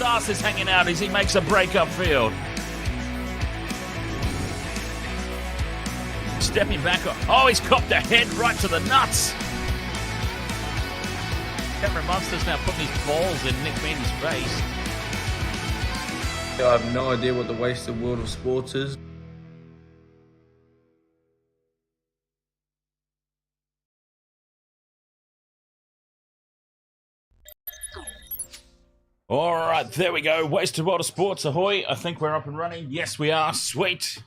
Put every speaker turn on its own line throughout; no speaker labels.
ass is hanging out as he makes a break upfield. Stepping back. Oh, he's copped a head right to the nuts. Cameron Munster's now putting his balls in Nick Meaney's face.
I have no idea what the wasted world of sports is.
All right, there we go. Wasted World of Sports, ahoy. I think we're up and running. Yes, we are. Sweet.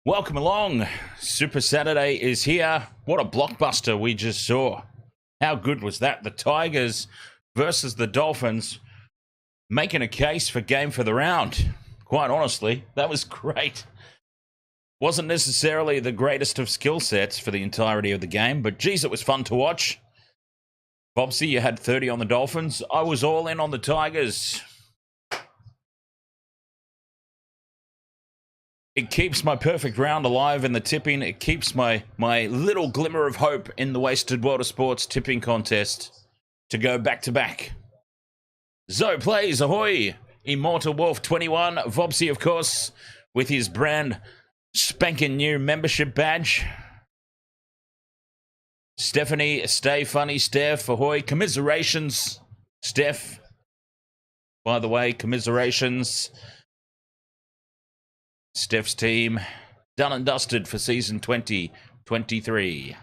Welcome along. Super Saturday is here. What a blockbuster we just saw. How good was that? The Tigers versus the Dolphins, making a case for game for the round. Quite honestly, that was great. Wasn't necessarily the greatest of skill sets for the entirety of the game, but geez, it was fun to watch. Bobsy, you had 30 on the Dolphins. I was all in on the Tigers. It keeps my perfect round alive in the tipping. It keeps my little glimmer of hope in the Wasted World of Sports tipping contest to go back to back. Zoe plays, ahoy! Immortal Wolf 21. Vobsy, of course, with his brand spanking new membership badge. Stephanie, stay funny, Steph, ahoy. Commiserations, Steph. By the way, commiserations. Steph's team, done and dusted for season 2023.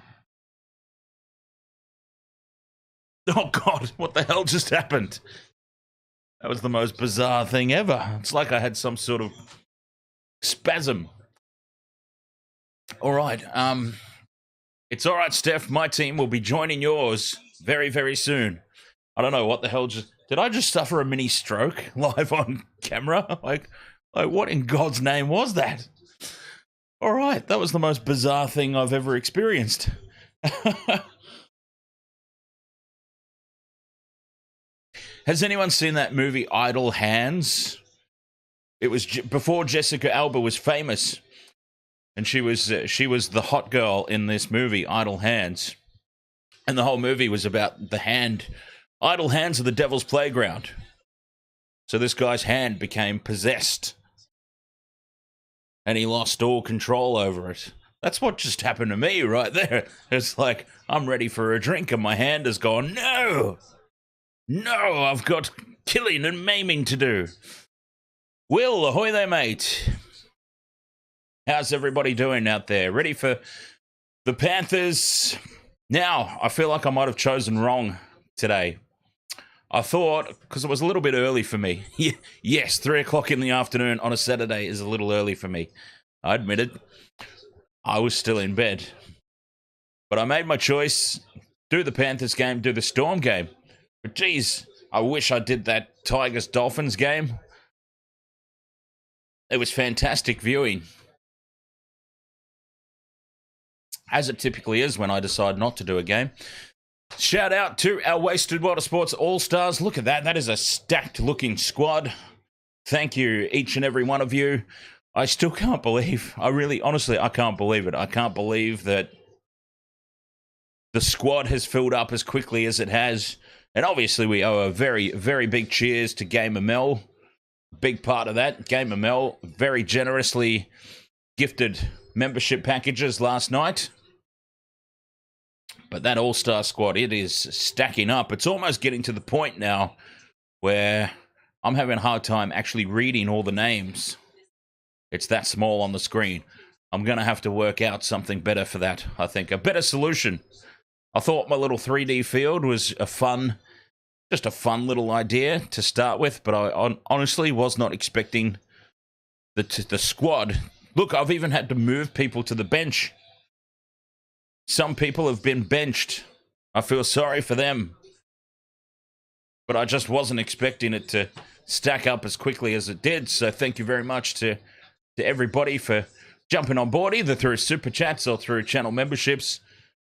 Oh, God, what the hell just happened? That was the most bizarre thing ever. It's like I had some sort of spasm. All right. It's all right, Steph. My team will be joining yours very, very soon. I don't know what the hell just... Did I just suffer a mini stroke live on camera? Like what in God's name was that? All right. That was the most bizarre thing I've ever experienced. Has anyone seen that movie Idle Hands? It was before Jessica Alba was famous, and she was the hot girl in this movie Idle Hands, and the whole movie was about the hand. Idle hands are the devil's playground. So this guy's hand became possessed, and he lost all control over it. That's what just happened to me right there. It's like I'm ready for a drink, and my hand has gone, no. No, I've got killing and maiming to do. Will, ahoy there, mate. How's everybody doing out there? Ready for the Panthers? Now, I feel like I might have chosen wrong today. I thought, because it was a little bit early for me. Yes, 3 o'clock in the afternoon on a Saturday is a little early for me. I admit it. I was still in bed. But I made my choice. Do the Panthers game, do the Storm game. But geez, I wish I did that Tigers-Dolphins game. It was fantastic viewing. As it typically is when I decide not to do a game. Shout out to our Wasted World of Sports All-Stars. Look at that. That is a stacked-looking squad. Thank you, each and every one of you. I still can't believe, honestly, I can't believe it. I can't believe that the squad has filled up as quickly as it has. And obviously, we owe a very, very big cheers to Gamer Mel. Big part of that. Gamer Mel very generously gifted membership packages last night. But that all-star squad, it is stacking up. It's almost getting to the point now where I'm having a hard time actually reading all the names. It's that small on the screen. I'm going to have to work out something better for that, I think. A better solution. I thought my little 3D field was just a fun little idea to start with, but I honestly was not expecting the squad. Look, I've even had to move people to the bench. Some people have been benched. I feel sorry for them. But I just wasn't expecting it to stack up as quickly as it did, so thank you very much to everybody for jumping on board, either through Super Chats or through channel memberships.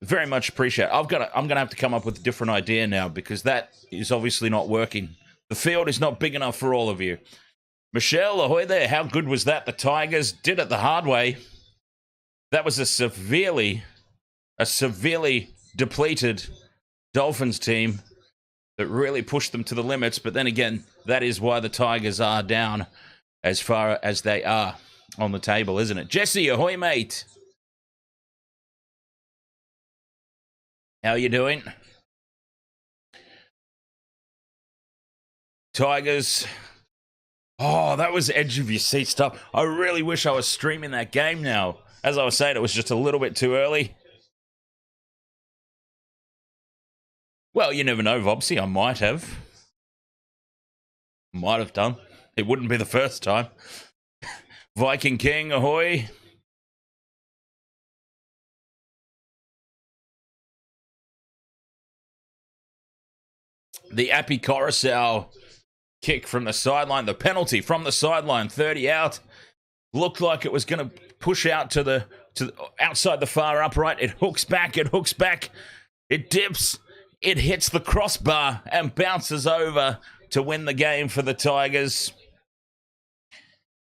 Very much appreciate it. I'm gonna have to come up with a different idea now because that is obviously not working. The field is not big enough for all of you. Michelle, ahoy there. How good was that? The Tigers did it the hard way. That was a severely depleted Dolphins team that really pushed them to the limits. But then again, that is why the Tigers are down as far as they are on the table, isn't it? Jesse, ahoy, mate. How you doing? Tigers. Oh, that was edge of your seat stuff. I really wish I was streaming that game now. As I was saying, it was just a little bit too early. Well, you never know, Vobsy. I might have. Might have done. It wouldn't be the first time. Viking King, ahoy. The Appy Coruscant kick from the sideline. The penalty from the sideline. 30 out. Looked like it was going to push out to the outside the far upright. It hooks back. It hooks back. It dips. It hits the crossbar and bounces over to win the game for the Tigers.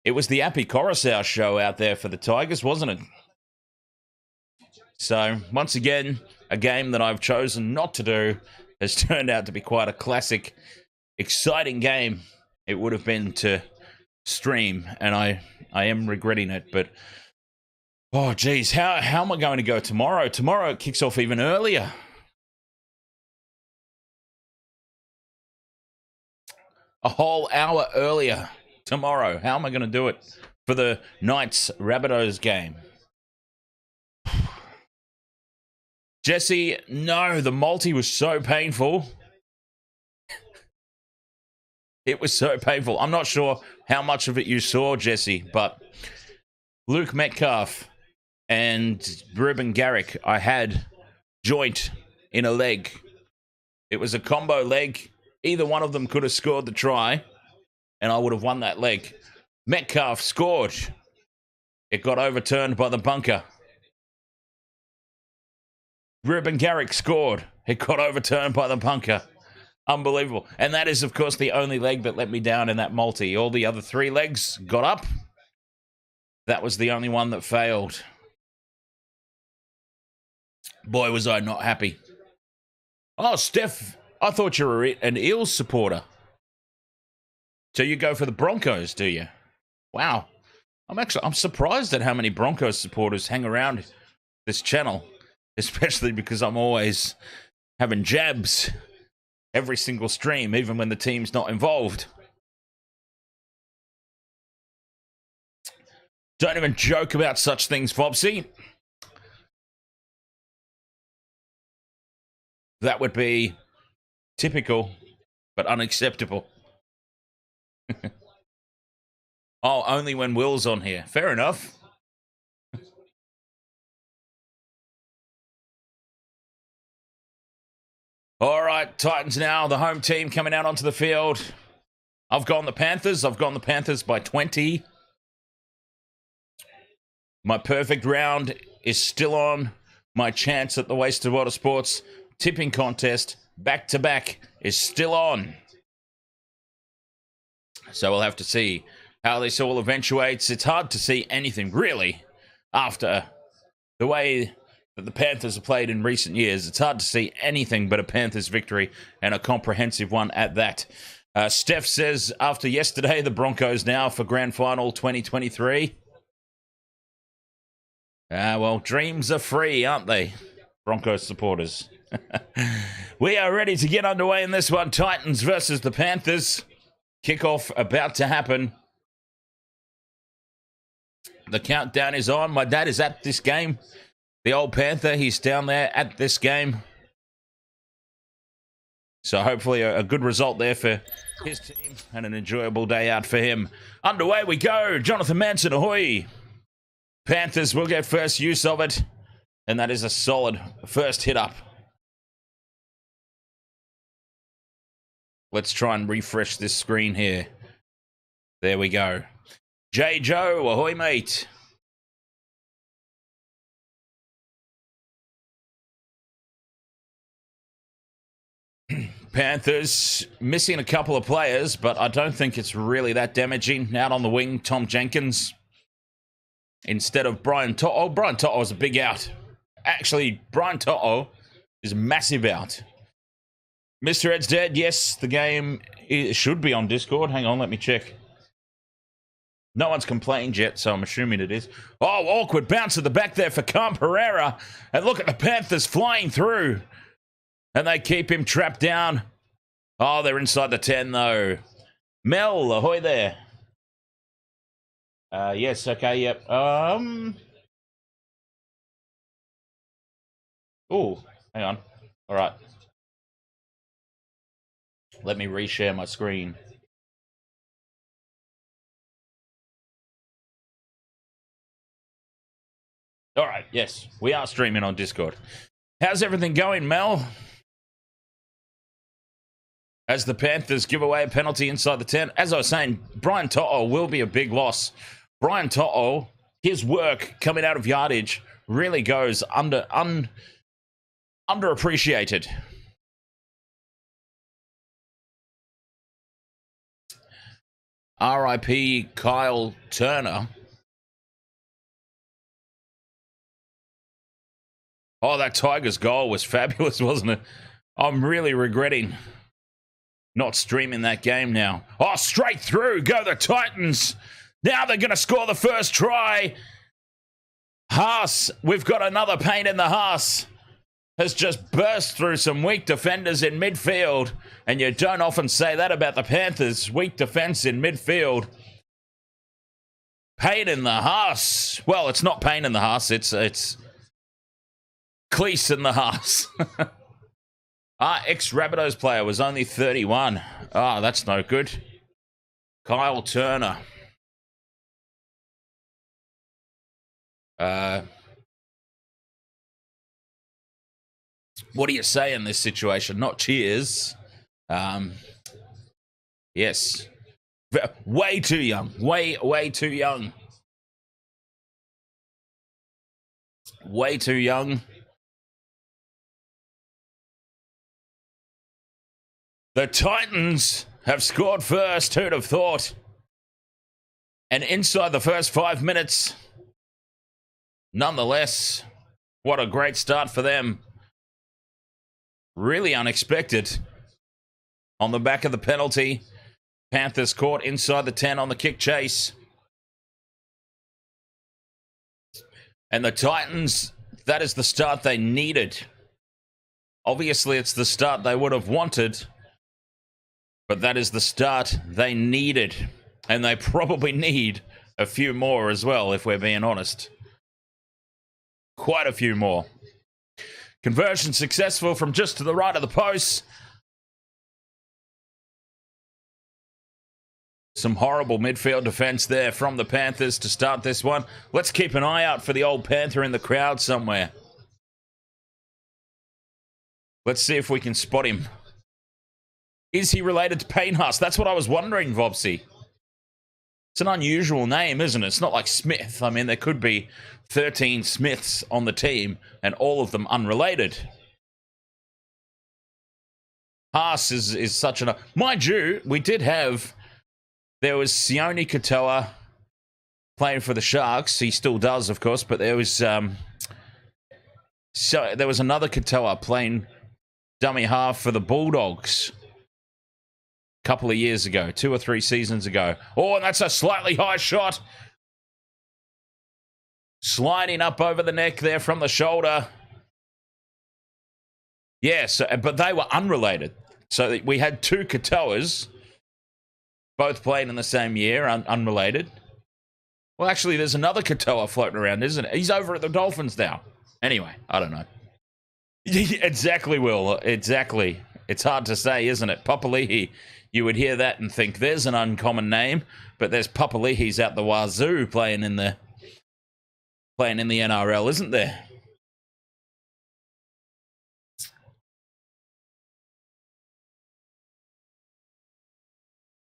It was the Appy Coruscant show out there for the Tigers, wasn't it? So, once again, a game that I've chosen not to do has turned out to be quite a classic, exciting game. It would have been to stream, and I am regretting it. But, oh, geez, how am I going to go tomorrow? Tomorrow it kicks off even earlier. A whole hour earlier tomorrow. How am I going to do it for the Knights Rabbitohs game? Jesse, no, the multi was so painful. It was so painful. I'm not sure how much of it you saw, Jesse, but Luke Metcalf and Ruben Garrick, I had joint in a leg. It was a combo leg. Either one of them could have scored the try, and I would have won that leg. Metcalf scored. It got overturned by the bunker. Ruben Garrick scored. It got overturned by the bunker. Unbelievable. And that is, of course, the only leg that let me down in that multi. All the other three legs got up. That was the only one that failed. Boy, was I not happy. Oh, Steph, I thought you were an Eels supporter. So you go for the Broncos, do you? Wow. I'm surprised at how many Broncos supporters hang around this channel, especially because I'm always having jabs every single stream, even when the team's not involved. Don't even joke about such things, Fobsy. That would be typical, but unacceptable. Oh, only when Will's on here. Fair enough. All right, Titans now, the home team coming out onto the field. I've gone the Panthers. I've gone the Panthers by 20. My perfect round is still on. My chance at the Wasted Water Sports tipping contest, back-to-back, is still on. So we'll have to see how this all eventuates. It's hard to see anything, really, after the way that the Panthers have played in recent years. It's hard to see anything but a Panthers victory, and a comprehensive one at that. Steph says, after yesterday, the Broncos now for Grand Final 2023. Well, dreams are free, aren't they, Broncos supporters? We are ready to get underway in this one. Titans versus the Panthers. Kickoff about to happen. The countdown is on. My dad is at this game. The old Panther, he's down there at this game. So hopefully a good result there for his team and an enjoyable day out for him. Underway we go. Jonathan Manson, ahoy. Panthers will get first use of it. And that is a solid first hit up. Let's try and refresh this screen here. There we go. J. Joe, ahoy, mate. Panthers missing a couple of players, but I don't think it's really that damaging. Out on the wing, Tom Jenkins. Instead of Brian To'o. Oh, Brian To'o is a big out. Actually, Brian To'o is a massive out. Mr. Ed's dead. Yes, the game should be on Discord. Hang on, let me check. No one's complained yet, so I'm assuming it is. Oh, awkward bounce at the back there for Cam Pereira. And look at the Panthers flying through. And they keep him trapped down. Oh, they're inside the 10, though. Mel, ahoy there. Yes, okay, yep. Oh, hang on. All right. Let me reshare my screen. All right, yes, we are streaming on Discord. How's everything going, Mel? As the Panthers give away a penalty inside the 10. As I was saying, Brian To'o will be a big loss. Brian To'o, his work coming out of yardage really goes underappreciated. R.I.P. Kyle Turner. Oh, that Tigers goal was fabulous, wasn't it? I'm really regretting not streaming that game now. Oh, straight through. Go the Titans. Now they're going to score the first try. Haas, we've got another pain in the Haas. Has just burst through some weak defenders in midfield. And you don't often say that about the Panthers. Weak defense in midfield. Pain in the Haas. Well, it's not pain in the Haas. It's Cleese in the Haas. Ex-Rabbitohs player was only 31. That's no good. Kyle Turner. What do you say in this situation? Not cheers. Yes. Way too young. Way too young. Way too young. The Titans have scored first. Who'd have thought? And inside the first 5 minutes, nonetheless, what a great start for them. Really unexpected. On the back of the penalty, Panthers caught inside the 10 on the kick chase. And the Titans, that is the start they needed. Obviously, it's the start they would have wanted. But that is the start they needed. And they probably need a few more as well, if we're being honest. Quite a few more. Conversion successful from just to the right of the post. Some horrible midfield defense there from the Panthers to start this one. Let's keep an eye out for the old Panther in the crowd somewhere. Let's see if we can spot him. Is he related to Payne Haas? That's what I was wondering, Vobsy. It's an unusual name, isn't it? It's not like Smith. I mean, there could be 13 Smiths on the team and all of them unrelated. Haas is such an... Mind you, we did have... There was Sione Katoa playing for the Sharks. He still does, of course, but there was... there was another Katoa playing dummy half for the Bulldogs. Couple of years ago, 2 or 3 seasons ago. Oh, and that's a slightly high shot. Sliding up over the neck there from the shoulder. Yes, but they were unrelated. So we had 2 Katoas, both playing in the same year, unrelated. Well, actually, there's another Katoa floating around, isn't it? He's over at the Dolphins now. Anyway, I don't know. Exactly, Will. Exactly. It's hard to say, isn't it? Papali'i. You would hear that and think there's an uncommon name, but there's Papali'i's out the wazoo playing in the NRL, isn't there?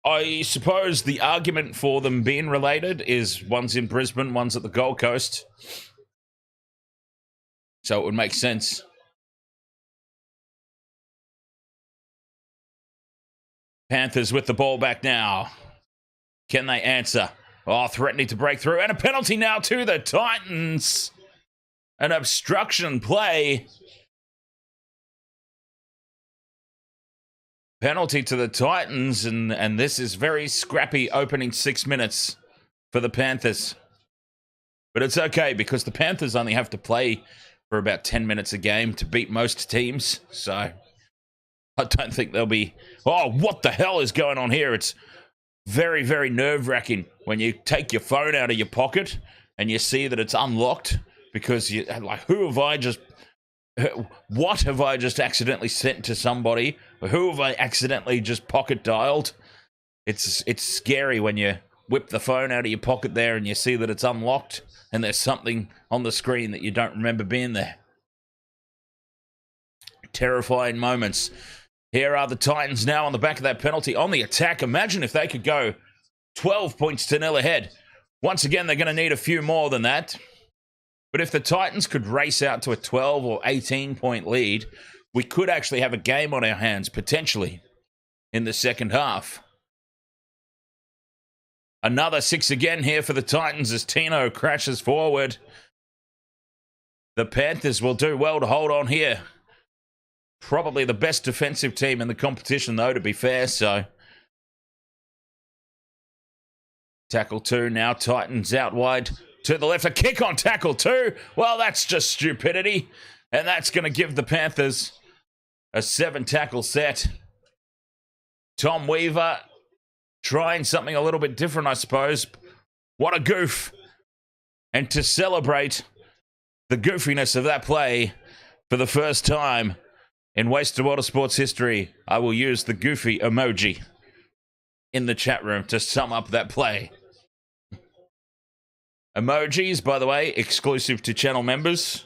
I suppose the argument for them being related is one's in Brisbane, one's at the Gold Coast. So it would make sense. Panthers with the ball back now. Can they answer? Oh, threatening to break through. And a penalty now to the Titans. An obstruction play. Penalty to the Titans, and this is very scrappy opening 6 minutes for the Panthers. But it's okay because the Panthers only have to play for about 10 minutes a game to beat most teams. So I don't think they'll be, oh, what the hell is going on here? It's very, very nerve-wracking when you take your phone out of your pocket and you see that it's unlocked because you're like, what have I just accidentally sent to somebody? Who have I accidentally just pocket dialed? It's scary when you whip the phone out of your pocket there and you see that it's unlocked and there's something on the screen that you don't remember being there. Terrifying moments. Here are the Titans now on the back of that penalty on the attack. Imagine if they could go 12 points to nil ahead. Once again, they're going to need a few more than that. But if the Titans could race out to a 12 or 18 point lead, we could actually have a game on our hands, potentially, in the second half. Another 6 again here for the Titans as Tino crashes forward. The Panthers will do well to hold on here. Probably the best defensive team in the competition, though, to be fair, so. Tackle 2 now, Titans out wide. To the left, a kick on tackle 2. Well, that's just stupidity. And that's going to give the Panthers a 7-tackle set. Tom Weaver trying something a little bit different, I suppose. What a goof. And to celebrate the goofiness of that play for the first time in Wasted Water Sports history, I will use the goofy emoji in the chat room to sum up that play. Emojis, by the way, exclusive to channel members.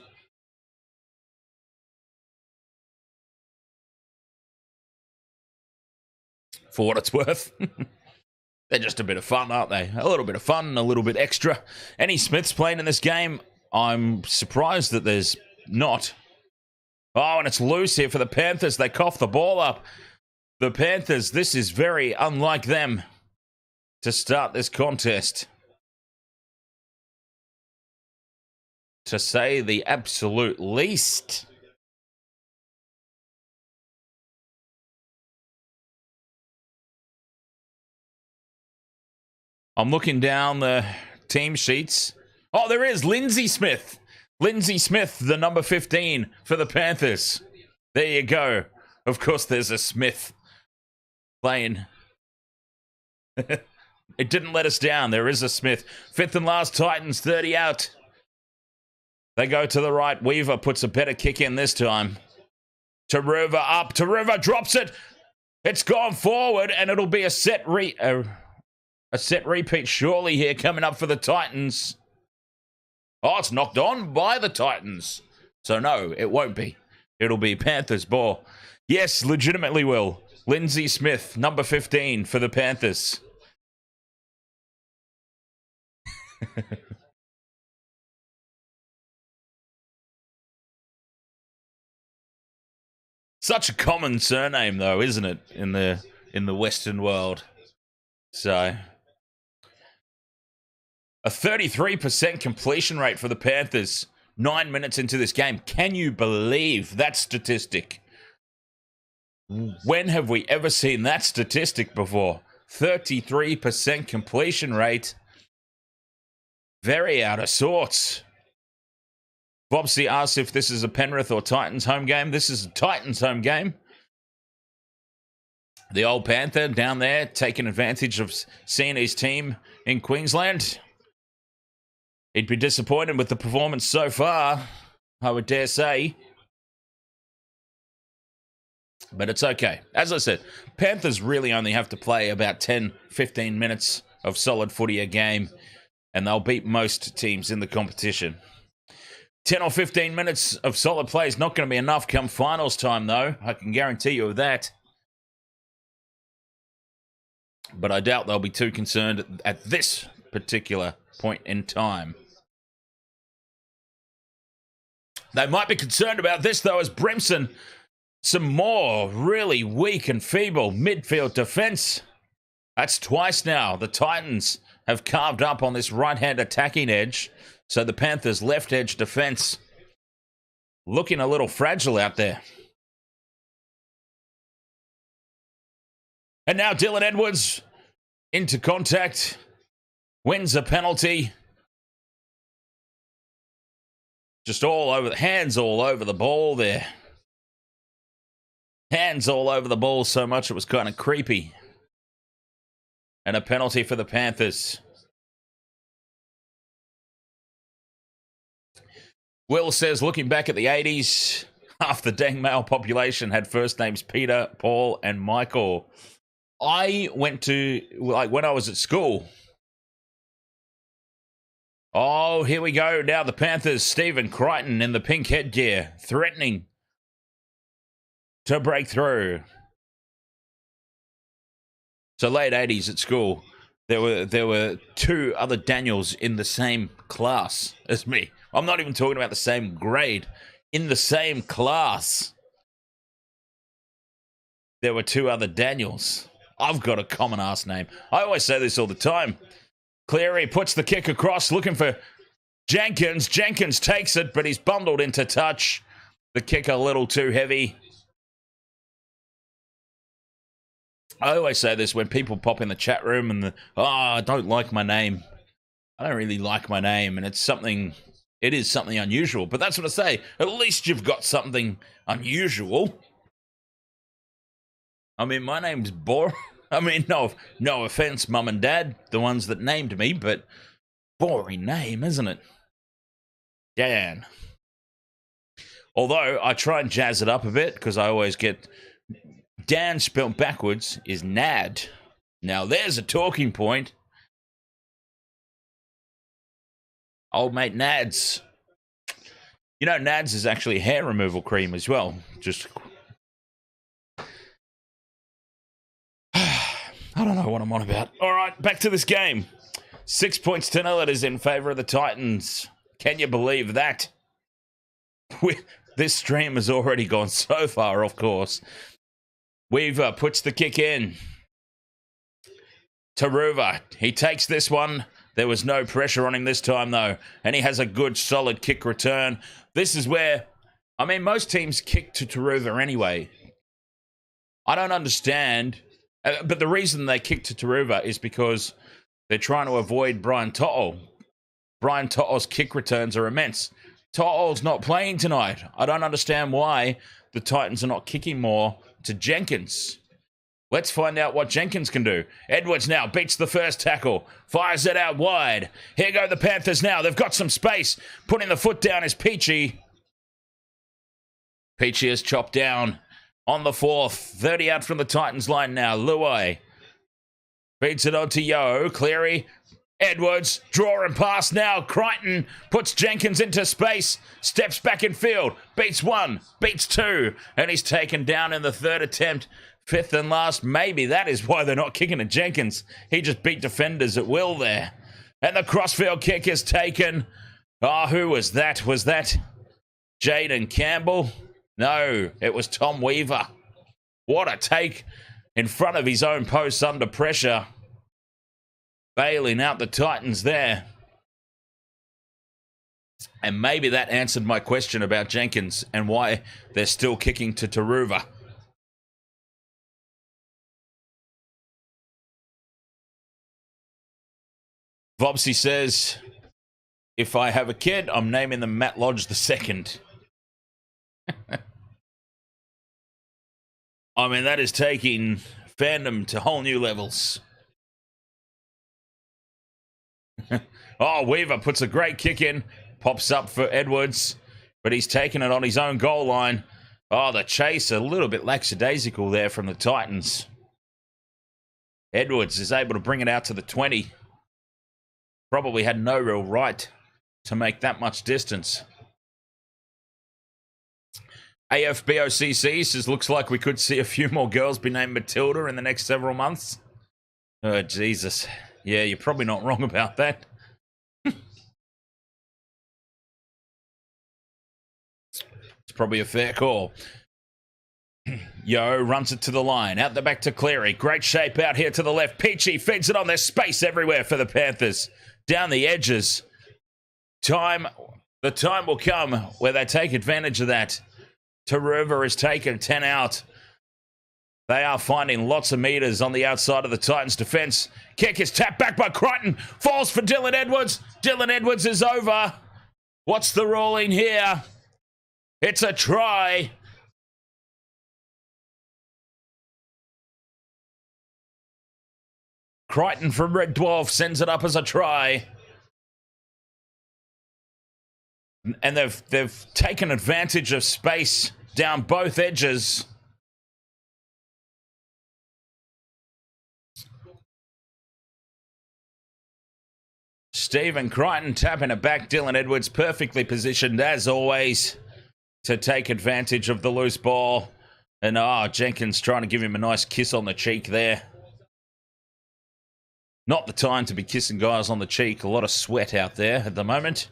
For what it's worth. They're just a bit of fun, aren't they? A little bit of fun, a little bit extra. Any Smiths playing in this game? I'm surprised that there's not. Oh, and it's loose here for the Panthers. They cough the ball up. The Panthers, this is very unlike them to start this contest. To say the absolute least. I'm looking down the team sheets. Oh, there is Lindsay Smith. Lindsay Smith, the number 15 for the Panthers. There you go. Of course, there's a Smith playing. It didn't let us down. There is a Smith. 5th and last, Titans, 30 out. They go to the right. Weaver puts a better kick in this time. Taruva up. Taruva drops it. It's gone forward, and it'll be a set repeat surely here coming up for the Titans. Oh, it's knocked on by the Titans. So no, it won't be. It'll be Panthers ball. Yes, legitimately will. Lindsay Smith, number 15 for the Panthers. Such a common surname, though, isn't it, in the Western world? So, a 33% completion rate for the Panthers 9 minutes into this game. Can you believe that statistic? When have we ever seen that statistic before? 33% completion rate. Very out of sorts. Bobsy asks if this is a Penrith or Titans home game. This is a Titans home game. The old Panther down there taking advantage of seeing his team in Queensland. He'd be disappointed with the performance so far, I would dare say. But it's okay. As I said, Panthers really only have to play about 10, 15 minutes of solid footy a game, and they'll beat most teams in the competition. 10 or 15 minutes of solid play is not going to be enough come finals time, though. I can guarantee you of that. But I doubt they'll be too concerned at this particular point in time. They might be concerned about this, though, as Brimson, some more really weak and feeble midfield defense. That's twice now. The Titans have carved up on this right-hand attacking edge. So the Panthers' left edge defense looking a little fragile out there. And now Dylan Edwards into contact, wins a penalty. Just all over, hands all over the ball there. Hands all over the ball so much it was kind of creepy. And a penalty for the Panthers. Will says, looking back at the 80s, half the dang male population had first names Peter, Paul, and Michael. I went to, like, when I was at school. Oh, here we go. Now the Panthers, Stephen Crichton in the pink headgear, threatening to break through. So late 80s at school, there were two other Daniels in the same class as me. I'm not even talking about the same grade. In the same class, there were two other Daniels. I've got a common-ass name. I always say this all the time. Cleary puts the kick across, looking for Jenkins. Jenkins takes it, but he's bundled into touch. The kick a little too heavy. I always say this when people pop in the chat room and I don't like my name. I don't really like my name, and it is something unusual. But that's what I say. At least you've got something unusual. I mean, my name's boring. I mean, no offense, Mum and Dad, the ones that named me, but boring name, isn't it? Dan. Although I try and jazz it up a bit because I always get Dan spelled backwards is Nad. Now there's a talking point. Old mate Nads. You know, Nads is actually hair removal cream as well. Just I don't know what I'm on about. All right, back to this game. 6 points to 0. It is in favour of the Titans. Can you believe that? This stream has already gone so far, of course. Weaver puts the kick in. Taruva, he takes this one. There was no pressure on him this time, though. And he has a good, solid kick return. This is where, I mean, most teams kick to Taruva anyway. I don't understand. But the reason they kick to Taruva is because they're trying to avoid Brian To'o. Brian To'o's kick returns are immense. To'o's not playing tonight. I don't understand why the Titans are not kicking more to Jenkins. Let's find out what Jenkins can do. Edwards now beats the first tackle. Fires it out wide. Here go the Panthers now. They've got some space. Putting the foot down is Peachey. Peachey is chopped down on the fourth. 30 out from the Titans line now. Luai feeds it on to Yo. Cleary. Edwards. Draw and pass now. Crichton puts Jenkins into space. Steps back in field. Beats one. Beats two. And he's taken down in the third attempt. Fifth and last. Maybe that is why they're not kicking at Jenkins. He just beat defenders at will there. And the crossfield kick is taken. Oh, who was that? Was that Jayden Campbell? No, it was Tom Weaver. What a take in front of his own post under pressure. Bailing out the Titans there. And maybe that answered my question about Jenkins and why they're still kicking to Taruva. Vobsy says, if I have a kid, I'm naming them Matt Lodge II. I mean, that is taking fandom to whole new levels. Oh, Weaver puts a great kick in. Pops up for Edwards, but he's taken it on his own goal line. Oh, the chase a little bit lackadaisical there from the Titans. Edwards is able to bring it out to the 20. Probably had no real right to make that much distance. AFBOCC says, looks like we could see a few more girls be named Matilda in the next several months. Oh, Jesus. Yeah, you're probably not wrong about that. It's probably a fair call. Yo runs it to the line. Out the back to Cleary. Great shape out here to the left. Peachey feeds it on. There's space everywhere for the Panthers. Down the edges. The time will come where they take advantage of that. Taruva is taken 10 out. They are finding lots of meters on the outside of the Titans' defense. Kick is tapped back by Crichton. Falls for Dylan Edwards. Dylan Edwards is over. What's the ruling here? It's a try. Crichton from Red Dwarf sends it up as a try. And they've taken advantage of space down both edges. Stephen Crichton tapping it back. Dylan Edwards perfectly positioned as always to take advantage of the loose ball. And Jenkins trying to give him a nice kiss on the cheek there. Not the time to be kissing guys on the cheek. A lot of sweat out there at the moment.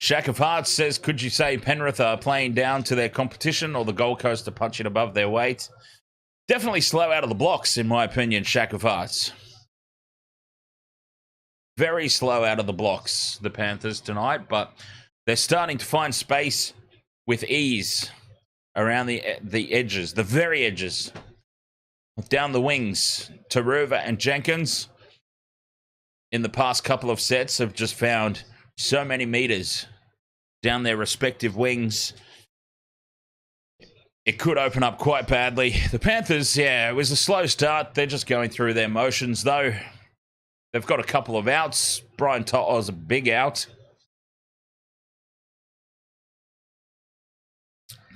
Shack of Hearts says, could you say Penrith are playing down to their competition or the Gold Coast are punching above their weight? Definitely slow out of the blocks, in my opinion, Shack of Hearts. Very slow out of the blocks, the Panthers tonight, but they're starting to find space with ease around the edges, the very edges. Down the wings, Taruva and Jenkins in the past couple of sets have just found so many meters down their respective wings. It could open up quite badly. The Panthers, it was a slow start. They're just going through their motions, though. They've got a couple of outs. Brian To'o's a big out.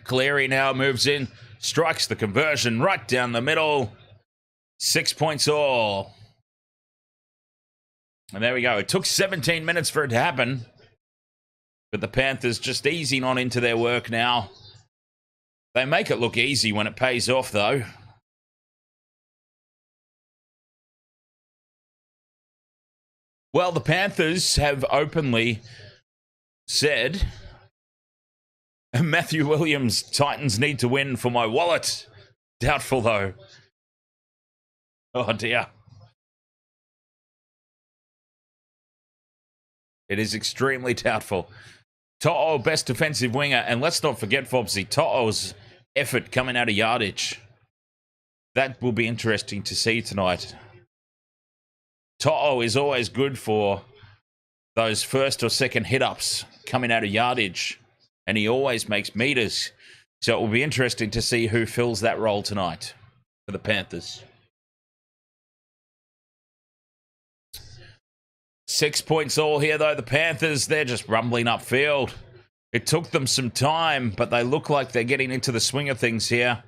Cleary now moves in, strikes the conversion right down the middle. 6 points all. And there we go. It took 17 minutes for it to happen. But the Panthers just easing on into their work now. They make it look easy when it pays off, though. Well, the Panthers have openly said, Matthew Williams, Titans need to win for my wallet. Doubtful, though. Oh, dear. It is extremely doubtful. To'o, best defensive winger. And let's not forget, Fobsy, To'o's effort coming out of yardage. That will be interesting to see tonight. To'o is always good for those first or second hit-ups coming out of yardage. And he always makes meters. So it will be interesting to see who fills that role tonight for the Panthers. 6 points all here, though. The Panthers, they're just rumbling upfield. It took them some time, but they look like they're getting into the swing of things here.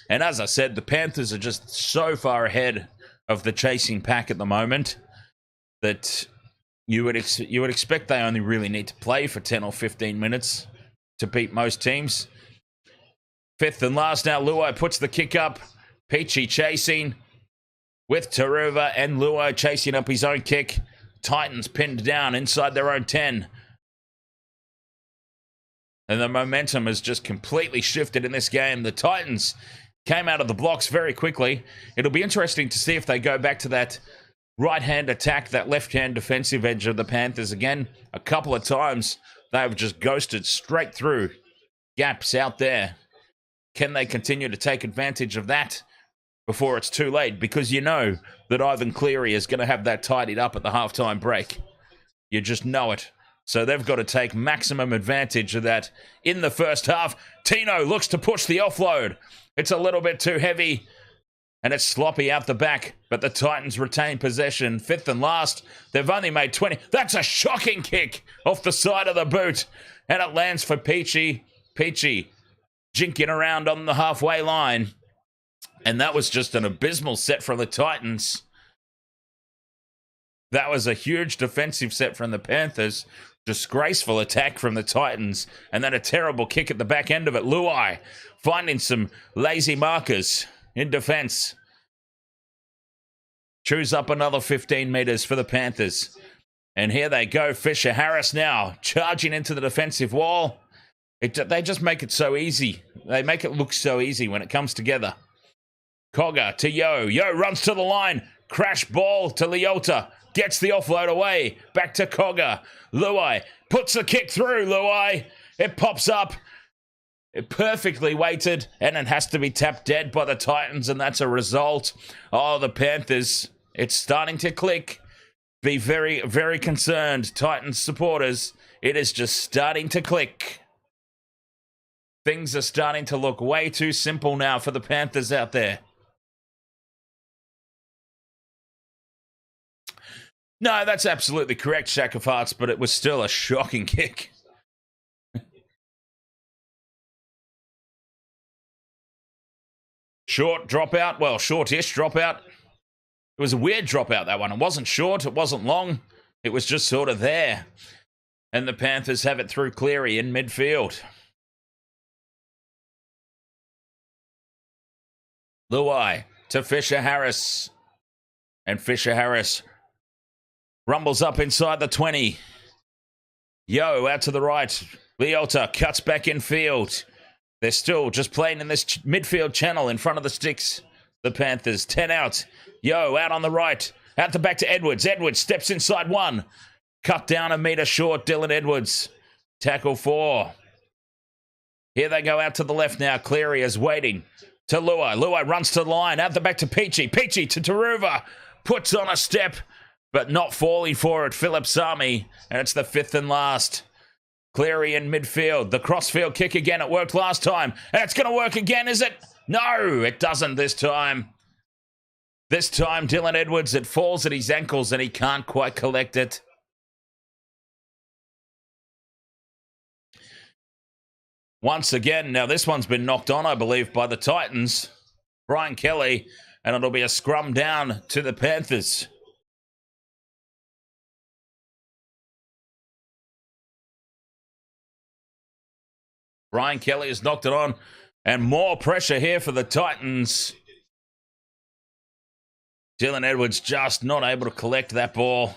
And as I said, the Panthers are just so far ahead of the chasing pack at the moment that you would expect they only really need to play for 10 or 15 minutes to beat most teams. Fifth and last now, Luai puts the kick up. Peachey chasing with Taruva and Luai chasing up his own kick. Titans pinned down inside their own 10. And the momentum has just completely shifted in this game. The Titans came out of the blocks very quickly. It'll be interesting to see if they go back to that right-hand attack, that left-hand defensive edge of the Panthers again. A couple of times they've just ghosted straight through gaps out there. Can they continue to take advantage of that before it's too late? Because you know that Ivan Cleary is going to have that tidied up at the halftime break. You just know it. So they've got to take maximum advantage of that in the first half. Tino looks to push the offload. It's a little bit too heavy, and it's sloppy out the back, but the Titans retain possession. Fifth and last, they've only made 20. That's a shocking kick off the side of the boot, and it lands for Peachey. Peachey jinking around on the halfway line, and that was just an abysmal set from the Titans. That was a huge defensive set from the Panthers. Disgraceful attack from the Titans, and then a terrible kick at the back end of it. Luai finding some lazy markers in defense. Chews up another 15 meters for the Panthers. And here they go. Fisher Harris now charging into the defensive wall. They just make it so easy. They make it look so easy when it comes together. Cogger to Yo. Yo runs to the line. Crash ball to Leota. Gets the offload away. Back to Cogger. Luai puts the kick through. Luai. It pops up. perfectly weighted, and it has to be tapped dead by the Titans, and that's a result. Oh, the Panthers, it's starting to click. Be very, very concerned, Titans supporters. It is just starting to click. Things are starting to look way too simple now for the Panthers out there. No, that's absolutely correct, Shack of Hearts, but it was still a shocking kick. Short dropout. Well, short-ish dropout. It was a weird dropout, that one. It wasn't short. It wasn't long. It was just sort of there. And the Panthers have it through Cleary in midfield. Luai to Fisher-Harris. And Fisher-Harris rumbles up inside the 20. Yo, out to the right. Leota cuts back in field. They're still just playing in this midfield channel in front of the sticks. The Panthers, 10 out. Yo, out on the right. Out the back to Edwards. Edwards steps inside one. Cut down a metre short, Dylan Edwards. Tackle 4. Here they go out to the left now. Cleary is waiting. To Luai. Luai runs to the line. Out the back to Peachey. Peachey to Taruva. Puts on a step, but not falling for it. Philip Sami. And it's the 5th and last. Cleary in midfield. The crossfield kick again. It worked last time. And it's going to work again, is it? No, it doesn't this time. This time, Dylan Edwards, it falls at his ankles and he can't quite collect it. Once again, now this one's been knocked on, I believe, by the Titans. Brian Kelly, and it'll be a scrum down to the Panthers. Brian Kelly has knocked it on, and more pressure here for the Titans. Dylan Edwards just not able to collect that ball.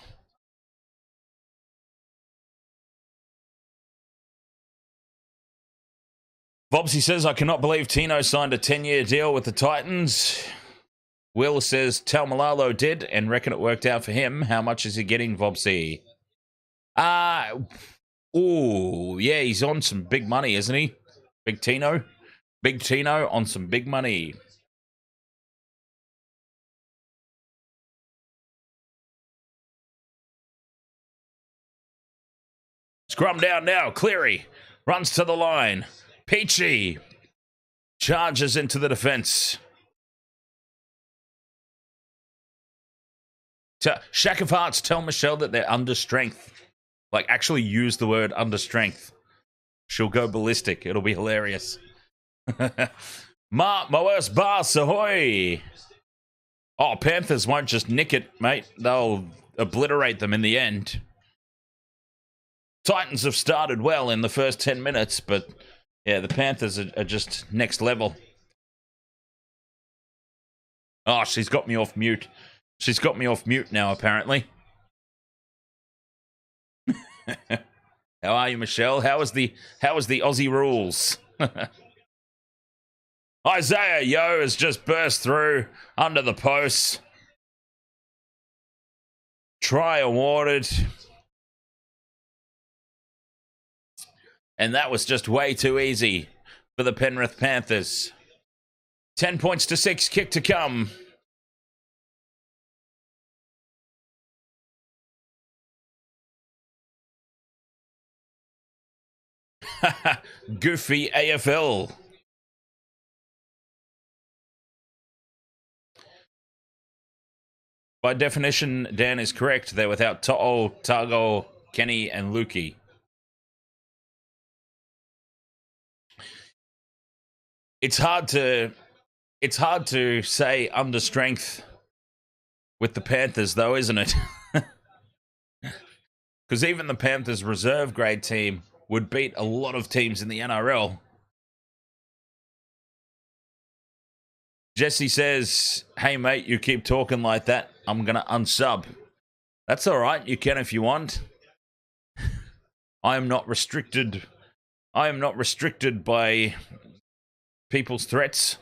Bobsy says, I cannot believe Tino signed a 10-year deal with the Titans. Will says, Malalo did, and reckon it worked out for him. How much is he getting, Bobsy? Ooh, yeah, he's on some big money, isn't he? Big Tino. Big Tino on some big money. Scrum down now. Cleary runs to the line. Peachey charges into the defense. Shack of Hearts, tell Michelle that they're under strength. Like, actually use the word under strength. She'll go ballistic. It'll be hilarious. Moeaki Fotuaika. Oh, Panthers won't just nick it, mate. They'll obliterate them in the end. Titans have started well in the first 10 minutes, but yeah, the Panthers are just next level. Oh, she's got me off mute. She's got me off mute now, apparently. How are you, Michelle? How was the Aussie rules? Isaiah Yo has just burst through under the posts. Try awarded. And that was just way too easy for the Penrith Panthers. 10 points to 6, kick to come. Goofy AFL. By definition, Dan is correct. They're without To'o, Tago, Kenny, and Lukey. It's hard to say under strength with the Panthers, though, isn't it? Because even the Panthers reserve grade team would beat a lot of teams in the NRL. Jesse says, hey, mate, you keep talking like that. I'm going to unsub. That's all right. You can if you want. I am not restricted. I am not restricted by people's threats.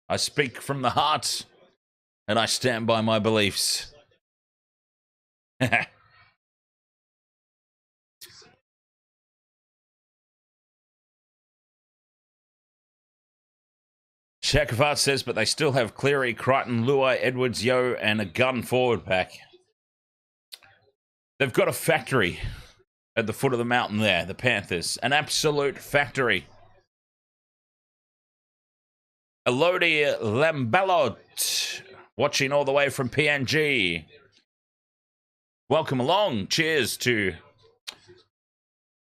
I speak from the heart, and I stand by my beliefs. Shakafat says, but they still have Cleary, Crichton, Luai, Edwards, Yo, and a gun forward pack. They've got a factory at the foot of the mountain there, the Panthers. An absolute factory. Elodie Lambalot, watching all the way from PNG. Welcome along. Cheers to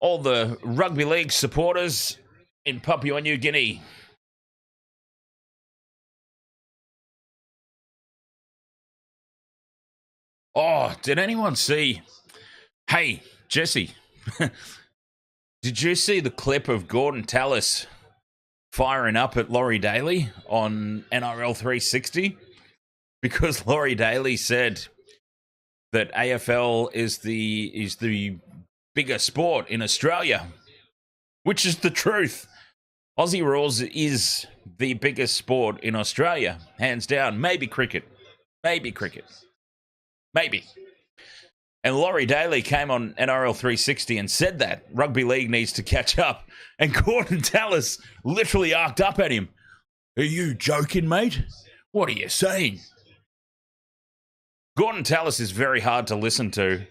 all the rugby league supporters in Papua New Guinea. Oh, did anyone see? Hey, Jesse, did you see the clip of Gordon Tallis firing up at Laurie Daly on NRL 360? Because Laurie Daly said that AFL is the bigger sport in Australia, which is the truth. Aussie rules is the biggest sport in Australia, hands down. Maybe cricket. Maybe. And Laurie Daly came on NRL 360 and said that rugby league needs to catch up. And Gordon Tallis literally arced up at him. Are you joking, mate? What are you saying? Gordon Tallis is very hard to listen to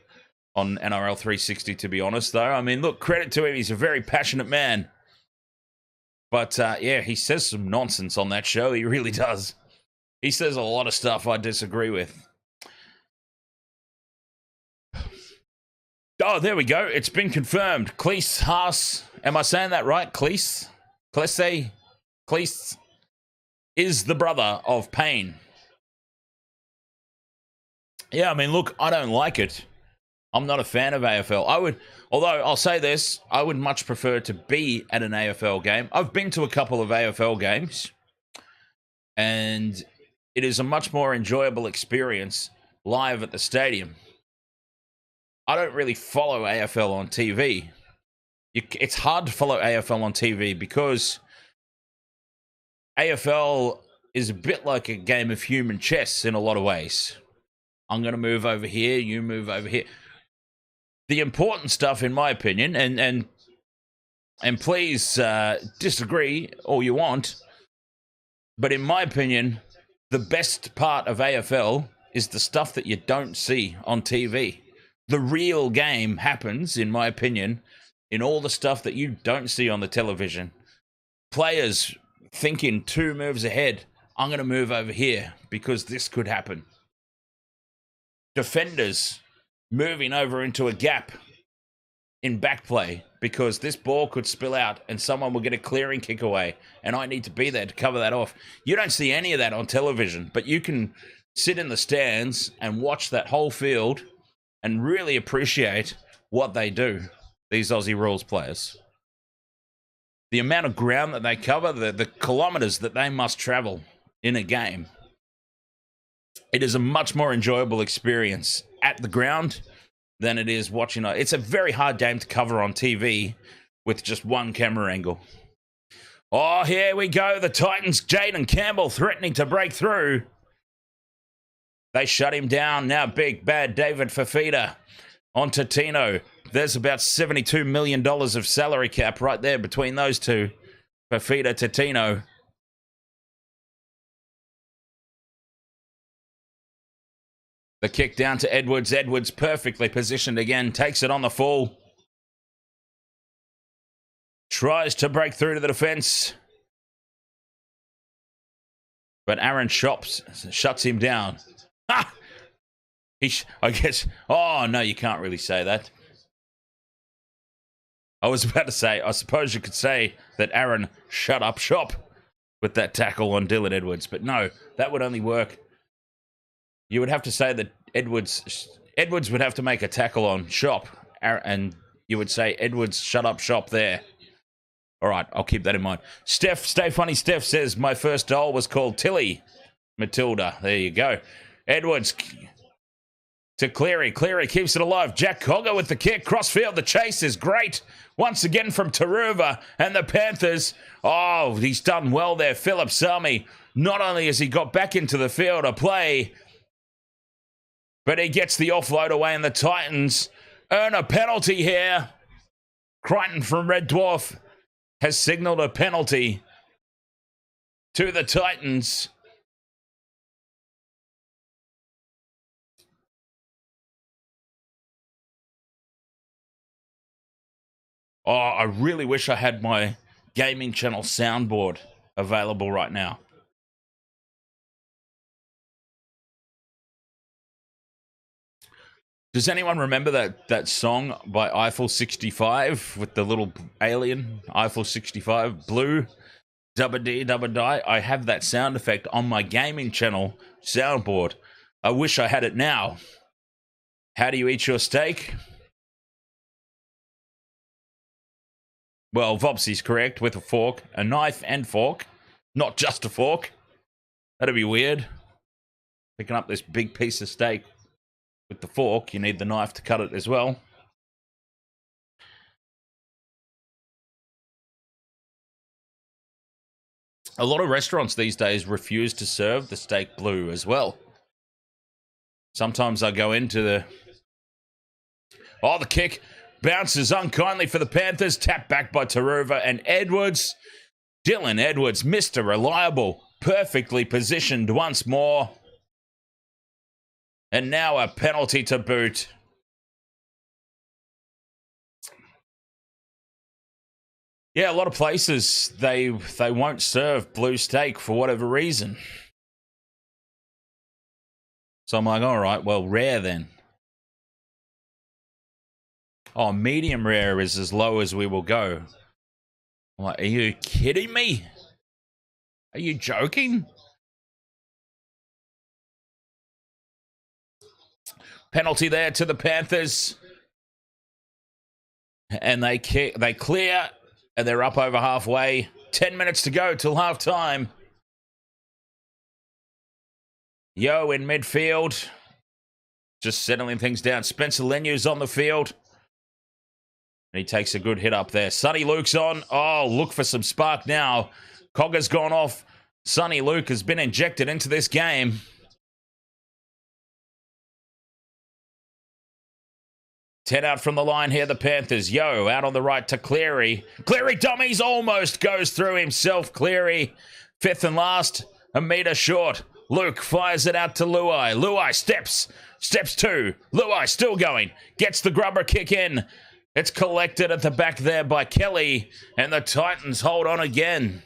on NRL 360, to be honest, though. I mean, look, credit to him. He's a very passionate man. But, yeah, he says some nonsense on that show. He really does. He says a lot of stuff I disagree with. Oh, there we go. It's been confirmed. Cleese Haas. Am I saying that right? Cleese is the brother of Payne. Yeah, I mean, look, I don't like it. I'm not a fan of AFL. Although I'll say this, I would much prefer to be at an AFL game. I've been to a couple of AFL games, and it is a much more enjoyable experience live at the stadium. I don't really follow AFL on TV. It's hard to follow AFL on TV because AFL is a bit like a game of human chess in a lot of ways. I'm going to move over here, you move over here. The important stuff, in my opinion, and please disagree all you want, but in my opinion, the best part of AFL is the stuff that you don't see on TV. The real game happens, in my opinion, in all the stuff that you don't see on the television. Players thinking 2 moves ahead. I'm going to move over here because this could happen. Defenders moving over into a gap in back play because this ball could spill out and someone will get a clearing kick away and I need to be there to cover that off. You don't see any of that on television, but you can sit in the stands and watch that whole field and really appreciate what they do, these Aussie rules players. The amount of ground that they cover, the kilometres that they must travel in a game. It is a much more enjoyable experience at the ground than it is watching. It's a very hard game to cover on TV with just one camera angle. Oh, here we go. The Titans, Jayden Campbell threatening to break through. They shut him down. Now big bad David Fifita onto Tino. There's about $72 million of salary cap right there between those two. Fifita to Tino. The kick down to Edwards. Edwards perfectly positioned again. Takes it on the full. Tries to break through to the defense. But Aaron Shops shuts him down. Ha! I guess... Oh, no, you can't really say that. I was about to say, I suppose you could say that Aaron shut up shop with that tackle on Dylan Edwards. But no, that would only work. You would have to say that Edwards would have to make a tackle on Shop, and you would say Edwards shut up shop there. All right, I'll keep that in mind. Steph, Stay Funny Steph says, my first doll was called Tilly Matilda. There you go. Edwards to Cleary. Cleary keeps it alive. Jack Cogger with the kick. Crossfield, the chase is great. Once again from Taruva and the Panthers. Oh, he's done well there. Philip Salmi. Not only has he got back into the field of play, but he gets the offload away, and the Titans earn a penalty here. Crichton from Red Dwarf has signalled a penalty to the Titans. Oh, I really wish I had my gaming channel soundboard available right now. Does anyone remember that song by Eiffel 65 with the little alien? Eiffel 65, blue, dubba dee, dubba die. I have that sound effect on my gaming channel soundboard. I wish I had it now. How do you eat your steak? Well, Vopsy's correct, with a fork, a knife and fork, not just a fork. That'd be weird. Picking up this big piece of steak with the fork, you need the knife to cut it as well. A lot of restaurants these days refuse to serve the steak blue as well. Sometimes I go into the... Oh, the kick bounces unkindly for the Panthers. Tapped back by Taruva and Edwards. Dylan Edwards, Mr. Reliable. Perfectly positioned once more. And now a penalty to boot. Yeah, a lot of places, they won't serve blue steak for whatever reason. So I'm like, all right, well, rare then. Oh, medium rare is as low as we will go. I'm like, are you kidding me? Are you joking? Penalty there to the Panthers. And they clear, and they're up over halfway. 10 minutes to go till halftime. Yo in midfield. Just settling things down. Spencer Lenu's on the field. And he takes a good hit up there. Sonny Luke's on. Oh, look for some spark now. Cogger's gone off. Sonny Luke has been injected into this game. Ten out from the line here, the Panthers. Yo, out on the right to Cleary. Cleary dummies, almost goes through himself. Cleary, fifth and last, a metre short. Luke fires it out to Luai. Luai steps two. Luai still going. Gets the grubber kick in. It's collected at the back there by Kelly. And the Titans hold on again.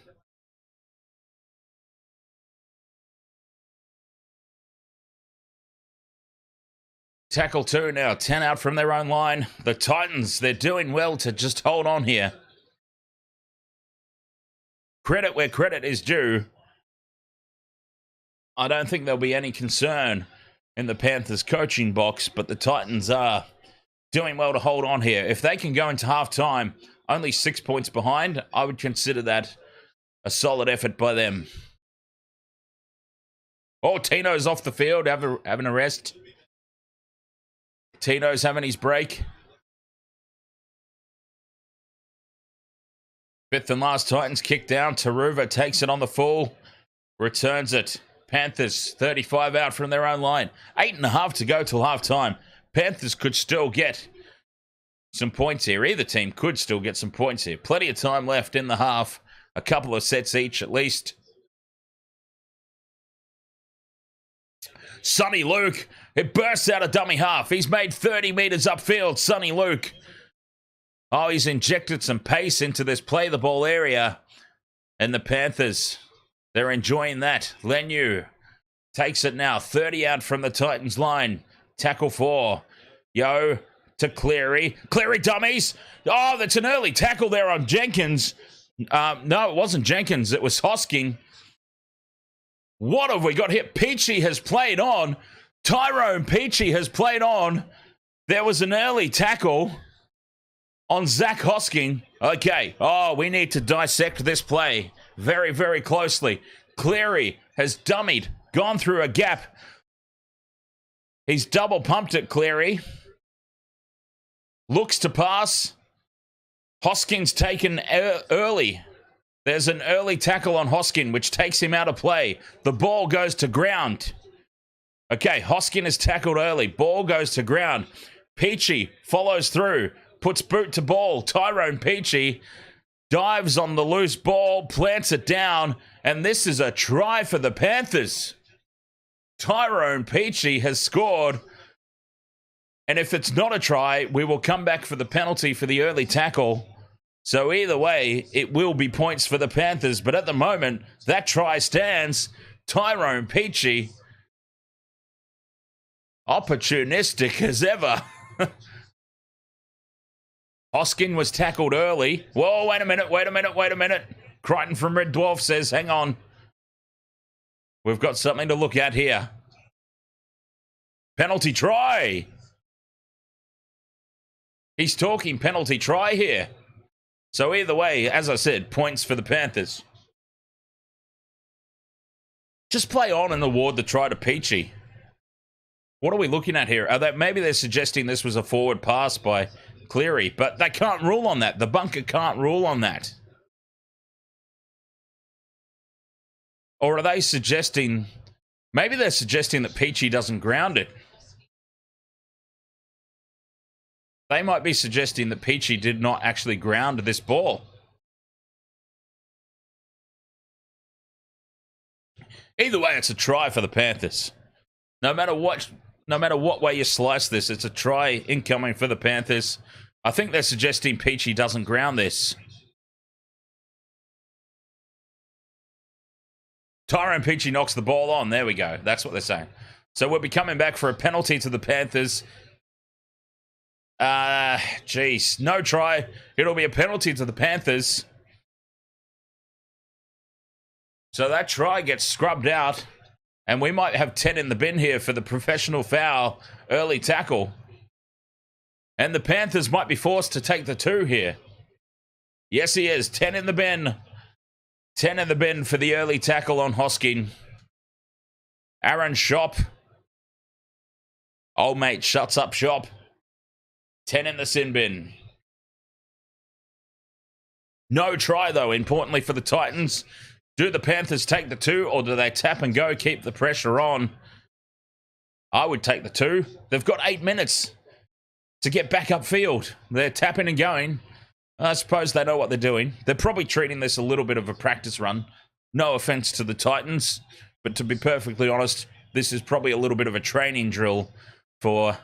Tackle two now. 10 out from their own line. The Titans, they're doing well to just hold on here. Credit where credit is due. I don't think there'll be any concern in the Panthers coaching box, but the Titans are doing well to hold on here. If they can go into halftime only 6 points behind, I would consider that a solid effort by them. Oh, Tino's off the field, having a rest. Tino's having his break. Fifth and last Titans kick down. Taruva takes it on the full. Returns it. Panthers 35 out from their own line. 8.5 to go till halftime. Panthers could still get some points here. Either team could still get some points here. Plenty of time left in the half. A couple of sets each at least. Sonny Luke. It bursts out a dummy half. He's made 30 metres upfield. Sonny Luke. Oh, he's injected some pace into this play the ball area. And the Panthers, they're enjoying that. Lenu takes it now. 30 out from the Titans line. Tackle 4. Yo to Cleary. Cleary dummies. Oh, that's an early tackle there on Jenkins. No, it wasn't Jenkins. It was Hosking. What have we got here? Peachey has played on. Tyrone Peachey has played on. There was an early tackle on Zach Hosking. Okay. Oh, we need to dissect this play very, very closely. Cleary has dummied, gone through a gap. He's double pumped it, Cleary. Looks to pass. Hoskins taken early. There's an early tackle on Hoskin, which takes him out of play. The ball goes to ground. Okay, Hoskin is tackled early. Ball goes to ground. Peachey follows through. Puts boot to ball. Tyrone Peachey dives on the loose ball, plants it down, and this is a try for the Panthers. Tyrone Peachey has scored, and if it's not a try, we will come back for the penalty for the early tackle. So either way, it will be points for the Panthers, but at the moment, that try stands. Tyrone Peachey, opportunistic as ever. Hoskin was tackled early. Whoa, wait a minute. Crichton from Red Dwarf says, hang on. We've got something to look at here. Penalty try. He's talking penalty try here. So either way, as I said, points for the Panthers. Just play on and award the try to Peachey. What are we looking at here? Maybe they're suggesting this was a forward pass by Cleary, but they can't rule on that. The bunker can't rule on that. Or are they suggesting... Maybe they're suggesting that Peachey doesn't ground it. They might be suggesting that Peachey did not actually ground this ball. Either way, it's a try for the Panthers. No matter what way you slice this, it's a try incoming for the Panthers. I think they're suggesting Peachey doesn't ground this. Tyrone Peachey knocks the ball on. There we go. That's what they're saying. So we'll be coming back for a penalty to the Panthers. Geez. No try. It'll be a penalty to the Panthers. So that try gets scrubbed out. And we might have 10 in the bin here for the professional foul early tackle. And the Panthers might be forced to take the 2 here. Yes, he is. 10 in the bin. 10 in the bin for the early tackle on Hoskin. Aaron Shop. Old mate shuts up shop. 10 in the sin bin. No try, though, importantly for the Titans. Do the Panthers take the 2, or do they tap and go, keep the pressure on? I would take the 2. They've got 8 minutes to get back upfield. They're tapping and going. I suppose they know what they're doing. They're probably treating this a little bit of a practice run. No offense to the Titans, but to be perfectly honest, this is probably a little bit of a training drill for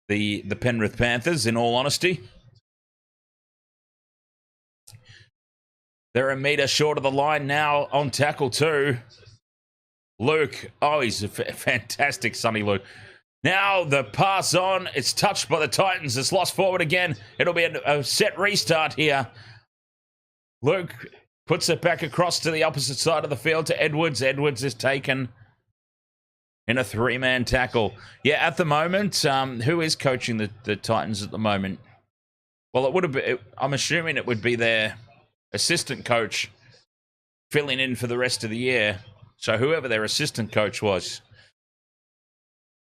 the Penrith Panthers, in all honesty. They're a metre short of the line now on tackle 2. Luke. Oh, he's a fantastic Sonny Luke. Now the pass on. It's touched by the Titans. It's lost forward again. It'll be a set restart here. Luke puts it back across to the opposite side of the field to Edwards. Edwards is taken in a 3-man tackle. Yeah, at the moment, who is coaching the Titans at the moment? Well, it would have been, I'm assuming it would be their assistant coach filling in for the rest of the year. So whoever their assistant coach was,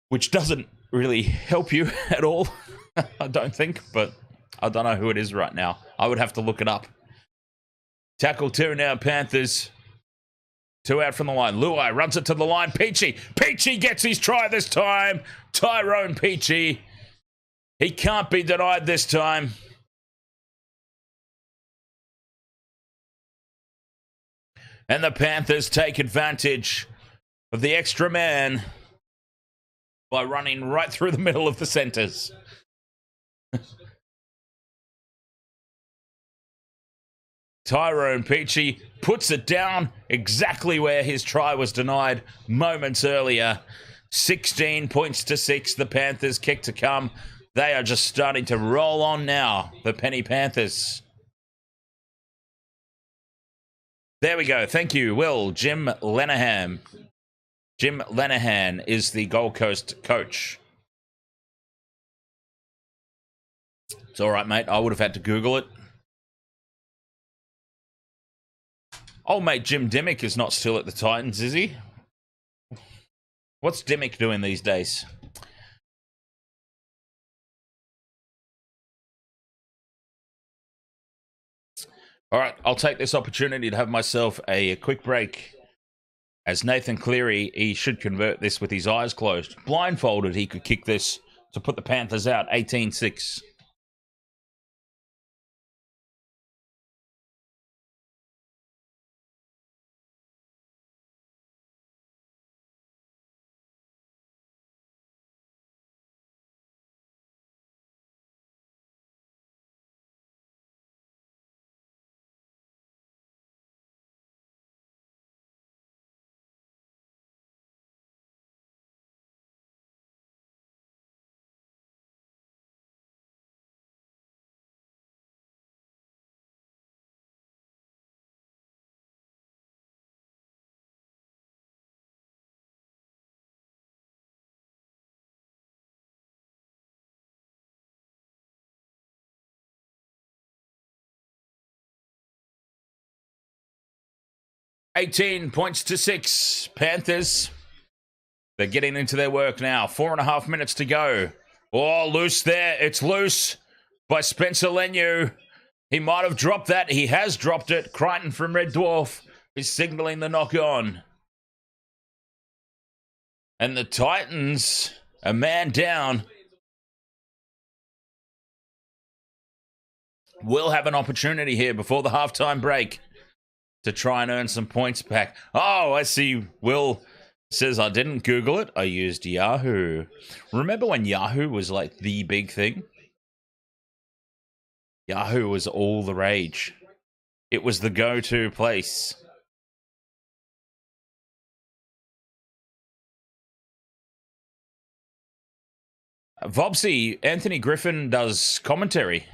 which doesn't really help you at all, I don't think, but I don't know who it is right now. I would have to look it up. Tackle 2 now, Panthers. 2 out from the line. Luai runs it to the line. Peachey. Peachey gets his try this time. Tyrone Peachey. He can't be denied this time. And the Panthers take advantage of the extra man by running right through the middle of the centres. Tyrone Peachey puts it down exactly where his try was denied moments earlier. 16 points to 6. The Panthers kick to come. They are just starting to roll on now, the Penny Panthers. There we go. Thank you, Will. Jim Lenahan. Jim Lenahan is the Gold Coast coach. It's all right, mate. I would have had to Google it. Old mate Jim Dimmick is not still at the Titans, is he? What's Dimmick doing these days? All right, I'll take this opportunity to have myself a quick break. As Nathan Cleary, he should convert this with his eyes closed. Blindfolded, he could kick this to put the Panthers out 18-6. 18 points to 6. Panthers. They're getting into their work now. 4.5 minutes to go. Oh, loose there. It's loose by Spencer Leniu. He might have dropped that. He has dropped it. Crichton from Red Dwarf is signalling the knock on. And the Titans, a man down, will have an opportunity here before the halftime break to try and earn some points back. Oh, I see. Will says, I didn't Google it. I used Yahoo. Remember when Yahoo was like the big thing? Yahoo was all the rage. It was the go-to place. Vobsy, Anthony Griffin does commentary.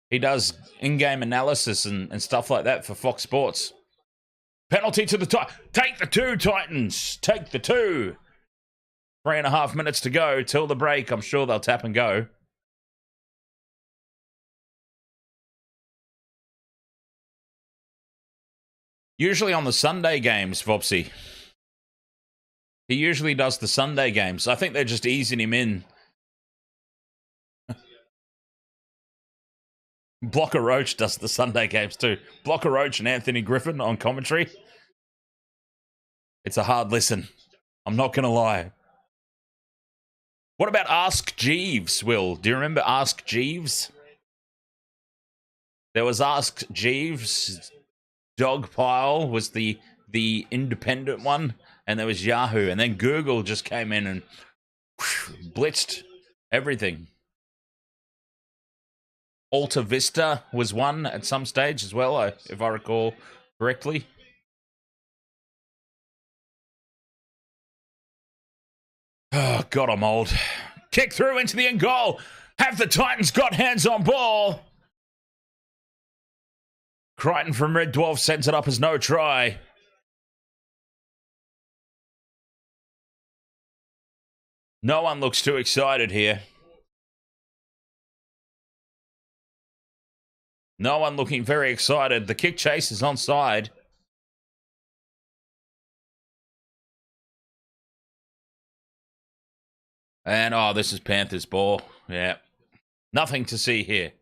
He does in-game analysis and stuff like that for Fox Sports. Penalty to the Titans. Take the 2, Titans. Take the 2. 3.5 minutes to go till the break. I'm sure they'll tap and go. Usually on the Sunday games, Vopsy. He usually does the Sunday games. I think they're just easing him in. Blocker Roach does the Sunday games too. Blocker Roach and Anthony Griffin on commentary. It's a hard listen. I'm not going to lie. What about Ask Jeeves, Will? Do you remember Ask Jeeves? There was Ask Jeeves. Dogpile was the independent one. And there was Yahoo. And then Google just came in and blitzed everything. Alta Vista was one at some stage as well, if I recall correctly. Oh, God, I'm old. Kick through into the end goal. Have the Titans got hands on ball? Crichton from Red Dwarf sends it up as no try. No one looks too excited here. No one looking very excited. The kick chase is onside. And, oh, this is Panthers ball. Yeah. Nothing to see here.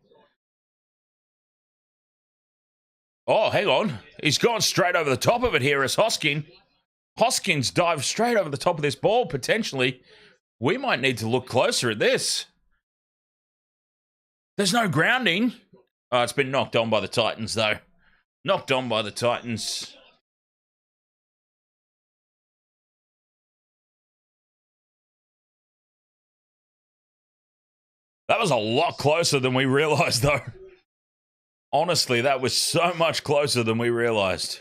Oh, hang on. He's gone straight over the top of it here as Hoskins dived straight over the top of this ball, potentially. We might need to look closer at this. There's no grounding. Oh, it's been knocked on by the Titans, though. Knocked on by the Titans. That was a lot closer than we realized, though. Honestly, that was so much closer than we realized.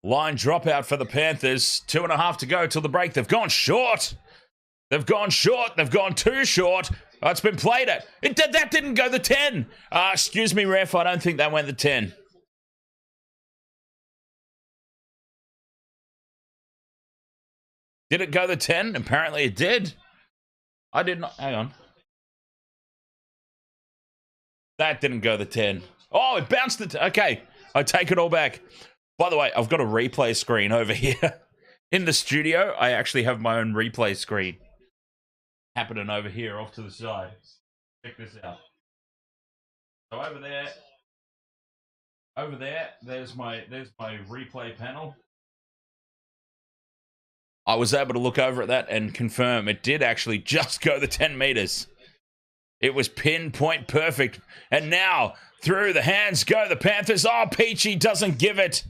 Line dropout for the Panthers. 2.5 to go till the break. They've gone short. They've gone short. They've gone too short. Oh, it's been played at. That didn't go the 10. Excuse me, ref. I don't think that went the 10. Did it go the 10? Apparently it did. I did not. Hang on. That didn't go the 10. Oh, it bounced the 10. Okay, I take it all back. By the way, I've got a replay screen over here. In the studio, I actually have my own replay screen. Happening over here off to the side. Check this out. So over there, there's my replay panel. I was able to look over at that and confirm it did actually just go the 10 meters. It was pinpoint perfect. And now, through the hands go the Panthers. Oh, Peachey doesn't give it.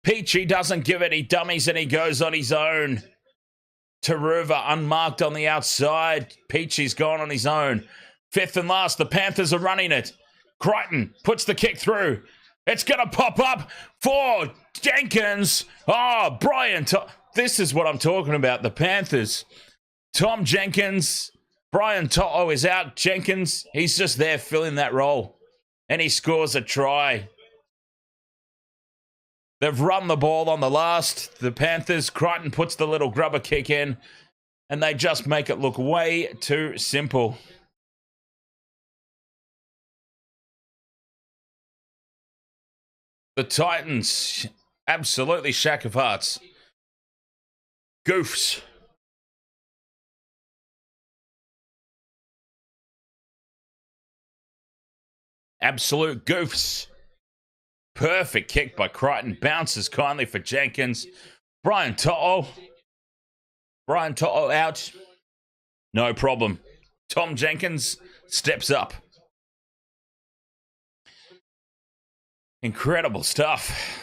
Peachey doesn't give it. He dummies and he goes on his own. Taruva unmarked on the outside. Peachey's gone on his own. Fifth and last, the Panthers are running it. Crichton puts the kick through. It's going to pop up for Jenkins. Oh, Brian. This is what I'm talking about. The Panthers. Tom Jenkins. Brian To'o is out. Jenkins, he's just there filling that role. And he scores a try. They've run the ball on the last. The Panthers. Crichton puts the little grubber kick in. And they just make it look way too simple. The Titans, absolutely shack of hearts. Goofs. Absolute goofs. Perfect kick by Crichton. Bounces kindly for Jenkins. Brian To'o. Brian To'o out. No problem. Tom Jenkins steps up. Incredible stuff.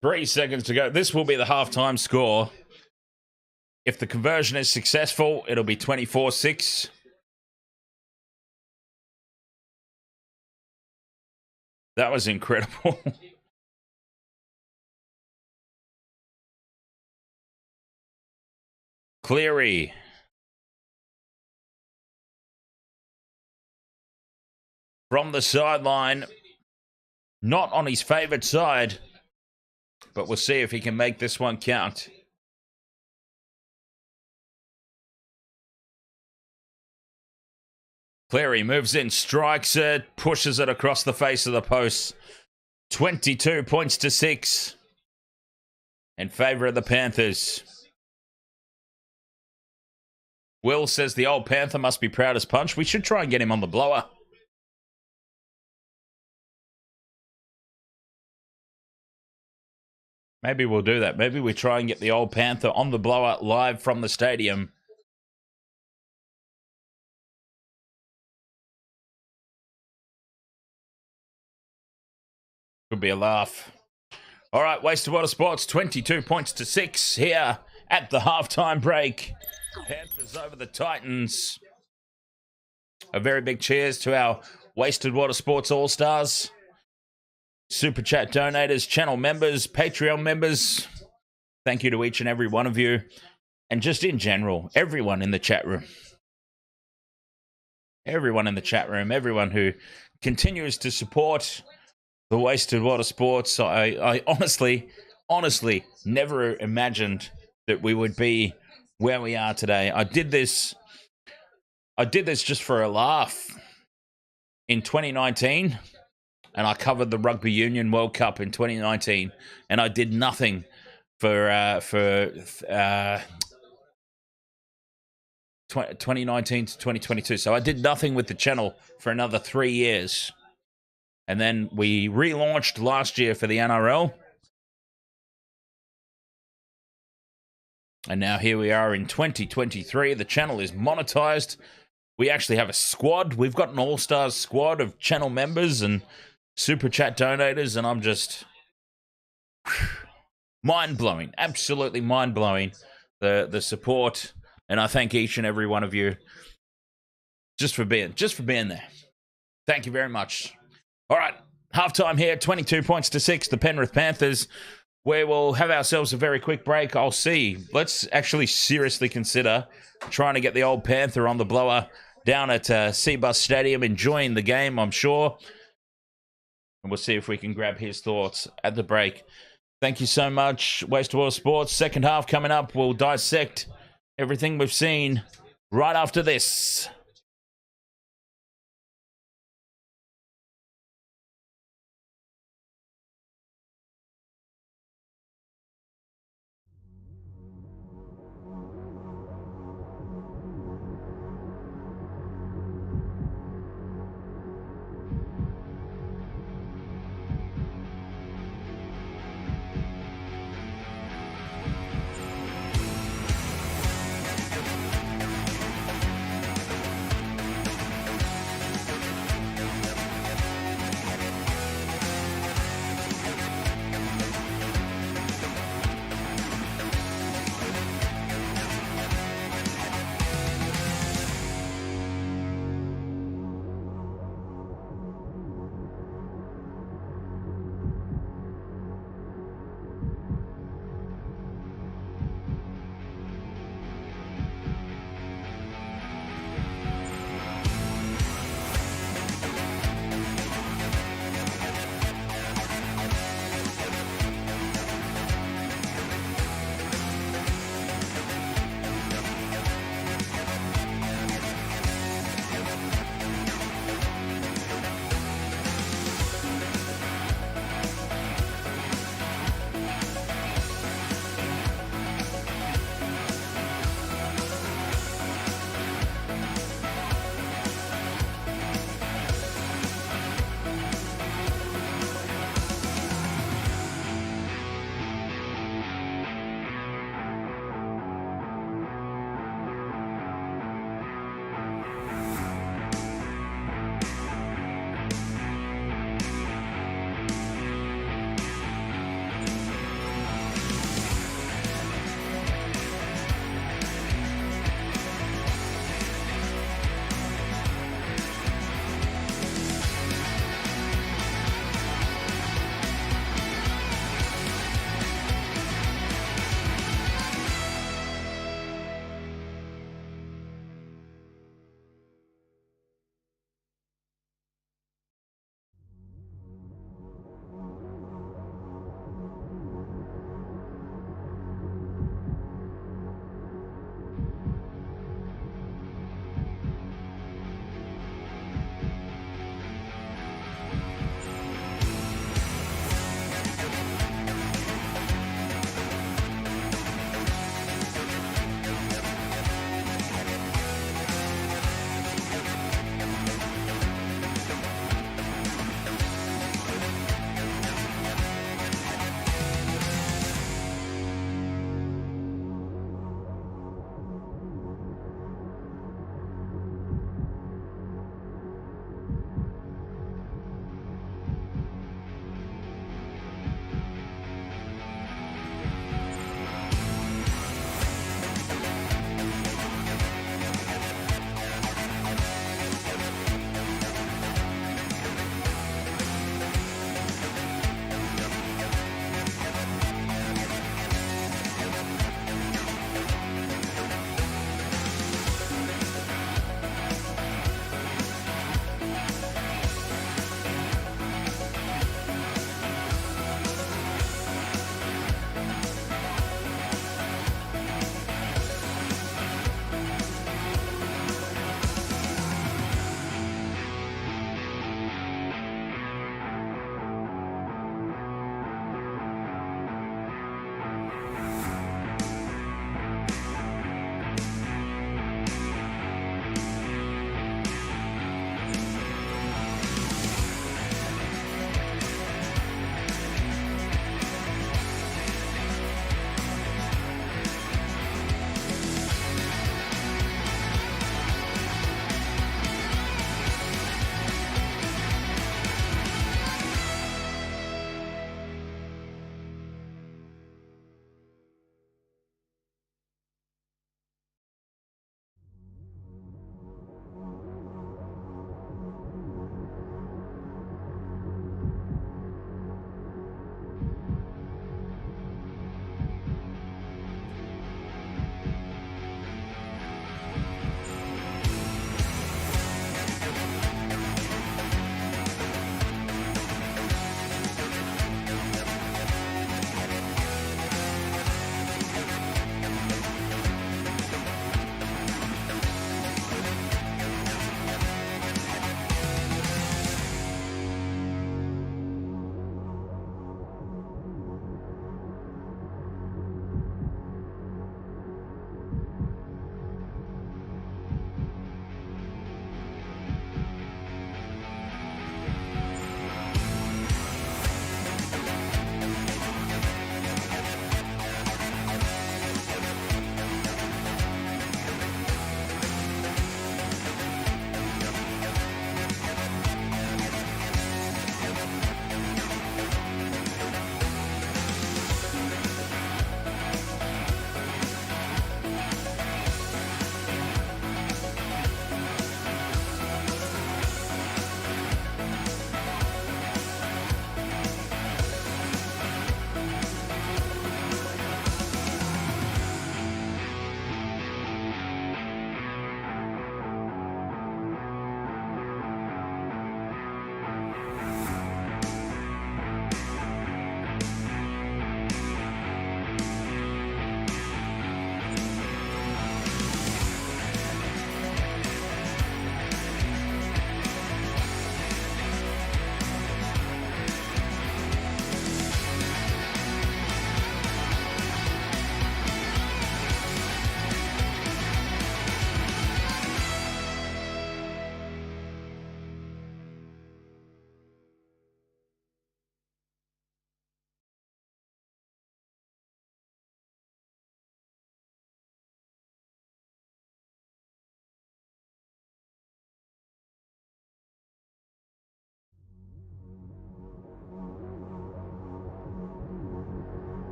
Three seconds to go. This will be the halftime score. If the conversion is successful, it'll be 24-6. That was incredible. Cleary. From the sideline. Not on his favourite side. But we'll see if he can make this one count. Cleary moves in, strikes it, pushes it across the face of the post. 22 points to 6. In favour of the Panthers. Will says the old Panther must be proud as punch. We should try and get him on the blower. Maybe we'll do that. Maybe we try and get the old Panther on the blower live from the stadium. Could be a laugh. All right, Wasted Water Sports, 22 points to 6 here at the halftime break. Panthers over the Titans. A very big cheers to our Wasted Water Sports All-Stars. Super Chat donators, channel members, Patreon members. Thank you to each and every one of you. And just in general, everyone in the chat room. Everyone in the chat room, everyone who continues to support the Wasted Water Sports. I honestly never imagined that we would be where we are today. I did this just for a laugh in 2019, and I covered the Rugby Union World Cup in 2019, and I did nothing for 2019 to 2022. So I did nothing with the channel for another 3 years. And then we relaunched last year for the NRL. And now here we are in 2023. The channel is monetized. We actually have a squad. We've got an all-stars squad of channel members and super chat donators. And I'm just mind-blowing. Absolutely mind-blowing. The support. And I thank each and every one of you just for being there. Thank you very much. All right, halftime here, 22 points to 6, the Penrith Panthers. We will have ourselves a very quick break. I'll see. Let's actually seriously consider trying to get the old Panther on the blower down at Seabus Stadium, enjoying the game, I'm sure. And we'll see if we can grab his thoughts at the break. Thank you so much, Wasted Water Sports. Second half coming up. We'll dissect everything we've seen right after this.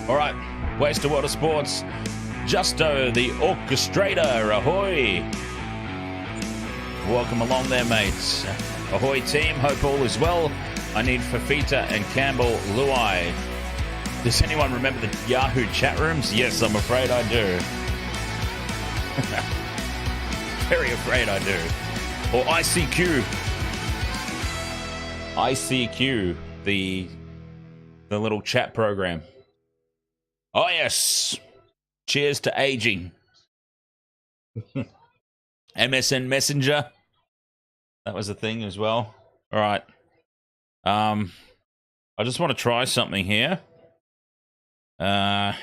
All right, West of Water Sports. Justo, the orchestrator, ahoy. Welcome along there, mates. Ahoy team, hope all is well. I need Fifita and Campbell Luai. Does anyone remember the Yahoo chat rooms? Yes, I'm afraid I do. Very afraid I do. Or ICQ. ICQ, the little chat program. Oh, yes. Cheers to aging. MSN Messenger. That was a thing as well. All right. I just want to try something here. Let's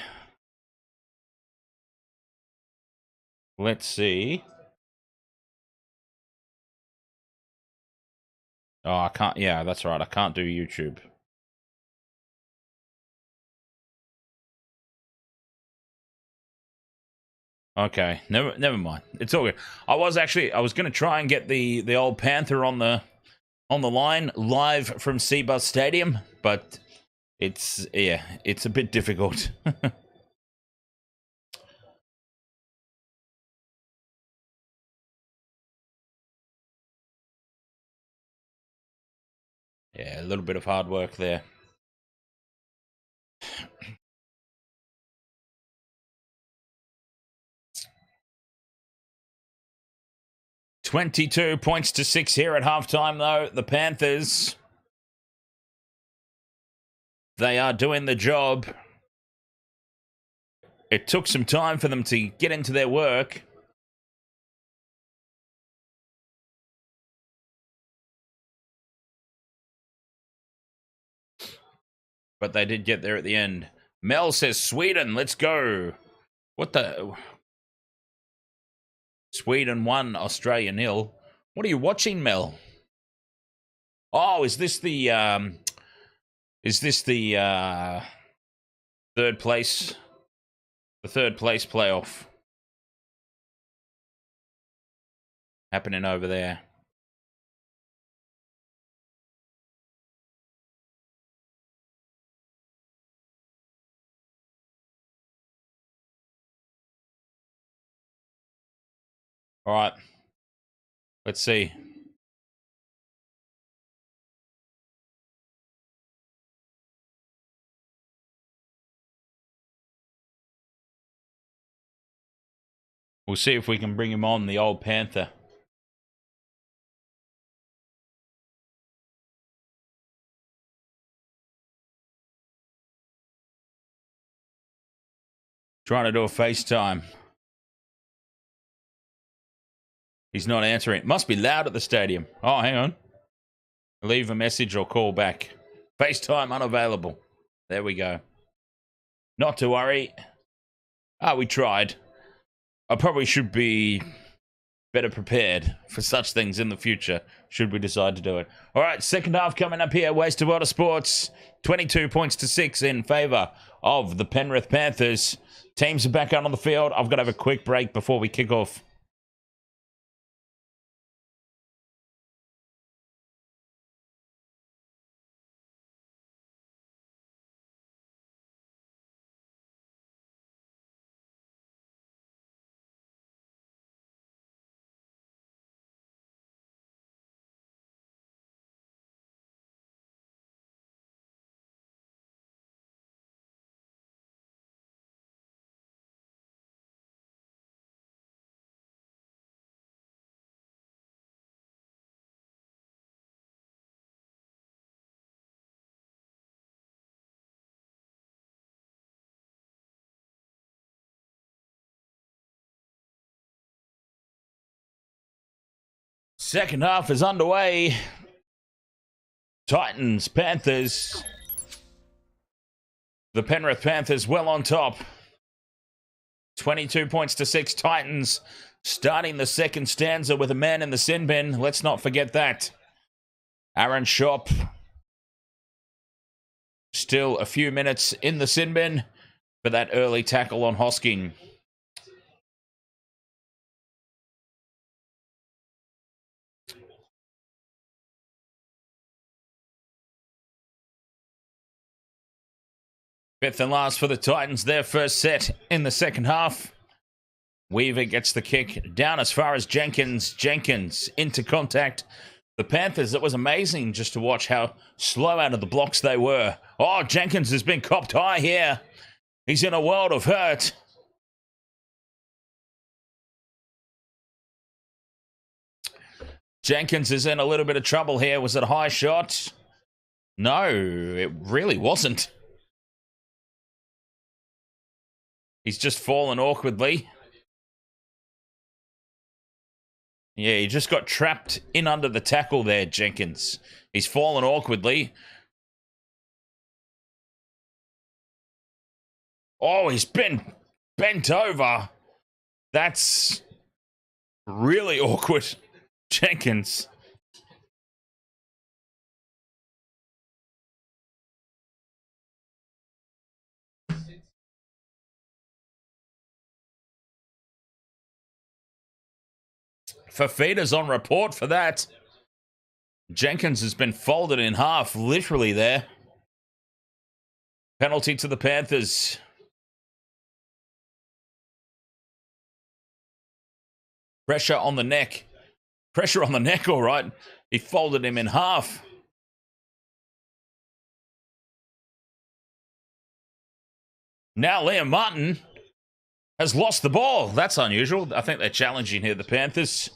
see. Oh, I can't. Yeah, that's right. I can't do YouTube. Okay, never mind. It's all good. I was going to try and get the old Panther on the line live from Seabus Stadium, but it's a bit difficult. Yeah, a little bit of hard work there. $22 points to 6 here at halftime, though. The Panthers, they are doing the job. It took some time for them to get into their work. But they did get there at the end. Mel says, Sweden, let's go. What the... Sweden 1, Australia 0. What are you watching, Mel? Oh, is this the third place? The third place playoff happening over there. All right. Let's see. We'll see if we can bring him on, the old Panther. Trying to do a FaceTime. He's not answering. It must be loud at the stadium. Oh, hang on. Leave a message or call back. FaceTime unavailable. There we go. Not to worry. We tried. I probably should be better prepared for such things in the future, should we decide to do it. All right, second half coming up here. Waste of Water Sports. 22 points to 6 in favour of the Penrith Panthers. Teams are back out on the field. I've got to have a quick break before we kick off. Second half is underway. Titans, Panthers. The Penrith Panthers well on top. 22 points to 6. Titans starting the second stanza with a man in the sin bin. Let's not forget that. Aaron Shop. Still a few minutes in the sin bin for that early tackle on Hosking. Fifth and last for the Titans, their first set in the second half. Weaver gets the kick down as far as Jenkins. Jenkins into contact. The Panthers, it was amazing just to watch how slow out of the blocks they were. Oh, Jenkins has been copped high here. He's in a world of hurt. Jenkins is in a little bit of trouble here. Was it a high shot? No, it really wasn't. He's just fallen awkwardly. Yeah, he just got trapped in under the tackle there, Jenkins. He's fallen awkwardly. Oh, he's been bent over. That's really awkward, Jenkins. Fifita's on report for that. Jenkins has been folded in half, literally there. Penalty to the Panthers. Pressure on the neck. Pressure on the neck, all right. He folded him in half. Now Liam Martin has lost the ball. That's unusual. I think they're challenging here, the Panthers.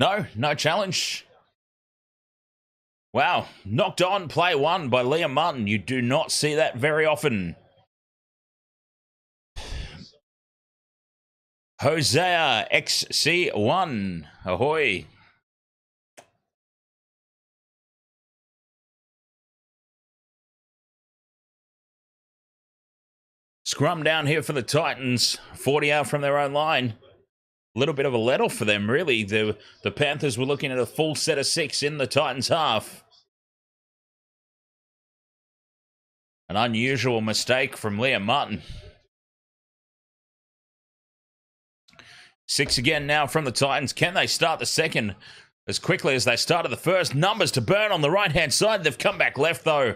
No challenge. Wow, knocked on, play one by Liam Martin. You do not see that very often. Hosea XC1, ahoy. Scrum down here for the Titans, 40 out from their own line. A little bit of a let-off for them, really. The Panthers were looking at a full set of 6 in the Titans' half. An unusual mistake from Liam Martin. 6 again now from the Titans. Can they start the second as quickly as they started the first? Numbers to burn on the right-hand side. They've come back left, though.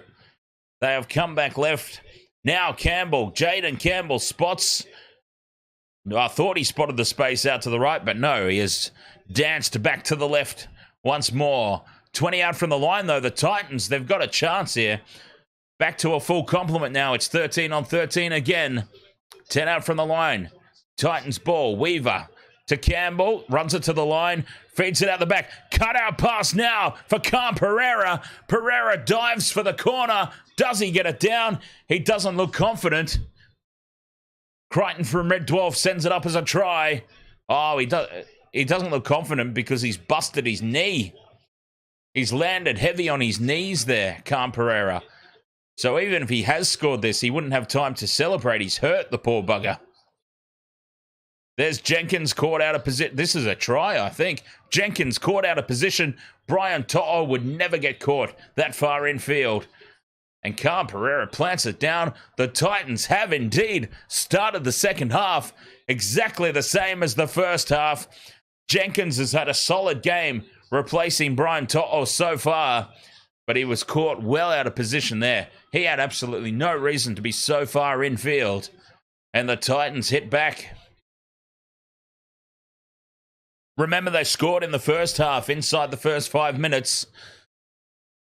They have come back left. Now Campbell, Jayden Campbell spots. I thought he spotted the space out to the right, but no, he has danced back to the left once more. 20 out from the line, though. The Titans, they've got a chance here. Back to a full complement now. It's 13 on 13 again. 10 out from the line. Titans ball. Weaver to Campbell. Runs it to the line. Feeds it out the back. Cut out pass now for Khan Pereira. Pereira dives for the corner. Does he get it down? He doesn't look confident. Crichton from Red Dwarf sends it up as a try. Oh, he doesn't look confident because he's busted his knee. He's landed heavy on his knees there, Khan Pereira. So even if he has scored this, he wouldn't have time to celebrate. He's hurt, the poor bugger. There's Jenkins caught out of position. This is a try, I think. Jenkins caught out of position. Brian To'o would never get caught that far infield. And Khan Pereira plants it down. The Titans have indeed started the second half exactly the same as the first half. Jenkins has had a solid game replacing Brian To'o so far, but he was caught well out of position there. He had absolutely no reason to be so far infield. And the Titans hit back. Remember, they scored in the first half inside the first 5 minutes.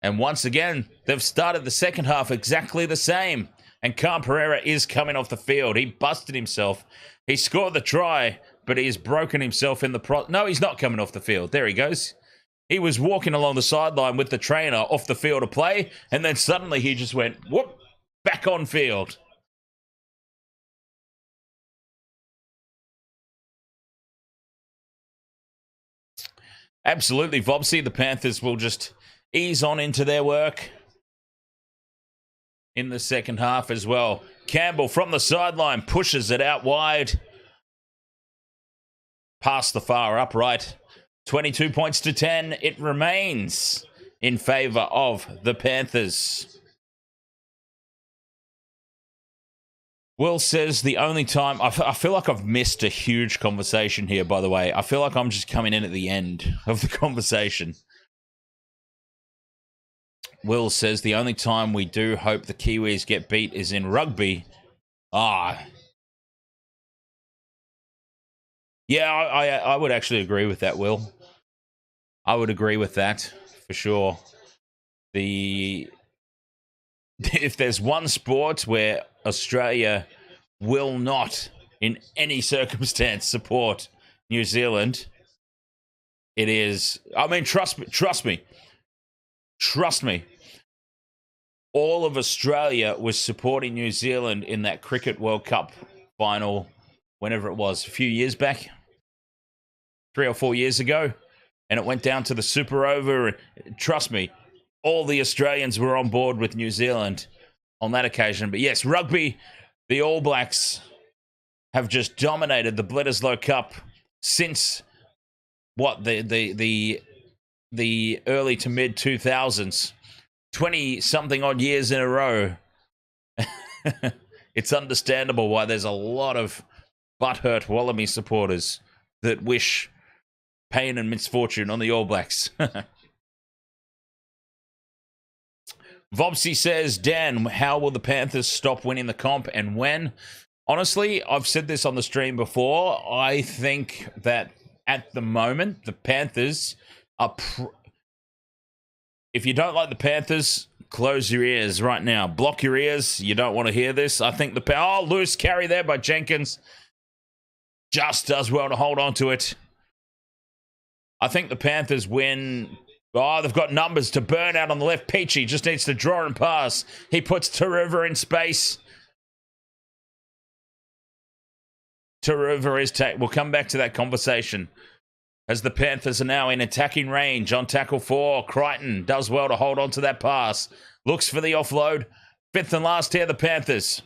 And once again, they've started the second half exactly the same. And Khan Pereira is coming off the field. He busted himself. He scored the try, but he has broken himself in the No, he's not coming off the field. There he goes. He was walking along the sideline with the trainer off the field of play, and then suddenly he just went, whoop, back on field. Absolutely, Vobsy. The Panthers will just ease on into their work in the second half as well. Campbell from the sideline pushes it out wide. Past the far upright. 22 points to 10. It remains in favour of the Panthers. Will says the only time... I feel like I've missed a huge conversation here, by the way. I feel like I'm just coming in at the end of the conversation. Will says the only time we do hope the Kiwis get beat is in rugby. Yeah, I would actually agree with that, Will. I would agree with that for sure. If there's one sport where Australia will not, in any circumstance, support New Zealand, it is. I mean, trust me. All of Australia was supporting New Zealand in that Cricket World Cup final, whenever it was, a few years back, 3 or 4 years ago, and it went down to the Super Over. Trust me, all the Australians were on board with New Zealand on that occasion. But yes, rugby, the All Blacks have just dominated the Bledisloe Cup since the early to mid 2000s, 20 something odd years in a row. It's understandable why there's a lot of butthurt Wallaby supporters that wish pain and misfortune on the All Blacks. Vobsy says, Dan, how will the Panthers stop winning the comp and when? Honestly, I've said this on the stream before. I think that at the moment, the Panthers are... If you don't like the Panthers, close your ears right now. Block your ears. You don't want to hear this. I think loose carry there by Jenkins. Just does well to hold on to it. I think the Panthers win. They've got numbers to burn out on the left. Peachey just needs to draw and pass. He puts Taruva in space. Taruva is... We'll come back to that conversation. As the Panthers are now in attacking range on tackle 4. Crichton does well to hold on to that pass. Looks for the offload. 5th and last here, the Panthers.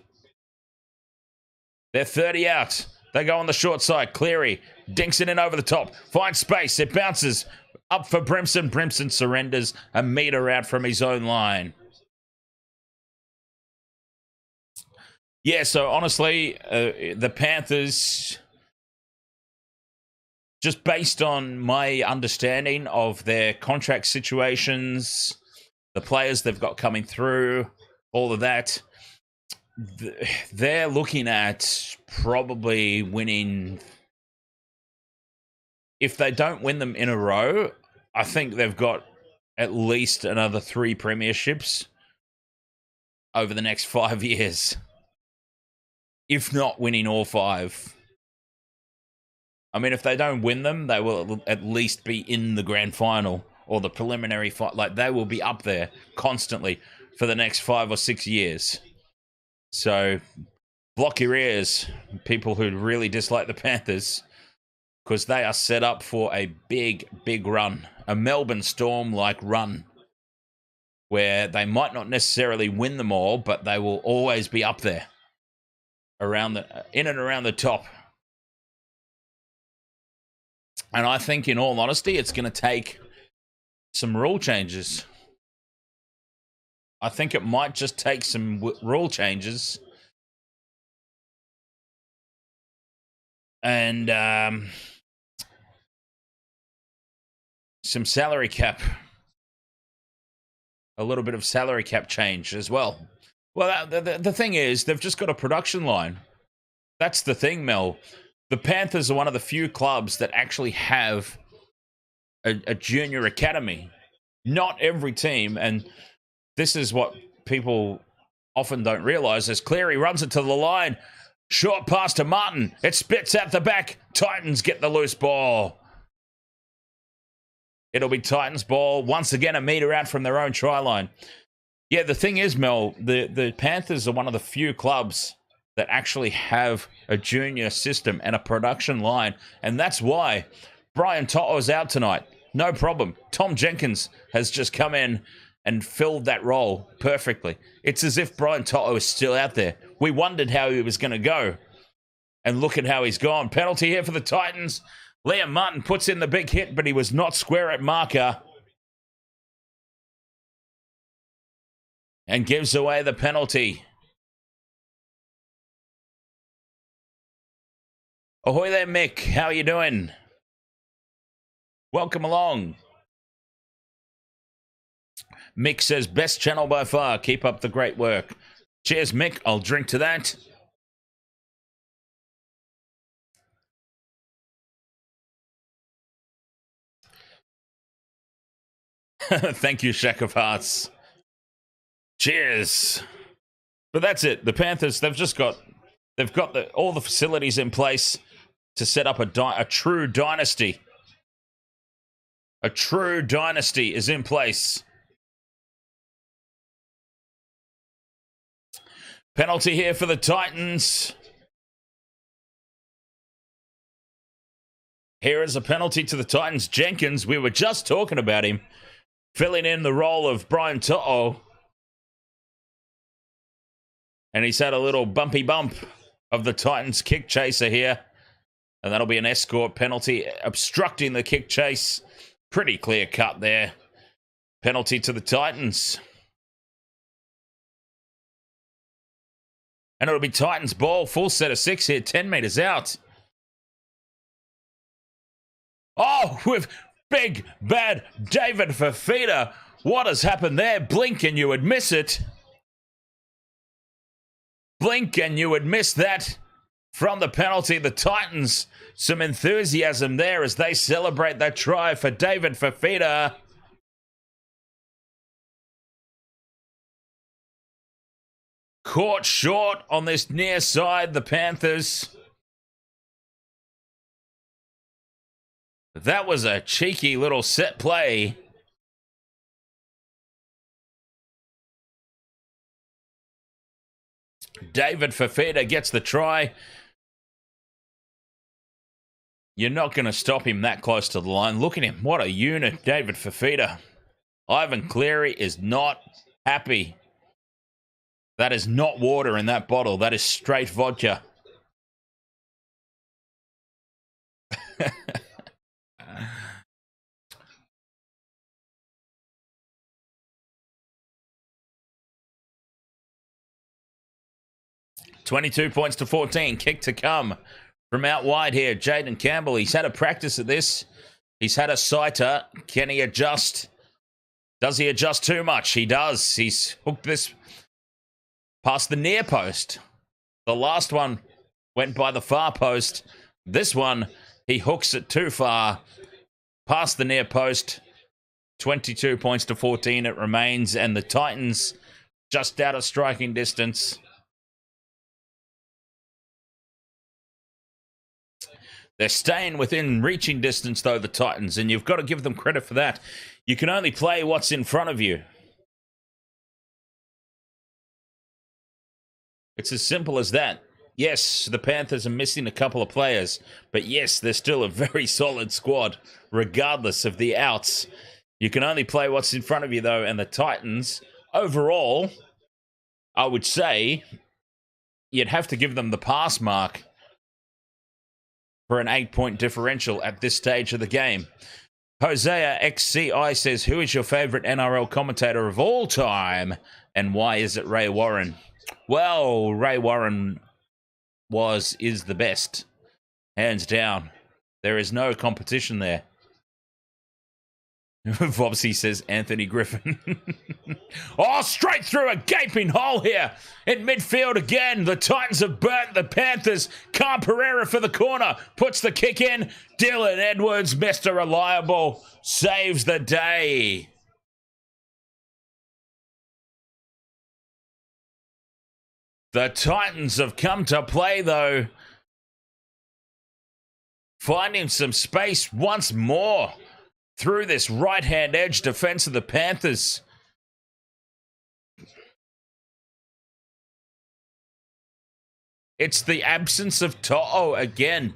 They're 30 out. They go on the short side. Cleary dinks it in over the top. Finds space. It bounces up for Brimson. Brimson surrenders a metre out from his own line. Yeah, so honestly, the Panthers... Just based on my understanding of their contract situations, the players they've got coming through, all of that, they're looking at probably winning. If they don't win them in a row, I think they've got at least another 3 premierships over the next 5 years, if not winning all 5. I mean, if they don't win them, they will at least be in the grand final or the preliminary fight. Like, they will be up there constantly for the next 5 or 6 years. So, block your ears, people who really dislike the Panthers, because they are set up for a big, big run. A Melbourne Storm-like run, where they might not necessarily win them all, but they will always be up there, in and around the top. And I think, in all honesty, it's going to take some rule changes. I think it might just take some rule changes. And some salary cap. A little bit of salary cap change as well. Well, the thing is, they've just got a production line. That's the thing, Mel. The Panthers are one of the few clubs that actually have a junior academy. Not every team, and this is what people often don't realise, as Cleary runs it to the line. Short pass to Martin. It spits out the back. Titans get the loose ball. It'll be Titans ball. Once again, a metre out from their own try line. Yeah, the thing is, Mel, the Panthers are one of the few clubs that actually have a junior system and a production line. And that's why Brian To'o's out tonight. No problem. Tom Jenkins has just come in and filled that role perfectly. It's as if Brian To'o is still out there. We wondered how he was going to go. And look at how he's gone. Penalty here for the Titans. Liam Martin puts in the big hit, but he was not square at marker. And gives away the penalty. Ahoy there, Mick. How are you doing? Welcome along. Mick says, best channel by far. Keep up the great work. Cheers, Mick. I'll drink to that. Thank you, Shack of Hearts. Cheers. But that's it. The Panthers, they've got all the facilities in place to set up a true dynasty. A true dynasty is in place. Penalty here for the Titans. Here is a penalty to the Titans. Jenkins, we were just talking about him, filling in the role of Brian To'o. And he's had a little bumpy bump of the Titans kick chaser here. And that'll be an escort penalty, obstructing the kick chase. Pretty clear cut there. Penalty to the Titans. And it'll be Titans ball, full set of 6 here, 10 metres out. Oh, with big, bad David Fifita. What has happened there? Blink and you would miss it. Blink and you would miss that from the penalty. The Titans, some enthusiasm there as they celebrate that try for David Fifita. Caught short on this near side, the Panthers. That was a cheeky little set play. David Fifita gets the try. You're not going to stop him that close to the line. Look at him. What a unit, David Fifita. Ivan Cleary is not happy. That is not water in that bottle. That is straight vodka. 22 points to 14. Kick to come from out wide here. Jayden Campbell. He's had a practice at this. He's had a sighter. Can he adjust? Does he adjust too much? He does. He's hooked this past the near post. The last one went by the far post. This one, he hooks it too far. Past the near post. 22 points to 14 it remains. And the Titans just out of striking distance. They're staying within reaching distance, though, the Titans, and you've got to give them credit for that. You can only play what's in front of you. It's as simple as that. Yes, the Panthers are missing a couple of players, but yes, they're still a very solid squad, regardless of the outs. You can only play what's in front of you, though, and the Titans, overall, I would say you'd have to give them the pass mark for an 8-point differential at this stage of the game. Hosea XCI says, who is your favorite NRL commentator of all time and why is it Ray Warren? Well, Ray Warren is the best. Hands down. There is no competition there. Vobsy says Anthony Griffin. Oh, straight through a gaping hole here in midfield again. The Titans have burnt the Panthers. Khan Pereira for the corner. Puts the kick in. Dylan Edwards, Mr. Reliable, saves the day. The Titans have come to play, though. Finding some space once more through this right-hand edge defense of the Panthers. It's the absence of To'o again.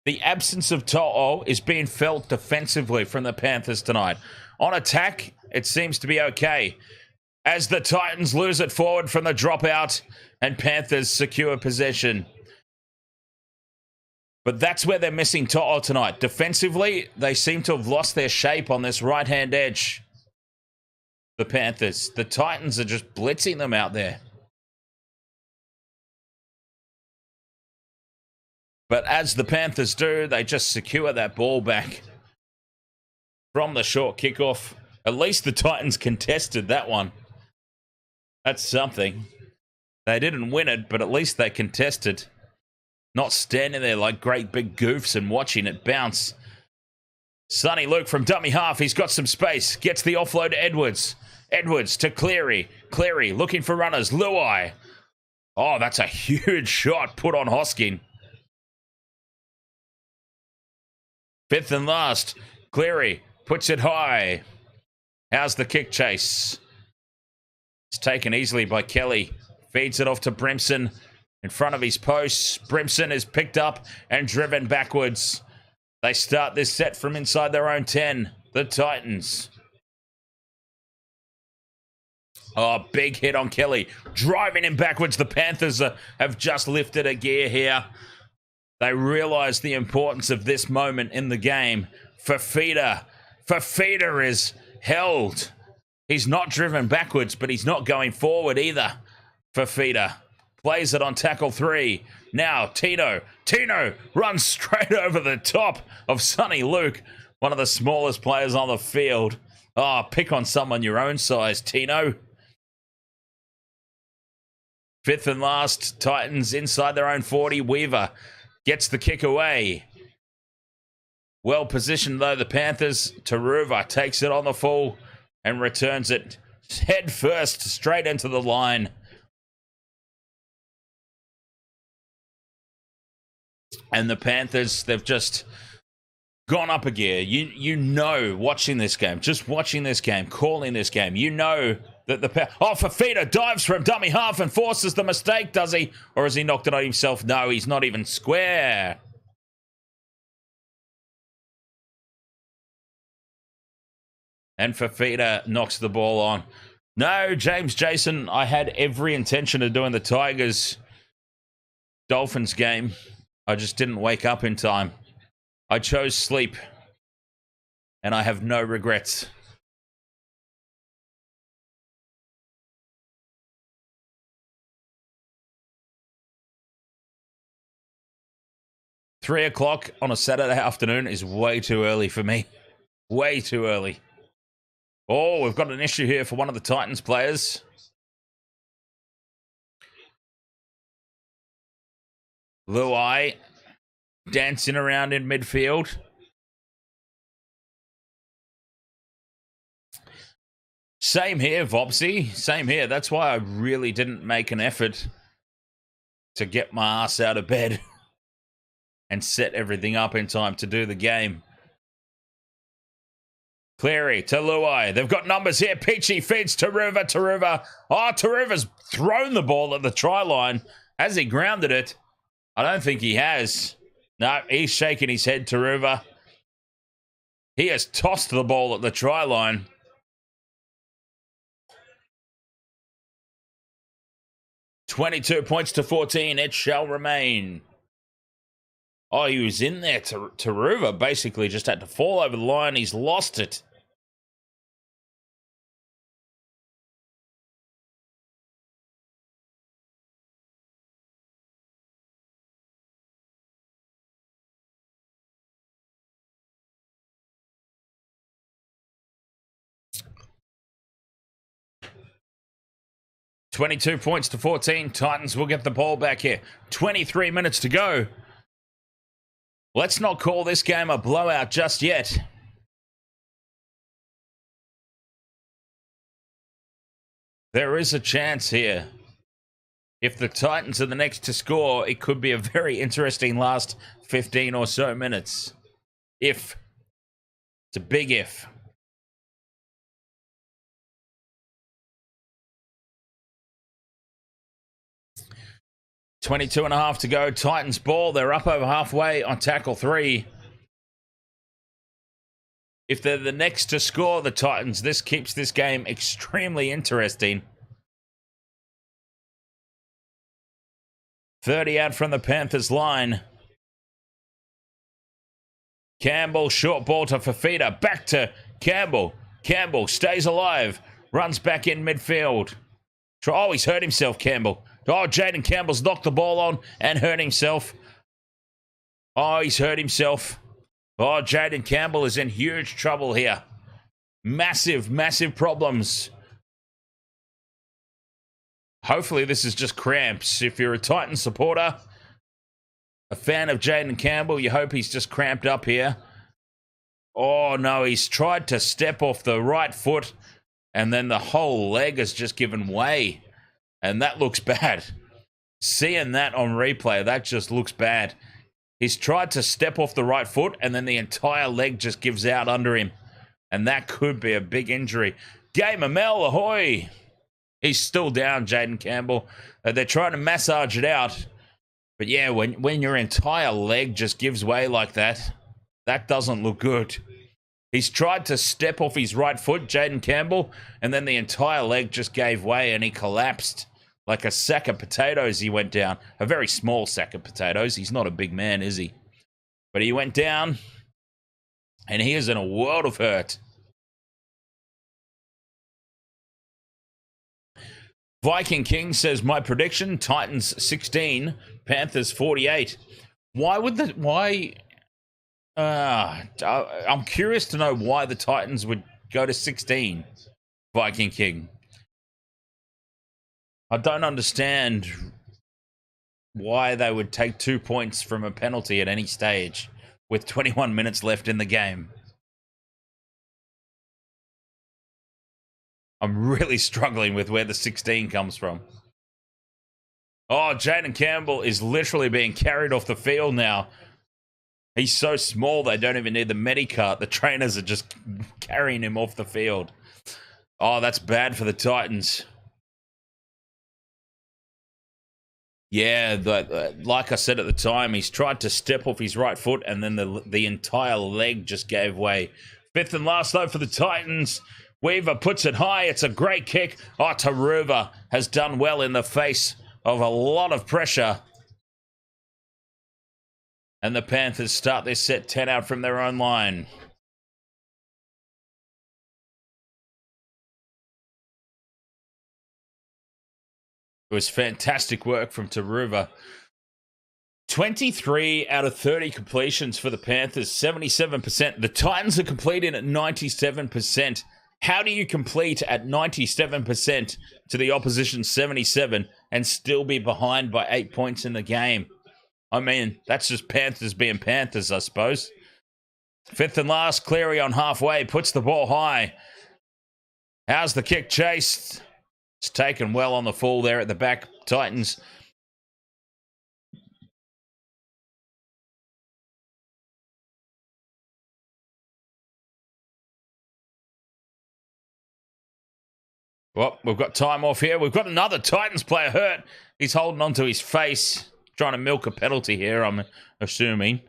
The absence of To'o is being felt defensively from the Panthers tonight. On attack, it seems to be okay. As the Titans lose it forward from the dropout and Panthers secure possession. But that's where they're missing To'o tonight. Defensively, they seem to have lost their shape on this right-hand edge. The Panthers. The Titans are just blitzing them out there. But as the Panthers do, they just secure that ball back from the short kickoff. At least the Titans contested that one. That's something. They didn't win it, but at least they contested. Not standing there like great big goofs and watching it bounce. Sonny Luke from dummy half. He's got some space. Gets the offload to Edwards. Edwards to Cleary. Cleary looking for runners. Luai. Oh, that's a huge shot put on Hosking. Fifth and last. Cleary puts it high. How's the kick chase? It's taken easily by Kelly. Feeds it off to Brimson. In front of his posts. Brimson is picked up and driven backwards. They start this set from inside their own 10. The Titans. Oh, big hit on Kelly. Driving him backwards. The Panthers have just lifted a gear here. They realise the importance of this moment in the game. Fifita. Fifita is held. He's not driven backwards, but he's not going forward either. Fifita plays it on tackle 3. Now, Tino. Tino runs straight over the top of Sonny Luke, one of the smallest players on the field. Oh, pick on someone your own size, Tino. Fifth and last, Titans inside their own 40. Weaver gets the kick away. Well positioned, though, the Panthers. Taruva takes it on the full and returns it head first straight into the line. And the Panthers, they've just gone up a gear. You know, watching this game, just watching this game, calling this game, you know that the... Oh, Fifita dives from dummy half and forces the mistake, does he? Or has he knocked it on himself? No, he's not even square. And Fifita knocks the ball on. No, James Jason, I had every intention of doing the Tigers-Dolphins game. I just didn't wake up in time. I chose sleep. And I have no regrets. Three o'clock on a Saturday afternoon is way too early for me. Way too early. Oh, we've got an issue here for one of the Titans players. Luai dancing around in midfield. Same here, Vopsy. Same here. That's why I really didn't make an effort to get my ass out of bed and set everything up in time to do the game. Cleary to Luai. They've got numbers here. Peachey feeds Taruva. Taruva. Oh, Taruva's thrown the ball at the try line. Has he grounded it? I don't think he has. No, he's shaking his head, Taruva. He has tossed the ball at the try line. $22 points to 14. It shall remain. Oh, he was in there. Taruva basically just had to fall over the line. He's lost it. $22 points to 14. Titans will get the ball back here. 23 minutes to go. Let's not call this game a blowout just yet. There is a chance here. If the Titans are the next to score, it could be a very interesting last 15 or so minutes. If. It's a big if. $22.5 to go. Titans ball. They're up over halfway on tackle 3. If they're the next to score, the Titans, this keeps this game extremely interesting. 30 out from the Panthers line. Campbell, short ball to Fifita. Back to Campbell. Campbell stays alive. Runs back in midfield. Oh, he's hurt himself, Campbell. Oh, Jayden Campbell's knocked the ball on and hurt himself. Oh, he's hurt himself. Oh, Jayden Campbell is in huge trouble here. Massive, massive problems. Hopefully this is just cramps. If you're a Titans supporter, a fan of Jayden Campbell, you hope he's just cramped up here. Oh, no, he's tried to step off the right foot, and then the whole leg has just given way. And that looks bad. Seeing that on replay, that just looks bad. He's tried to step off the right foot, and then the entire leg just gives out under him. And that could be a big injury. Game Mel, ahoy! He's still down, Jayden Campbell. They're trying to massage it out. But yeah, when your entire leg just gives way like that, that doesn't look good. He's tried to step off his right foot, Jayden Campbell, and then the entire leg just gave way and he collapsed. Like a sack of potatoes, he went down. A very small sack of potatoes. He's not a big man, is he? But he went down, and he is in a world of hurt. Viking King says, my prediction, Titans 16, Panthers 48. I'm curious to know why the Titans would go to 16, Viking King. I don't understand why they would take 2 points from a penalty at any stage with 21 minutes left in the game. I'm really struggling with where the 16 comes from. Oh, Jayden Campbell is literally being carried off the field now. He's so small they don't even need the medicart. The trainers are just carrying him off the field. Oh, that's bad for the Titans. Yeah, like I said at the time, he's tried to step off his right foot and then the entire leg just gave way. Fifth and last though for the Titans. Weaver puts it high. It's a great kick. Oh, Taruva has done well in the face of a lot of pressure. And the Panthers start this set 10 out from their own line. It was fantastic work from Taruva. 23 out of 30 completions for the Panthers, 77%. The Titans are completing at 97%. How do you complete at 97% to the opposition 77 and still be behind by 8 points in the game? I mean, that's just Panthers being Panthers, I suppose. Fifth and last, Cleary on halfway, puts the ball high. How's the kick chased? It's taken well on the full there at the back. Titans. Well, we've got time off here. We've got another Titans player hurt. He's holding onto his face, trying to milk a penalty here, I'm assuming.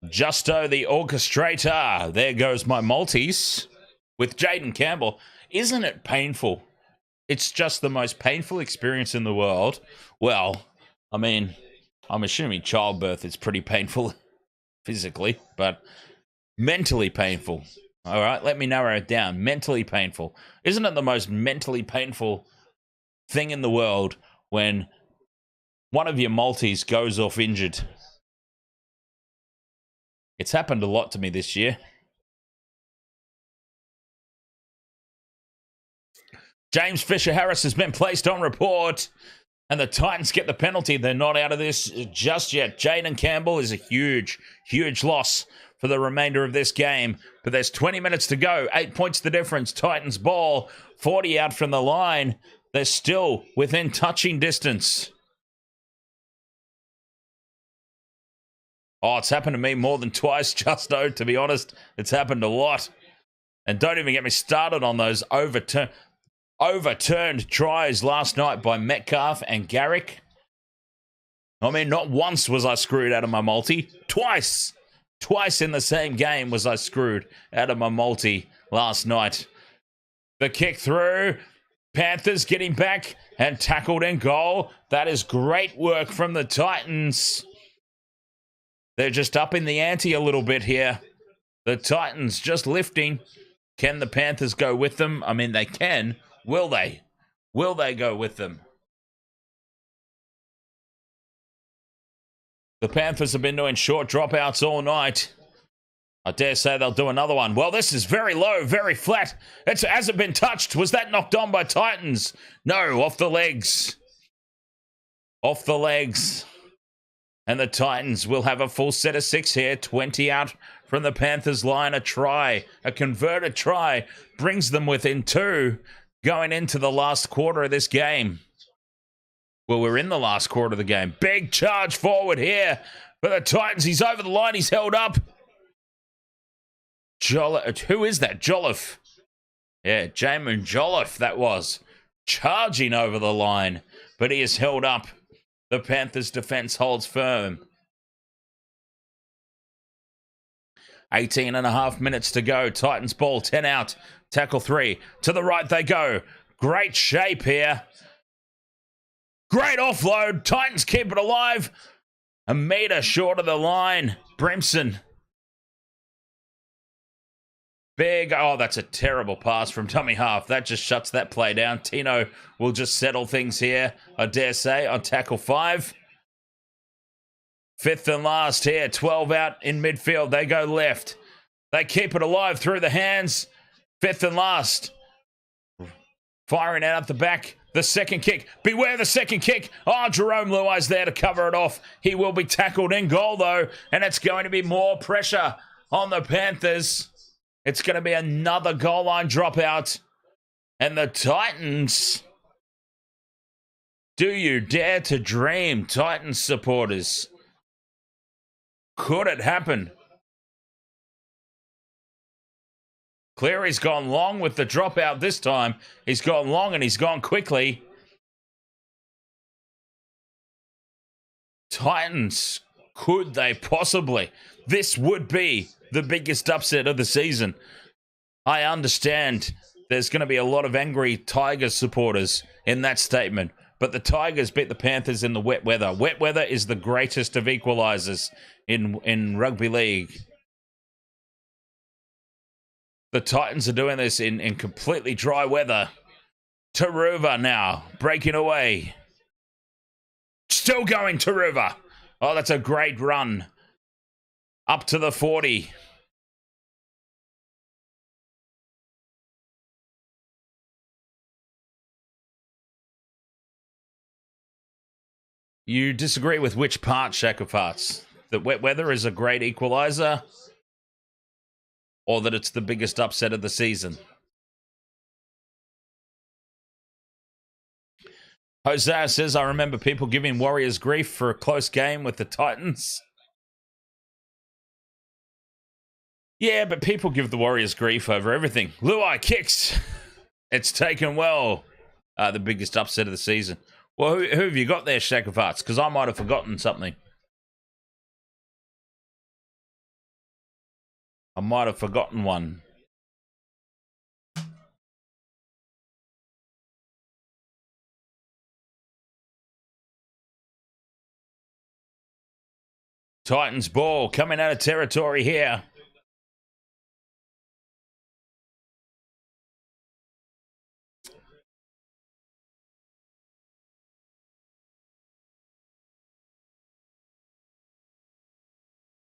Justo the orchestrator. There goes my Maltese with Jayden Campbell. Isn't it painful? It's just the most painful experience in the world. Well, I mean, I'm assuming childbirth is pretty painful physically, but mentally painful. All right, let me narrow it down. Mentally painful. Isn't it the most mentally painful thing in the world when one of your Maltese goes off injured? It's happened a lot to me this year. James Fisher-Harris has been placed on report, and the Titans get the penalty. They're not out of this just yet. Jayden Campbell is a huge, huge loss for the remainder of this game. But there's 20 minutes to go. 8 points the difference. Titans ball, 40 out from the line. They're still within touching distance. Oh, it's happened to me more than twice, Justo, to be honest. It's happened a lot. And don't even get me started on those overturned tries last night by Metcalf and Garrick. I mean, not once was I screwed out of my multi. Twice in the same game was I screwed out of my multi last night. The kick through. Panthers getting back and tackled in goal. That is great work from the Titans. They're just up in the ante a little bit here. The Titans just lifting. Can the Panthers go with them? I mean, they can. Will they? Will they go with them? The Panthers have been doing short dropouts all night. I dare say they'll do another one. Well, this is very low, very flat. It hasn't been touched. Was that knocked on by Titans? No, off the legs. Off the legs. And the Titans will have a full set of 6 here. 20 out from the Panthers line. A try, a converted try, brings them within 2 going into the last quarter of this game. Well, we're in the last quarter of the game. Big charge forward here for the Titans. He's over the line. He's held up. Who is that? Jolliffe. Yeah, Jamin Jolliffe, that was. Charging over the line. But he is held up. The Panthers' defense holds firm. 18 and a half minutes to go. Titans ball, 10 out. Tackle 3. To the right they go. Great shape here. Great offload. Titans keep it alive. A metre short of the line. Brimson. Big. Oh, that's a terrible pass from dummy half. That just shuts that play down. Tino will just settle things here, I dare say, on tackle 5. 5th and last here. 12 out in midfield. They go left. They keep it alive through the hands. 5th and last. Firing out the back. The second kick. Beware the second kick. Oh, Jarome Luai's there to cover it off. He will be tackled in goal, though, and it's going to be more pressure on the Panthers. It's going to be another goal line dropout. And the Titans... Do you dare to dream, Titans supporters? Could it happen? Cleary's gone long with the dropout this time. He's gone long and he's gone quickly. Titans, could they possibly? This would be the biggest upset of the season. I understand there's going to be a lot of angry Tigers supporters in that statement, but the Tigers beat the Panthers in the wet weather. Wet weather is the greatest of equalizers in rugby league. The Titans are doing this in completely dry weather. Taruva now, breaking away. Still going, Taruva. Oh, that's a great run. Up to the 40. You disagree with which part, Shack of Hearts? That wet weather is a great equalizer? Or that it's the biggest upset of the season? Hosea says, I remember people giving Warriors grief for a close game with the Titans. Yeah, but people give the Warriors grief over everything. Luai kicks. It's taken well. The biggest upset of the season. Well, who have you got there, Shack of Hearts? Because I might have forgotten something. I might have forgotten one. Titans ball coming out of territory here.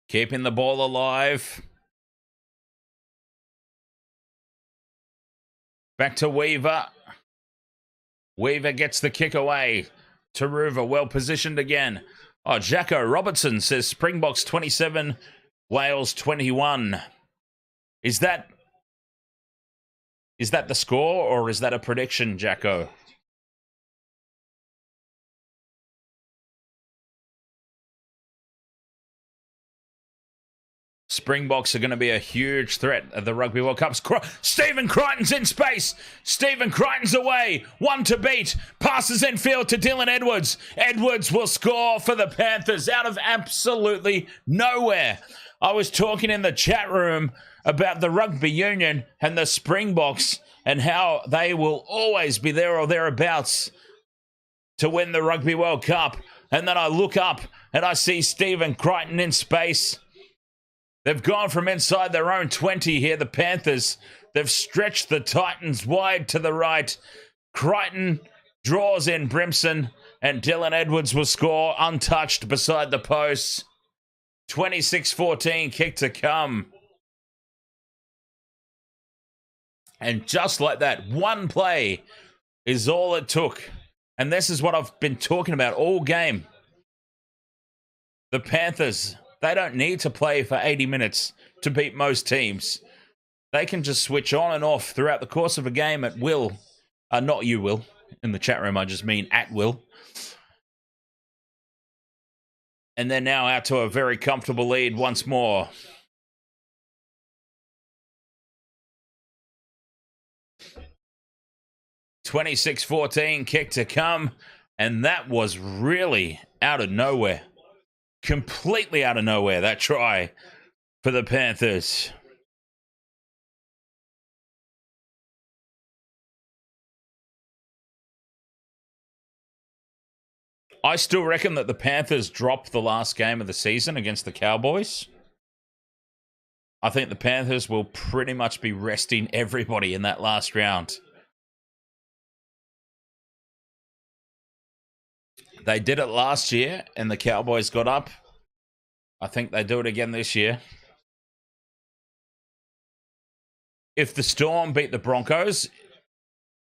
Keeping the ball alive. Back to Weaver. Weaver gets the kick away. Taruva well positioned again. Oh, Jacko Robertson says Springboks 27, Wales 21. Is that the score or is that a prediction, Jacko? Springboks are going to be a huge threat at the Rugby World Cup. Stephen Crichton's in space. Stephen Crichton's away. One to beat. Passes in field to Dylan Edwards. Edwards will score for the Panthers out of absolutely nowhere. I was talking in the chat room about the Rugby Union and the Springboks and how they will always be there or thereabouts to win the Rugby World Cup. And then I look up and I see Stephen Crichton in space. They've gone from inside their own 20 here, the Panthers, They've stretched the Titans wide to the right. Crichton draws in Brimson, and Dylan Edwards will score untouched beside the posts. 26-14, kick to come. And just like that, one play is all it took. And this is what I've been talking about all game. The Panthers, they don't need to play for 80 minutes to beat most teams. They can just switch on and off throughout the course of a game at will. Not you, Will. In the chat room, I just mean at will. And they're now out to a very comfortable lead once more. (26-14) kick to come. And that was really out of nowhere. Completely out of nowhere, that try for the Panthers. I still reckon that the Panthers dropped the last game of the season against the Cowboys. I think the Panthers will pretty much be resting everybody in that last round. They did it last year, and the Cowboys got up. I think they do it again this year. If the Storm beat the Broncos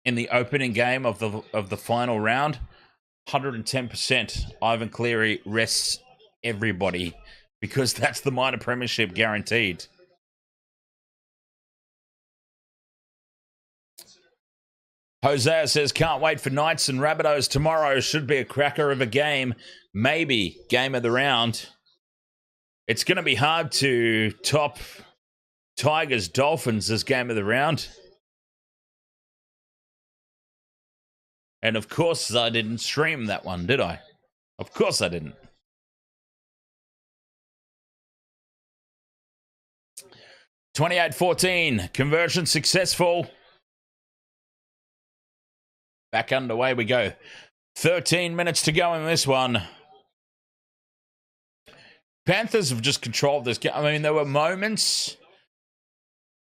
in the opening game of the final round, 110% Ivan Cleary rests everybody because that's the minor premiership guaranteed. Hosea says, can't wait for Knights and Rabbitohs tomorrow. Should be a cracker of a game. Maybe game of the round. It's going to be hard to top Tigers Dolphins as game of the round. And of course I didn't stream that one, did I? Of course I didn't. 28-14, conversion successful. Back underway we go. 13 minutes to go in this one. Panthers have just controlled this game. I mean, there were moments.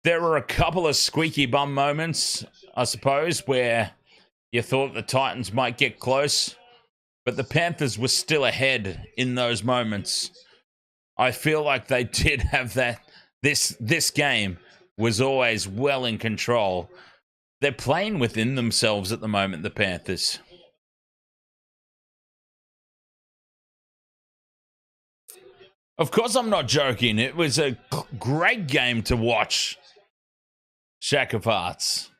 There were a couple of squeaky bum moments, I suppose, where you thought the Titans might get close. But the Panthers were still ahead in those moments. I feel like they did have that. This game was always well in control. They're playing within themselves at the moment, the Panthers. Of course I'm not joking. It was a great game to watch. Shack of Hearts.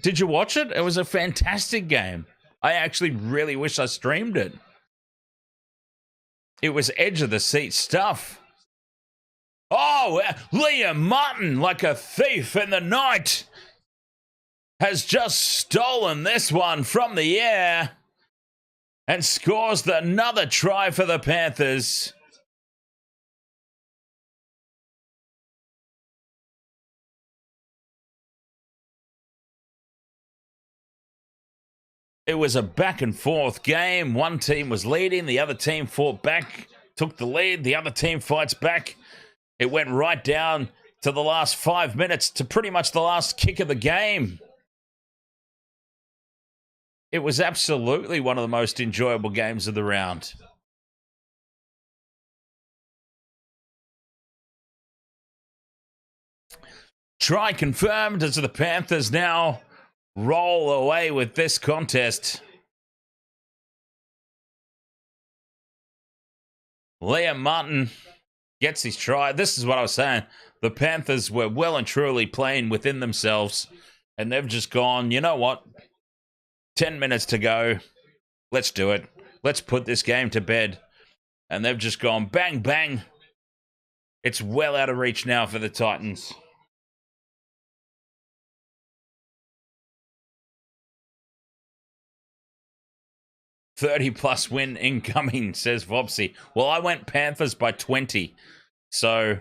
Did you watch it? It was a fantastic game. I actually really wish I streamed it. It was edge of the seat stuff. Oh, Liam Martin, like a thief in the night, has just stolen this one from the air and scores another try for the Panthers. It was a back and forth game. One team was leading, the other team fought back, took the lead, the other team fights back. It went right down to the last 5 minutes, to pretty much the last kick of the game. It was absolutely one of the most enjoyable games of the round. Try confirmed as the Panthers now roll away with this contest. Liam Martin gets his try. This is what I was saying. The Panthers were well and truly playing within themselves, and they've just gone, you know what? 10 minutes to go. Let's do it. Let's put this game to bed. And they've just gone bang, bang. It's well out of reach now for the Titans. "30+ win incoming," says Vopsy. Well, I went Panthers by 20. So,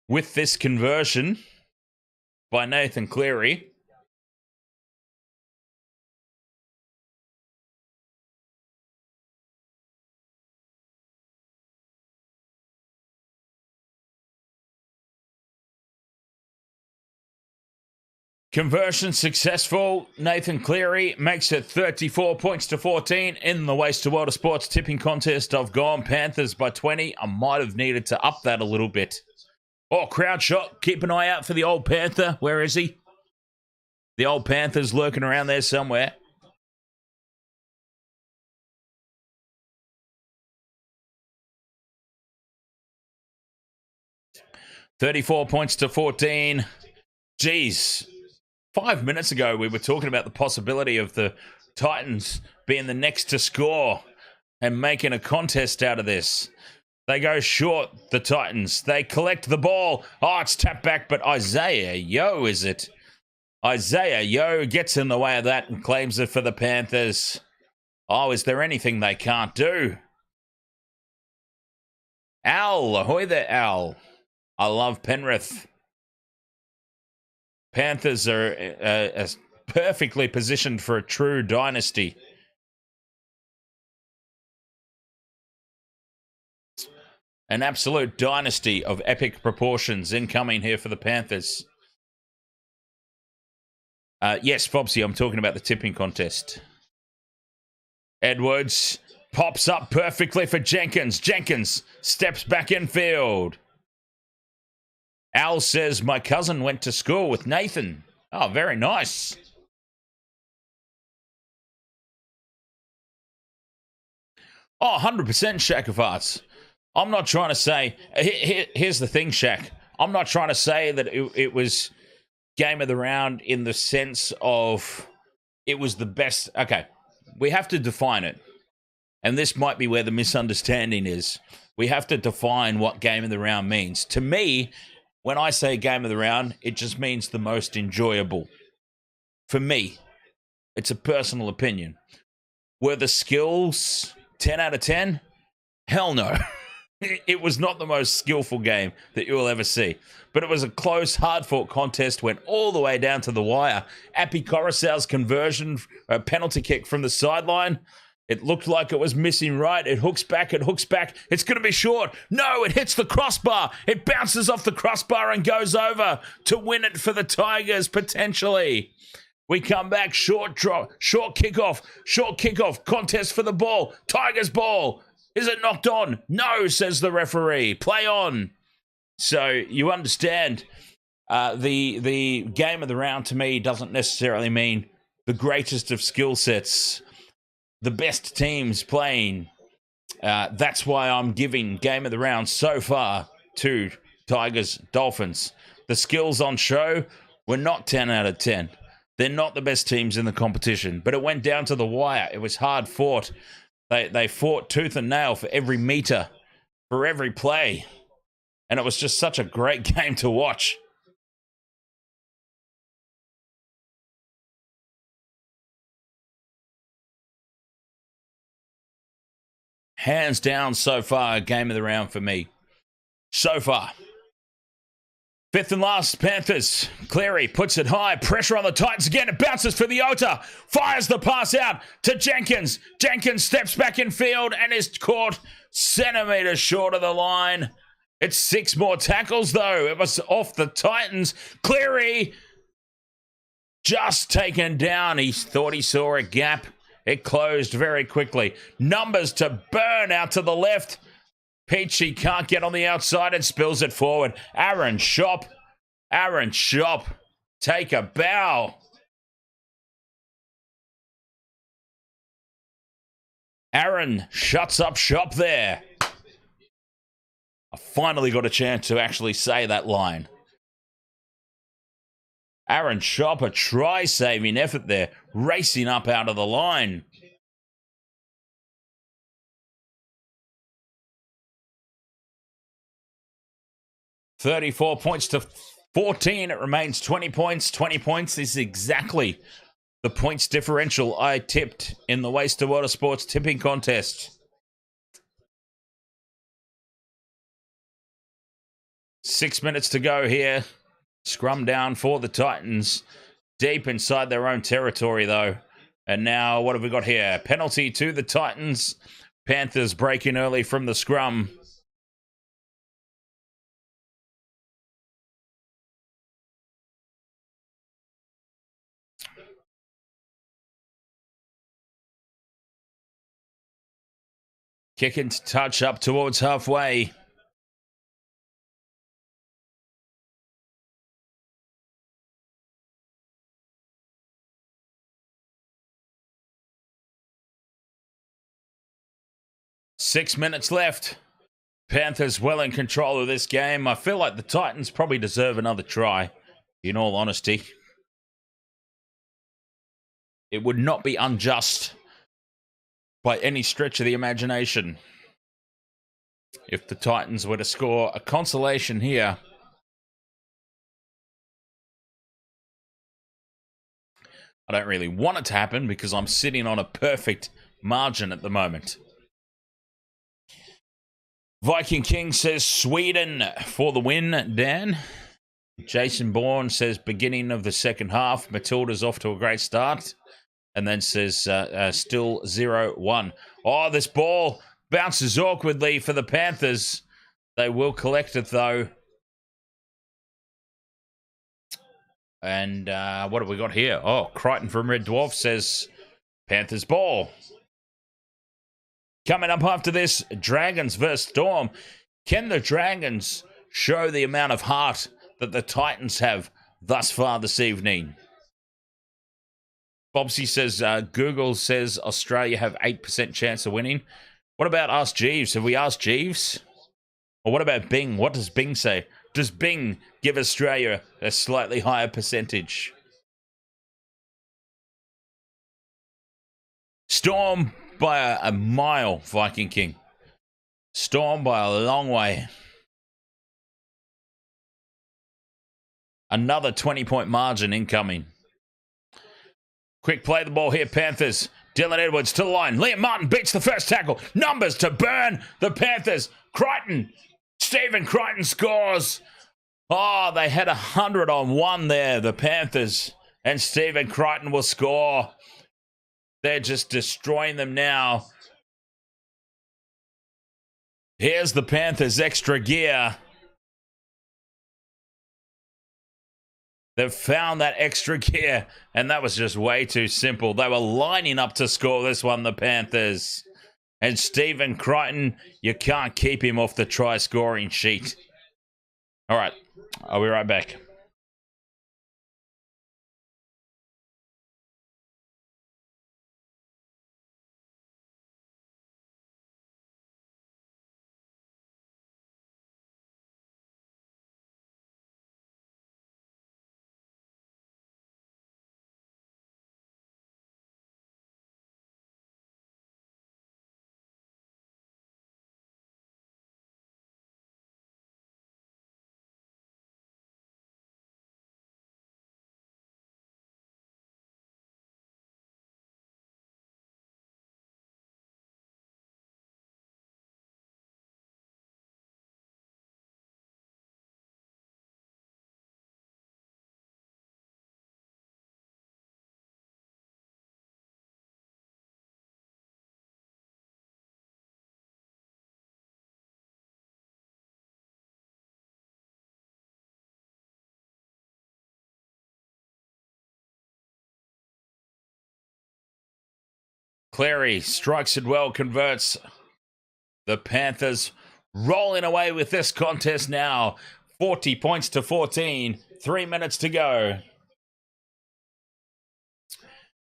with this conversion by Nathan Cleary, Conversion successful. Nathan Cleary makes it 34 points to 14 in the Waste of World of Sports tipping contest. I've gone Panthers by 20. I might have needed to up that a little bit. Oh, crowd shot. Keep an eye out for the old Panther. Where is he? The old Panther's lurking around there somewhere. $34 points to 14. Geez. 5 minutes ago, we were talking about the possibility of the Titans being the next to score and making a contest out of this. They go short, the Titans. They collect the ball. Oh, it's tapped back, but Isaiah Yeo, is it? Isaiah Yeo gets in the way of that and claims it for the Panthers. Oh, is there anything they can't do? Al, ahoy there, Al. I love Penrith. Panthers are perfectly positioned for a true dynasty. An absolute dynasty of epic proportions incoming here for the Panthers. Yes, Fobsy, I'm talking about the tipping contest. Edwards pops up perfectly for Jenkins. Jenkins steps back in field. Al says, my cousin went to school with Nathan. Oh, very nice. Oh, 100% Shaq of Arts. I'm not trying to say... Here's the thing, Shaq. I'm not trying to say that it was game of the round in the sense of it was the best... Okay, we have to define it. And this might be where the misunderstanding is. We have to define what game of the round means. To me... When I say game of the round, it just means the most enjoyable. For me, it's a personal opinion. Were the skills 10 out of 10? Hell no. It was not the most skillful game that you will ever see. But it was a close, hard-fought contest, went all the way down to the wire. Api Coruscant's conversion, a penalty kick from the sideline. It looked like it was missing right. It hooks back. It's going to be short. No, it hits the crossbar. It bounces off the crossbar and goes over to win it for the Tigers, potentially. We come back, short kickoff, contest for the ball. Tigers ball. Is it knocked on? No, says the referee. Play on. So you understand the game of the round to me doesn't necessarily mean the greatest of skill sets. The best teams playing. That's why I'm giving game of the round so far to Tigers, Dolphins. The skills on show were not 10 out of 10. They're not the best teams in the competition, but it went down to the wire. It was hard fought. They fought tooth and nail for every meter, for every play. And it was just such a great game to watch. Hands down so far, game of the round for me. So far. Fifth and last, Panthers. Cleary puts it high. Pressure on the Titans again. It bounces for the Ota. Fires the pass out to Jenkins. Jenkins steps back in field and is caught centimetres short of the line. It's 6 more tackles, though. It was off the Titans. Cleary just taken down. He thought he saw a gap. It closed very quickly. Numbers to burn out to the left. Peachey can't get on the outside and spills it forward. Aaron Shop, take a bow. Aaron shuts up shop there. I finally got a chance to actually say that line. Aaron Shop, a try-saving effort there, racing up out of the line. $34 points to 14. It remains 20 points. 20 points is exactly the points differential I tipped in the Waste of Water Sports tipping contest. 6 minutes to go here. Scrum down for the Titans. Deep inside their own territory, though. And now, what have we got here? Penalty to the Titans. Panthers breaking early from the scrum. Kick into touch up towards halfway. Six minutes left. Panthers well in control of this game. I feel like the Titans probably deserve another try, in all honesty. It would not be unjust by any stretch of the imagination if the Titans were to score a consolation here. I don't really want it to happen because I'm sitting on a perfect margin at the moment. Viking King says Sweden for the win, Dan. Jason Bourne says beginning of the second half. Matilda's off to a great start. And then says still 0-1. Oh, this ball bounces awkwardly for the Panthers. They will collect it, though. And what have we got here? Oh, Crichton from Red Dwarf says Panthers ball. Coming up after this, Dragons versus Storm. Can the Dragons show the amount of heart that the Titans have thus far this evening? Bobsy says, Google says Australia have 8% chance of winning. What about Ask Jeeves? Have we asked Jeeves? Or what about Bing? What does Bing say? Does Bing give Australia a slightly higher percentage? Storm by a mile, Viking King. Storm by a long way. Another 20-point margin incoming. Quick play the ball here, Panthers. Dylan Edwards to the line. Liam Martin beats the first tackle. Numbers to burn the Panthers. Crichton. Stephen Crichton scores. Oh, they had 100 on one there, the Panthers. And Stephen Crichton will score. They're just destroying them now. Here's the Panthers' extra gear. They've found that extra gear, and that was just way too simple. They were lining up to score this one, the Panthers. And Stephen Crichton, you can't keep him off the try-scoring sheet. All right, I'll be right back. Clary strikes it well, converts. The Panthers rolling away with this contest now. 40 points to 14. 3 minutes to go.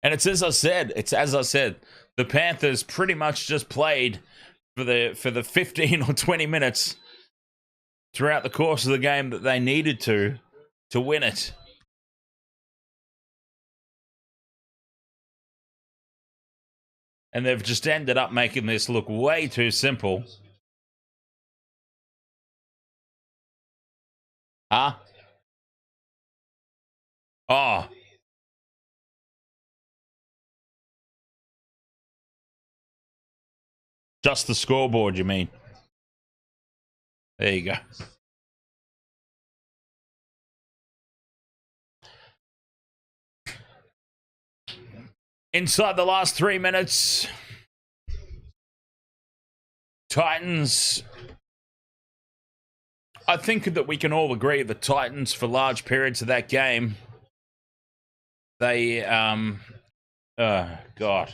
And it's as I said. The Panthers pretty much just played for the 15 or 20 minutes throughout the course of the game that they needed to win it. And they've just ended up making this look way too simple. Huh? Oh. Just the scoreboard, you mean? There you go. Inside the last 3 minutes, Titans. I think that we can all agree the Titans, for large periods of that game, they, God.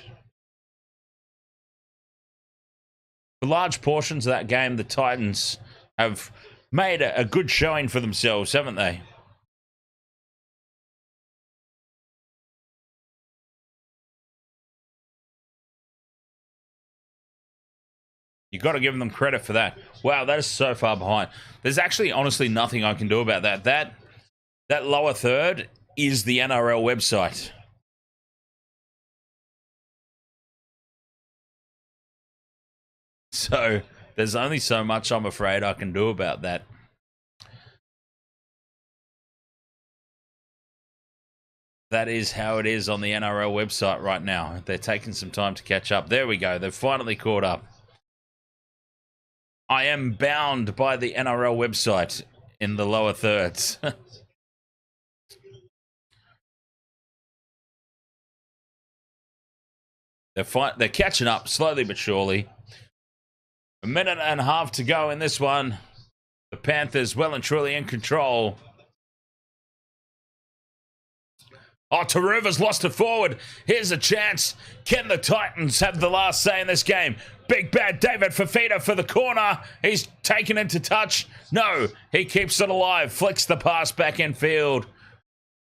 For large portions of that game, the Titans have made a good showing for themselves, haven't they? You've got to give them credit for that. Wow, that is so far behind. There's actually, honestly, nothing I can do about that. That lower third is the NRL website. So there's only so much I'm afraid I can do about that. That is how it is on the NRL website right now. They're taking some time to catch up. There we go. They've finally caught up. I am bound by the NRL website in the lower thirds. They're catching up slowly but surely. A minute and a half to go in this one. The Panthers well and truly in control. Oh, Taruva's lost it forward. Here's a chance. Can the Titans have the last say in this game? Big bad David Fifita for the corner. He's taken into touch. No, he keeps it alive. Flicks the pass back in field.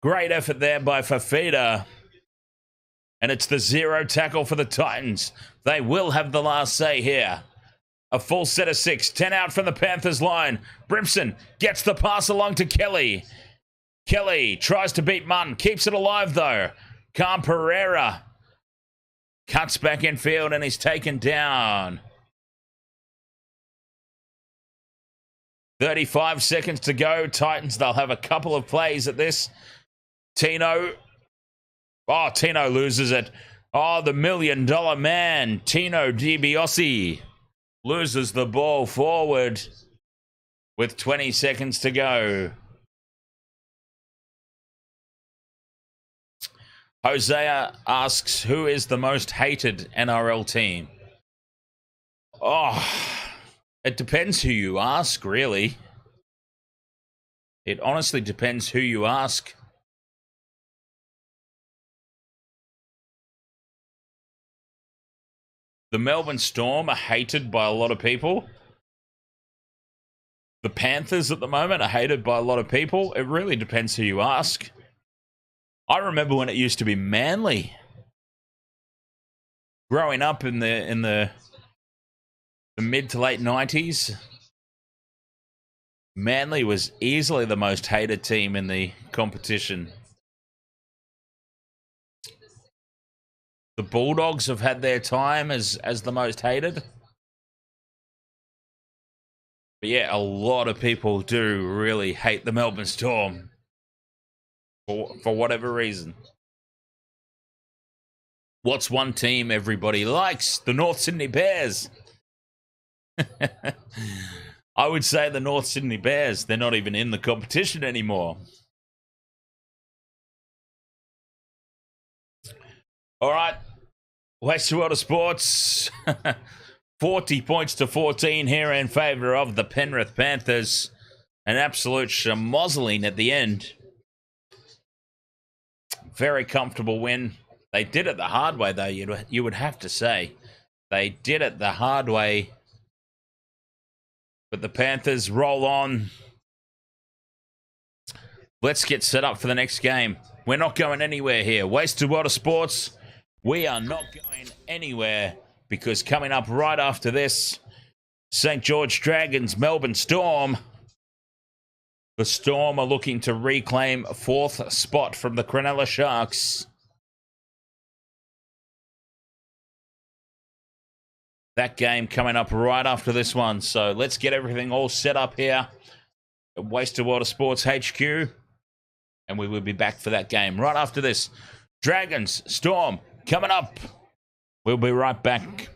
Great effort there by Fifita. And it's the 0 tackle for the Titans. They will have the last say here. A full set of 6. 10 out from the Panthers line. Brimson gets the pass along to Kelly. Kelly tries to beat Munn. Keeps it alive, though. Calm Pereira cuts back in field and he's taken down. 35 seconds to go. Titans, they'll have a couple of plays at this. Tino. Oh, Tino loses it. Oh, the $1 million man, Tino DiBiase, loses the ball forward with 20 seconds to go. Hosea asks, who is the most hated NRL team? Oh, it depends who you ask, really. It honestly depends who you ask. The Melbourne Storm are hated by a lot of people. The Panthers at the moment are hated by a lot of people. It really depends who you ask. I remember when it used to be Manly. Growing up in the mid to late 90s, Manly was easily the most hated team in the competition. The Bulldogs have had their time as the most hated. But yeah, a lot of people do really hate the Melbourne Storm. For whatever reason. What's one team everybody likes? The North Sydney Bears. I would say the North Sydney Bears. They're not even in the competition anymore. All right. Western World of Sports. 40 points to 14 here in favour of the Penrith Panthers. An absolute schmozzling at the end. Very comfortable win. They did it the hard way, though, you would have to say. They did it the hard way. But the Panthers roll on. Let's get set up for the next game. We're not going anywhere here. Wasted World of Sports. We are not going anywhere because coming up right after this, St. George Dragons, Melbourne Storm. The Storm are looking to reclaim 4th spot from the Cronulla Sharks. That game coming up right after this one. So let's get everything all set up here at Wasted World of Sports HQ. And we will be back for that game right after this. Dragons, Storm, coming up. We'll be right back.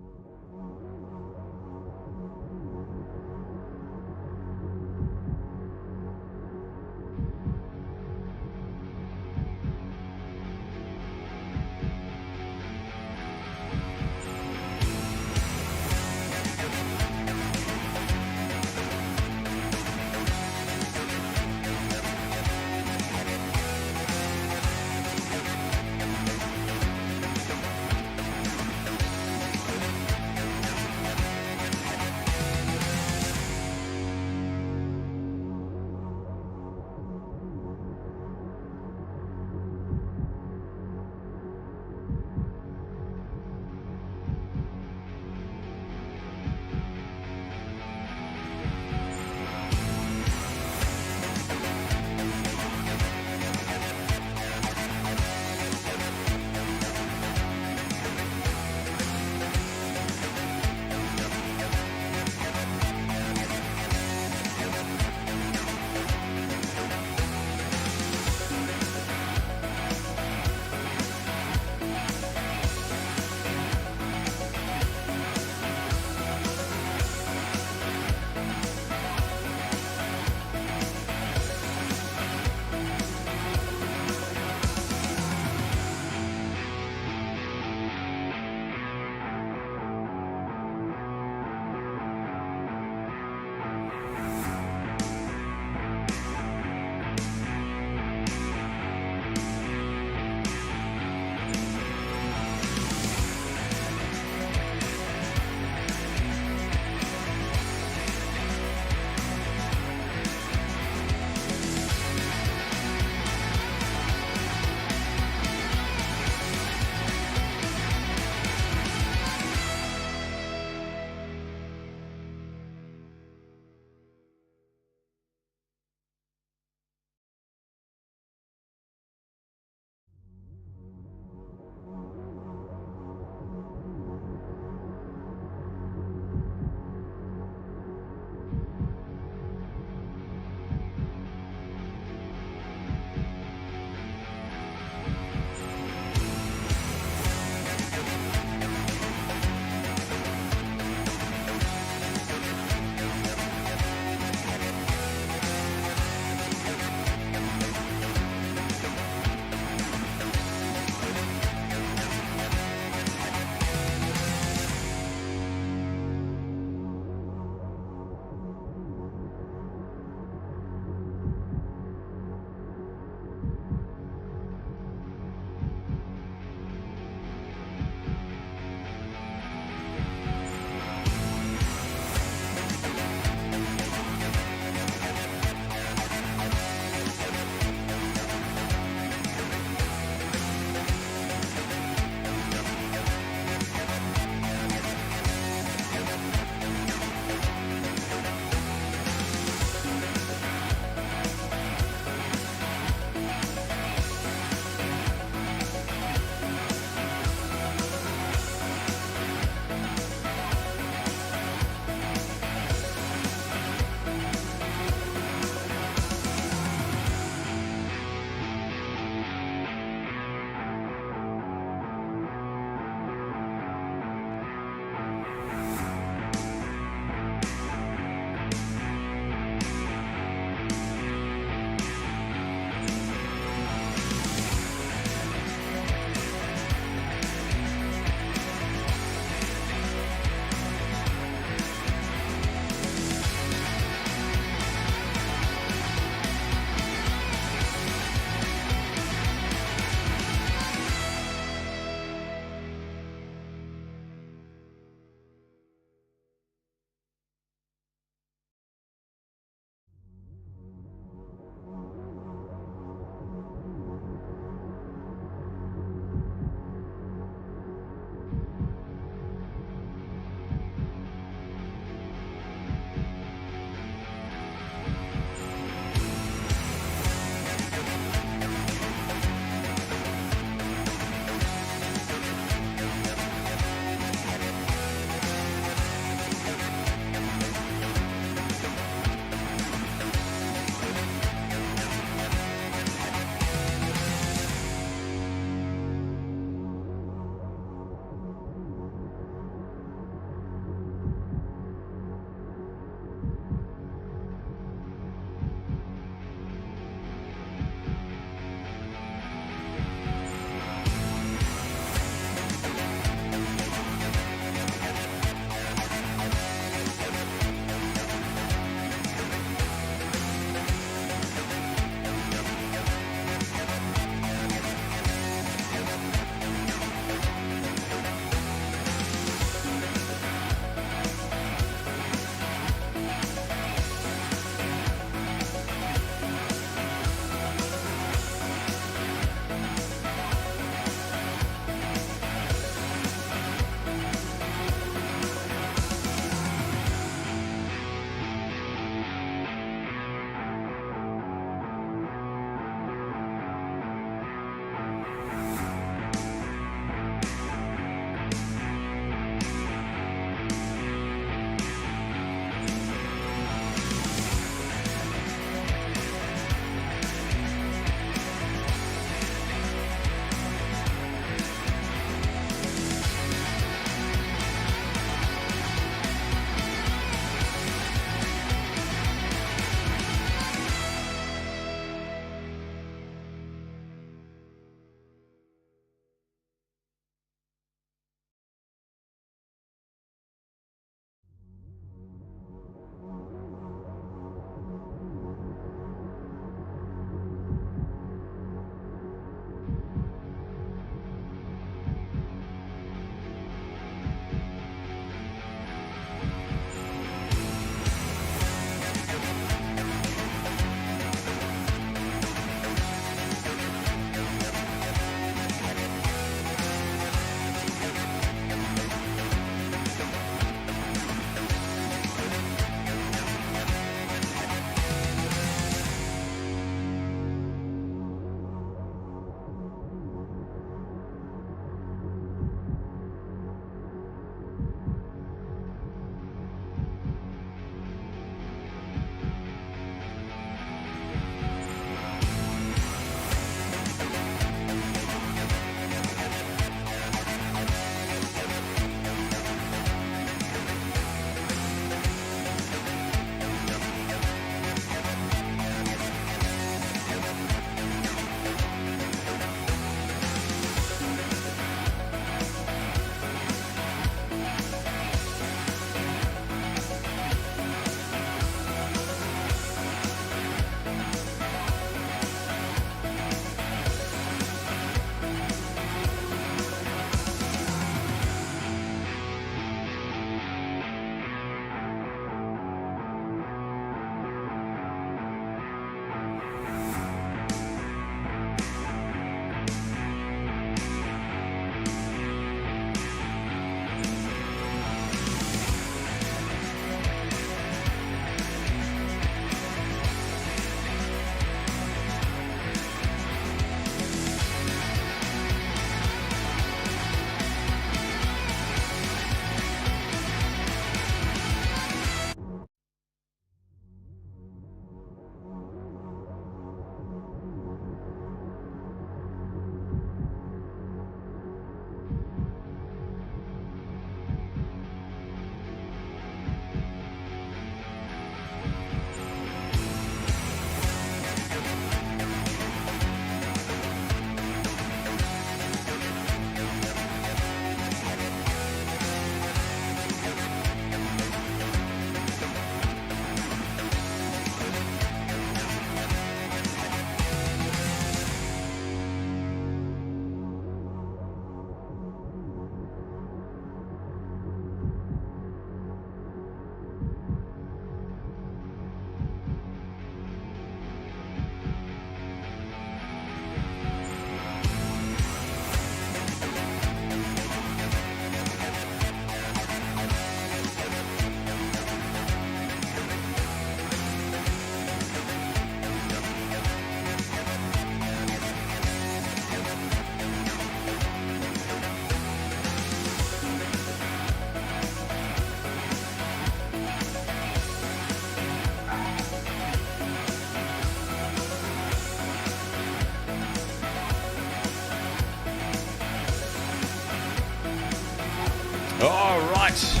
All right.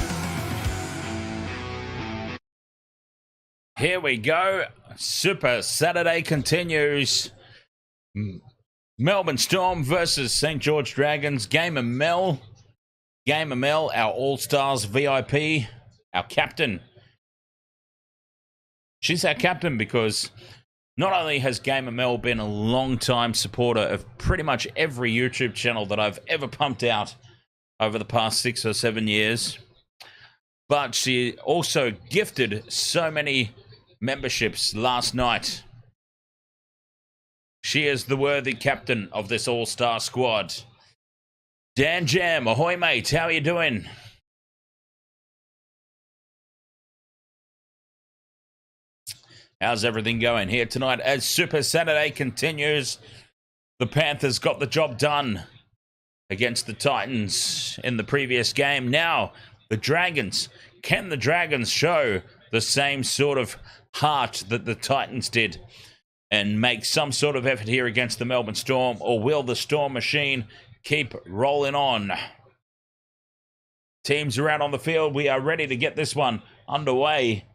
Here we go. Super Saturday continues. Melbourne Storm versus St. George Dragons. Game of Mel. Game of Mel, our All-Stars VIP, our captain. She's our captain because not only has Game of Mel been a long-time supporter of pretty much every YouTube channel that I've ever pumped out over the past 6 or 7 years, but she also gifted so many memberships last night. She is the worthy captain of this all-star squad. Dan Jam, ahoy mate, how are you doing? How's everything going here tonight as Super Saturday continues? The Panthers got the job done against the Titans in the previous game. Now, the Dragons. Can the Dragons show the same sort of heart that the Titans did and make some sort of effort here against the Melbourne Storm, or will the Storm machine keep rolling on? Teams are out on the field. We are ready to get this one underway.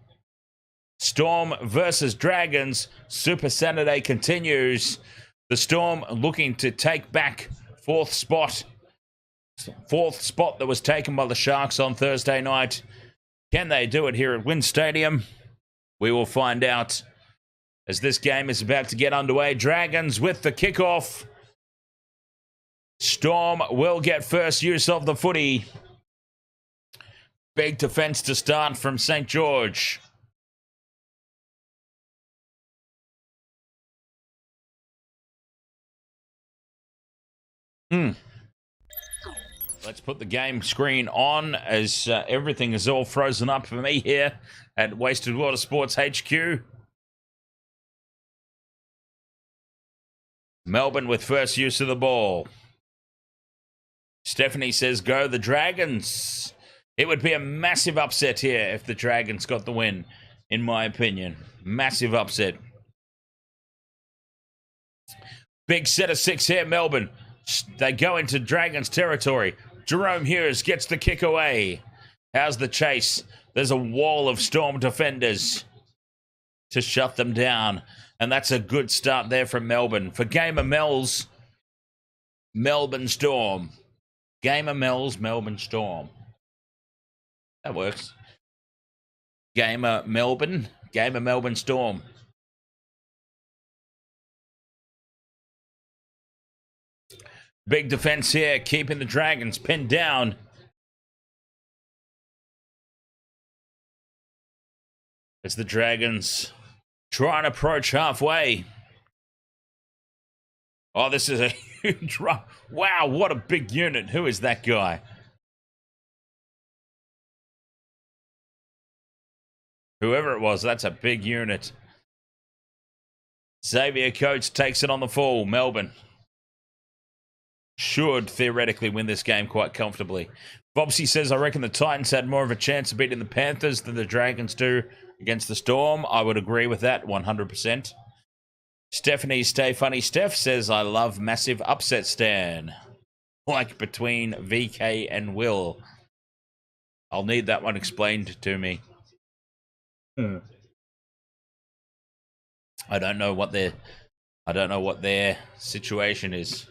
Storm versus Dragons. Super Saturday continues. The Storm looking to take back fourth spot that was taken by the Sharks on Thursday night. Can they do it here at Wynn Stadium? We will find out as this game is about to get underway. Dragons with the kickoff. Storm will get first use of the footy. Big defense to start from St. George. Let's put the game screen on as everything is all frozen up for me here at Wasted Water Sports HQ. Melbourne with first use of the ball. Stephanie says, go the Dragons. It would be a massive upset here if the Dragons got the win, in my opinion. Massive upset. Big set of 6 here, Melbourne. They go into Dragons territory. Jarome Hughes gets the kick away. How's the chase? There's a wall of Storm defenders to shut them down. And that's a good start there from Melbourne. For Game of Mel's, Melbourne Storm. Game of Mel's, Melbourne Storm. That works. Game of Melbourne, Game of Melbourne Storm. Big defense here, keeping the Dragons pinned down. As the Dragons try and approach halfway. Oh, this is a huge run. Wow, what a big unit. Who is that guy? Whoever it was, that's a big unit. Xavier Coates takes it on the full. Melbourne should theoretically win this game quite comfortably. Bobsy says, I reckon the Titans had more of a chance of beating the Panthers than the Dragons do against the Storm. I would agree with that 100%. Stephanie Stay Funny Steph says, I love massive upset Stan. Like between VK and Will. I'll need that one explained to me. I don't know what their situation is.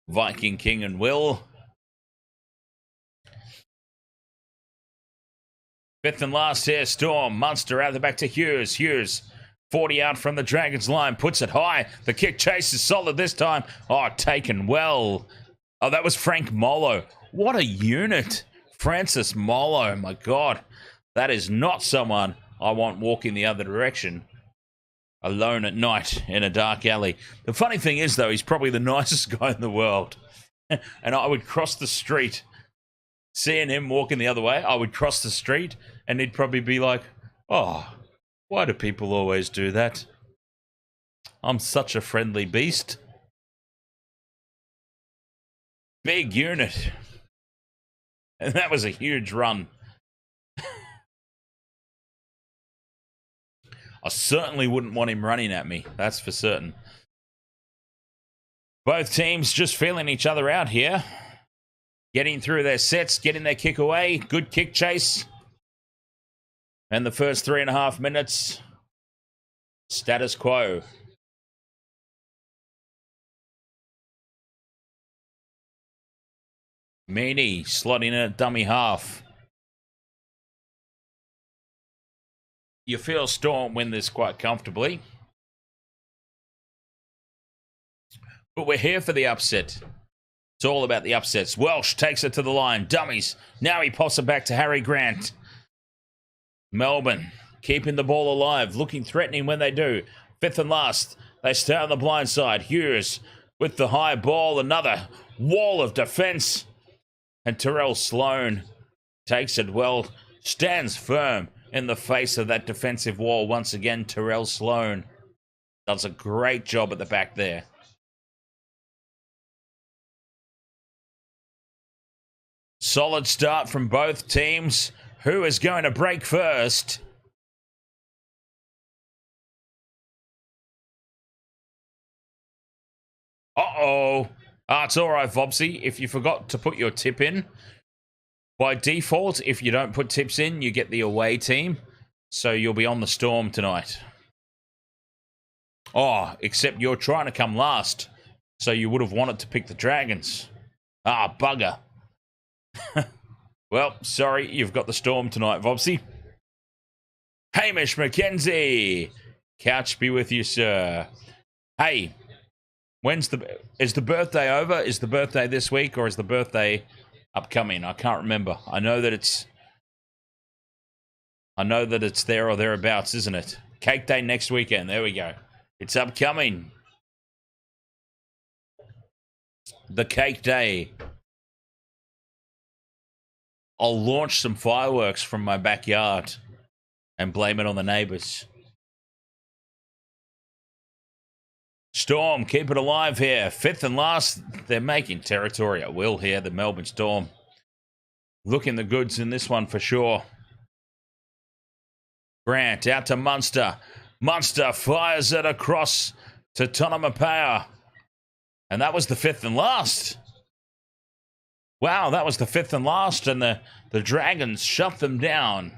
Viking King and Will. Fifth and last here, Storm. Munster out the back to Hughes. Hughes, 40 out from the Dragons line, puts it high. The kick chase is solid this time. Oh, taken well. Oh, that was Frank Molo. What a unit. Francis Molo, my God. That is not someone I want walking the other direction. Alone at night in a dark alley. The funny thing is, though, he's probably the nicest guy in the world. And I would cross the street, seeing him walking the other way, I would cross the street and he'd probably be like, oh, why do people always do that? I'm such a friendly beast. Big unit. And that was a huge run. I certainly wouldn't want him running at me. That's for certain. Both teams just feeling each other out here. getting through their sets, getting their kick away. Good kick chase. And the first 3.5 minutes, status quo. Meany slotting in at dummy half. You feel Storm win this quite comfortably. But we're here for the upset. It's all about the upsets. Welsh takes it to the line. Dummies. Now he pops it back to Harry Grant. Melbourne keeping the ball alive. Looking threatening when they do. Fifth and last. They stay on the blind side. Hughes with the high ball. Another wall of defence. And Tyrell Sloan takes it well. Stands firm in the face of that defensive wall. Once again, Tyrell Sloan does a great job at the back there. Solid start from both teams. Who is going to break first? Uh-oh. It's all right, Vobsy. If you forgot to put your tip in, by default, if you don't put tips in, you get the away team. So you'll be on the Storm tonight. Oh, except you're trying to come last. So you would have wanted to pick the Dragons. Ah, bugger. Well, sorry, you've got the Storm tonight, Vobsy. Hamish McKenzie. Couch be with you, sir. Hey, is the birthday over? Is the birthday this week or is the birthday upcoming? I can't remember. I know that it's there or thereabouts, isn't it? Cake Day next weekend. There we go. It's upcoming. The Cake Day. I'll launch some fireworks from my backyard and blame it on the neighbours. Storm, keep it alive here. Fifth and last, they're making territory at will here, the Melbourne Storm. Looking the goods in this one for sure. Grant out to Munster. Munster fires it across to Tanah. And that was the fifth and last. Wow, that was the fifth and last, and the Dragons shut them down.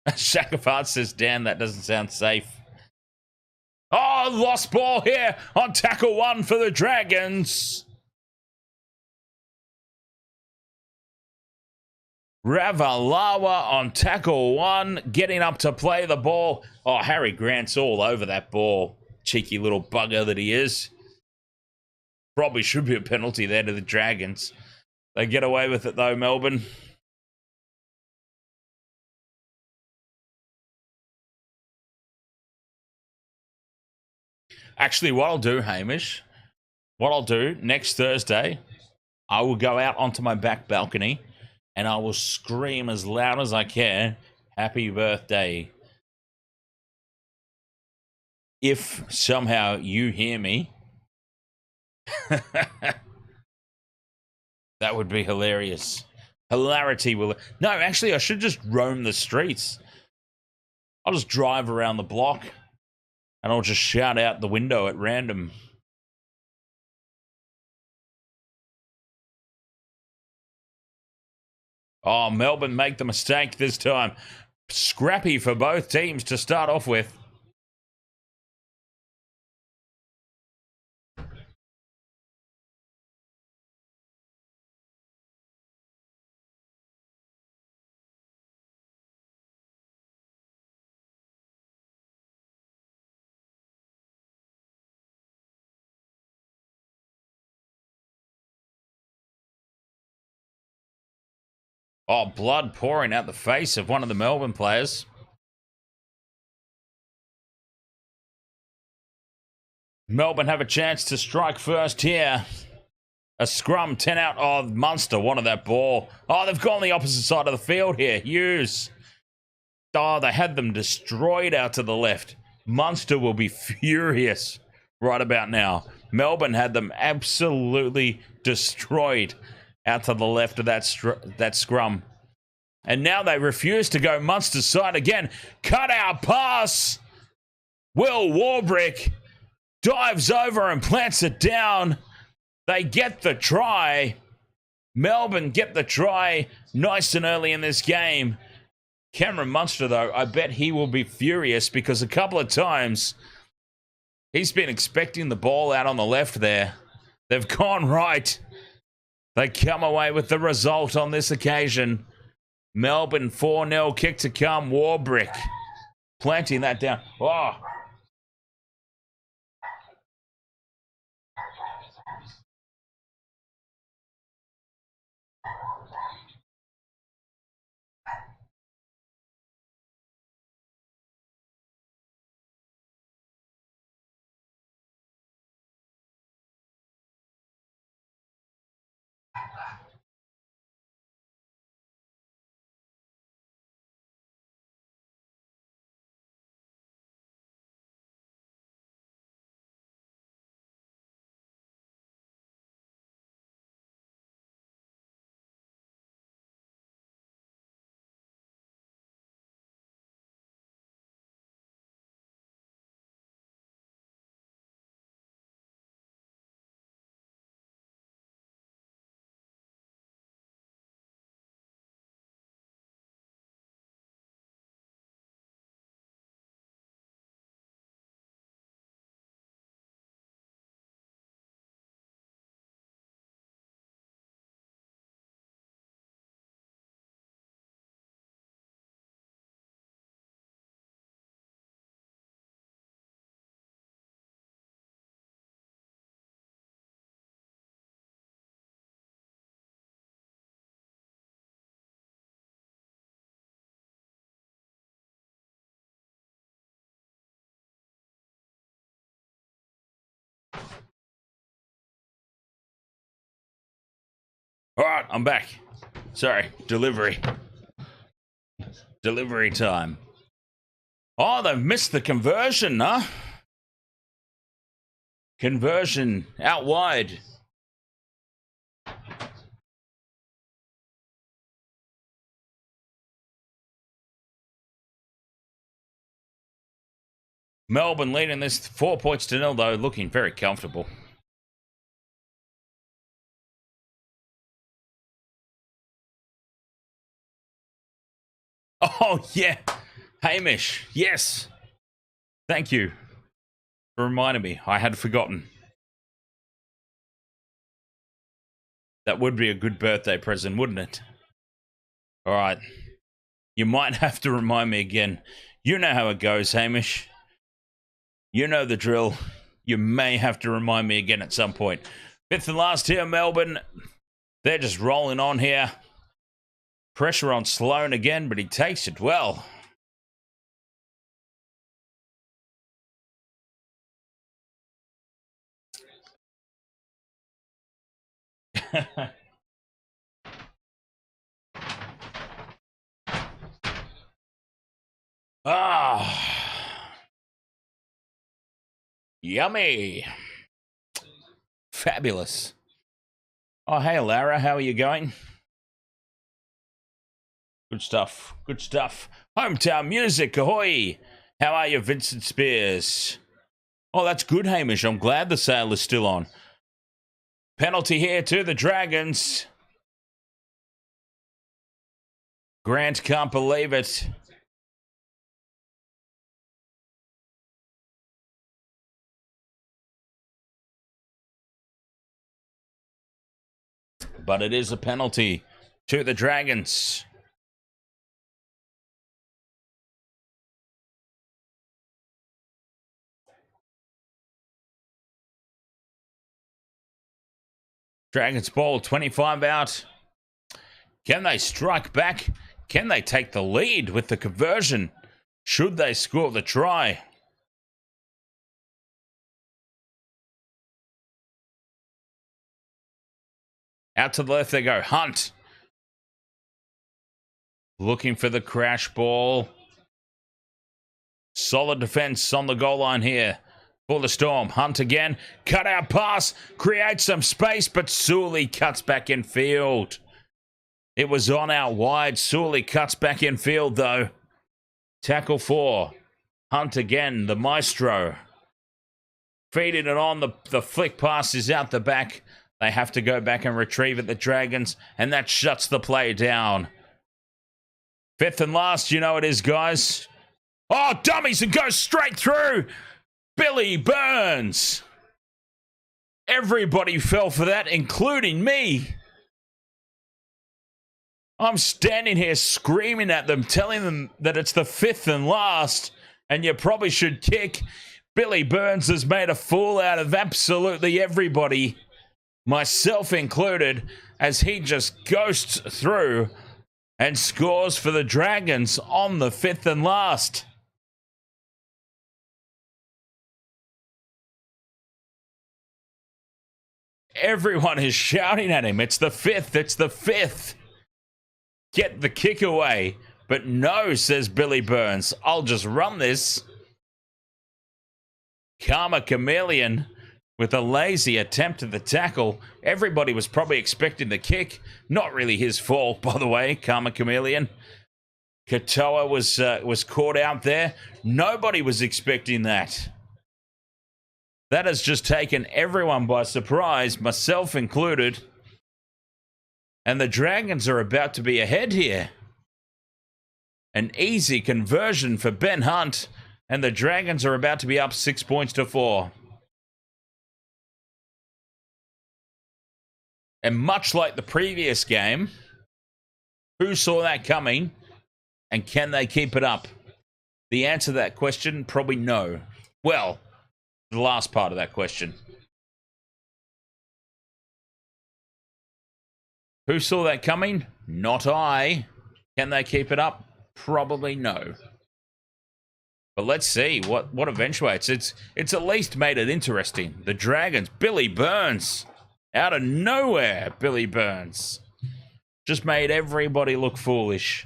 Shakafat says, damn, that doesn't sound safe. Oh, lost ball here on tackle one for the Dragons. Ravalawa on tackle one, getting up to play the ball. Oh, Harry Grant's all over that ball. Cheeky little bugger that he is. Probably should be a penalty there to the Dragons. They get away with it though, Melbourne. Actually, what I'll do, Hamish, next Thursday, I will go out onto my back balcony and I will scream as loud as I can, happy birthday. If somehow you hear me, that would be hilarious. Hilarity will... No, actually, I should just roam the streets. I'll just drive around the block and I'll just shout out the window at random. Oh, Melbourne make the mistake this time. Scrappy for both teams to start off with. Oh, blood pouring out the face of one of the Melbourne players. Melbourne have a chance to strike first here. A scrum, 10 out. Oh, Munster wanted that ball. Oh, they've gone the opposite side of the field here. Hughes. Oh, they had them destroyed out to the left. Munster will be furious right about now. Melbourne had them absolutely destroyed out to the left of that scrum. And now they refuse to go Munster's side again. Cut out pass. Will Warbrick dives over and plants it down. They get the try. Melbourne get the try nice and early in this game. Cameron Munster, though, I bet he will be furious because a couple of times he's been expecting the ball out on the left there. They've gone right. They come away with the result on this occasion. Melbourne 4-0, kick to come. Warbrick planting that down. Oh. All right, I'm back. Sorry, delivery. Delivery time. Oh, they've missed the conversion, huh? Conversion out wide. Melbourne leading this 4 points to 0, though, looking very comfortable. Oh, yeah. Hamish, yes. Thank you for reminding me. I had forgotten. That would be a good birthday present, wouldn't it? All right. You might have to remind me again. You know how it goes, Hamish. You know the drill. You may have to remind me again at some point. Fifth and last here, Melbourne. They're just rolling on here. Pressure on Sloan again, but he takes it well. Ah. Yummy. Fabulous. Oh, hey, Lara. How are you going? Good stuff. Good stuff. Hometown music. Ahoy. How are you, Vincent Spears? Oh, that's good, Hamish. I'm glad the sale is still on. Penalty here to the Dragons. Grant can't believe it. But it is a penalty to the Dragons. Dragons ball, 25 out. Can they strike back? Can they take the lead with the conversion? Should they score the try? Out to the left they go. Hunt. Looking for the crash ball. Solid defense on the goal line here for the Storm. Hunt again. Cut out pass. Creates some space, but Sully cuts back in field. It was on out wide. Sully cuts back in field, though. Tackle 4. Hunt again, the maestro. feeding it on. The flick pass is out the back. They have to go back and retrieve it, the Dragons, and that shuts the play down. 5th and last, you know it is, guys. Oh, dummies, and goes straight through. Billy Burns. Everybody fell for that, including me. I'm standing here screaming at them, telling them that it's the 5th and last, and you probably should kick. Billy Burns has made a fool out of absolutely everybody, myself included, as he just ghosts through and scores for the Dragons on the 5th and last. Everyone is shouting at him. It's the 5th. It's the 5th. Get the kick away. But no, says Billy Burns. I'll just run this. Karma Chameleon with a lazy attempt at the tackle. Everybody was probably expecting the kick. Not really his fault, by the way, Karma Chameleon. Katoa was caught out there. Nobody was expecting that. That has just taken everyone by surprise, myself included. And the Dragons are about to be ahead here. An easy conversion for Ben Hunt. And the Dragons are about to be up 6 points to 4. And much like the previous game, who saw that coming? And can they keep it up? The answer to that question, probably no. Well, the last part of that question. Who saw that coming? Not I. Can they keep it up? Probably no. But let's see what eventuates. It's at least made it interesting. The Dragons, Billy Burns. Out of nowhere, Billy Burns. Just made everybody look foolish.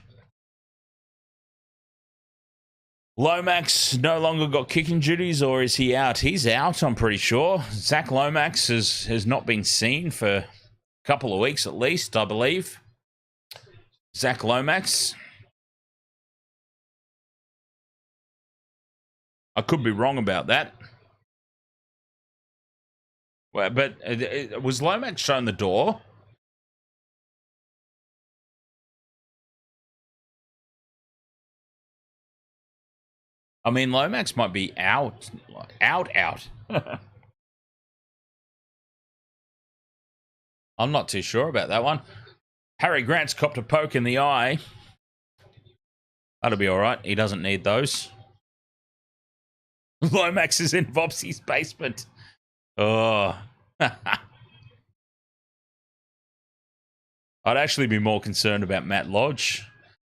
Lomax no longer got kicking duties, or is he out? He's out, I'm pretty sure. Zach Lomax has not been seen for a couple of weeks at least, I believe. Zach Lomax. I could be wrong about that. Well, but was Lomax shown the door? I mean, Lomax might be out. I'm not too sure about that one. Harry Grant's copped a poke in the eye. That'll be all right. He doesn't need those. Lomax is in Vopsy's basement. Oh. I'd actually be more concerned about Matt Lodge.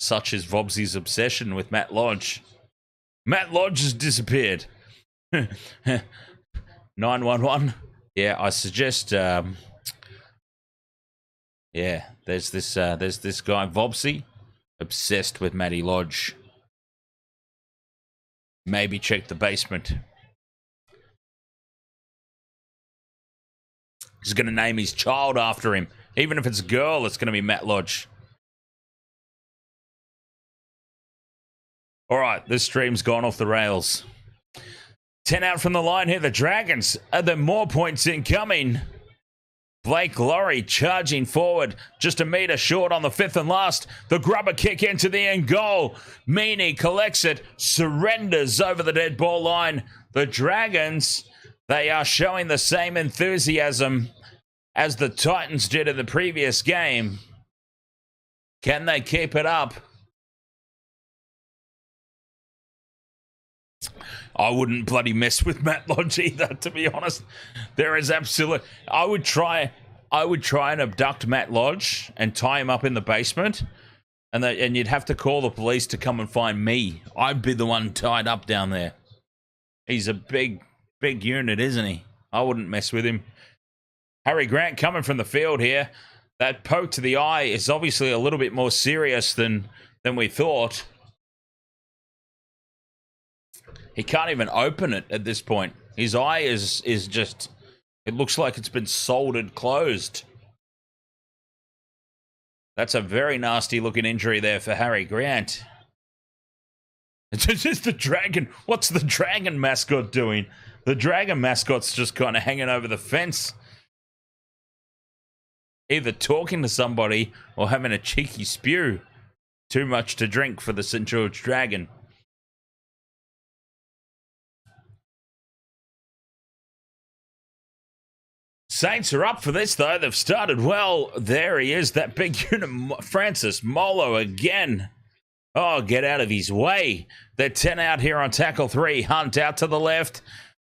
Such is Vobsy's obsession with Matt Lodge. Matt Lodge has disappeared. 911. Yeah, I suggest. Yeah, there's this guy Vobsy, obsessed with Matty Lodge. Maybe check the basement. He's going to name his child after him. Even if it's a girl, it's going to be Matt Lodge. All right, this stream's gone off the rails. 10 out from the line here. The Dragons. Are there more points incoming? Blake Laurie charging forward. Just a metre short on the 5th and last. The grubber kick into the end goal. Meaney collects it. Surrenders over the dead ball line. The Dragons, they are showing the same enthusiasm as the Titans did in the previous game. Can they keep it up? I wouldn't bloody mess with Matt Lodge either, to be honest. There is absolute... I would try and abduct Matt Lodge and tie him up in the basement, and you'd have to call the police to come and find me. I'd be the one tied up down there. He's a big unit, isn't he? I wouldn't mess with him. Harry Grant coming from the field here. That poke to the eye is obviously a little bit more serious than we thought. He can't even open it at this point. His eye is just... It looks like it's been soldered closed. That's a very nasty looking injury there for Harry Grant. It's just the dragon. What's the dragon mascot doing? The Dragon mascot's just kind of hanging over the fence, either talking to somebody or having a cheeky spew. Too much to drink for the St. George Dragon. Saints are up for this, though. They've started well. There he is, that big unit, Francis Molo again. Oh, get out of his way. They're 10 out here on tackle 3. Hunt out to the left.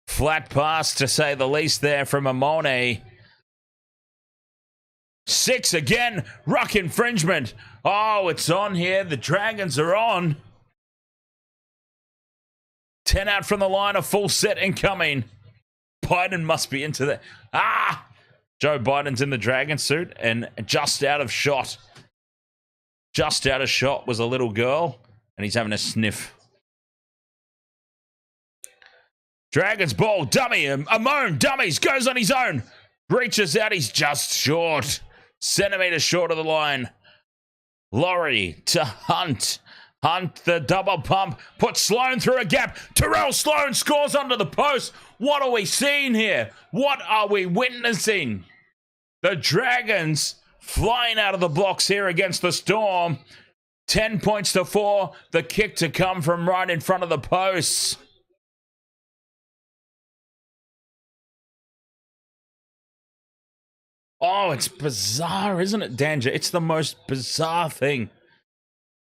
Flat pass, to say the least, there from Amone. 6 again. Ruck infringement. Oh, it's on here. The Dragons are on. 10 out from the line. A full set incoming. Biden must be into that. Ah! Joe Biden's in the Dragon suit and just out of shot. Just out of shot was a little girl, and he's having a sniff. Dragons ball, dummy, Amone, dummies, goes on his own. Reaches out, he's just short. Centimetre short of the line. Laurie to Hunt. Hunt, the double pump, puts Sloan through a gap. Terrell Sloan scores under the post. What are we seeing here? What are we witnessing? The Dragons flying out of the blocks here against the Storm. 10 points to 4. The kick to come from right in front of the posts. Oh, it's bizarre, isn't it, Danger? It's the most bizarre thing.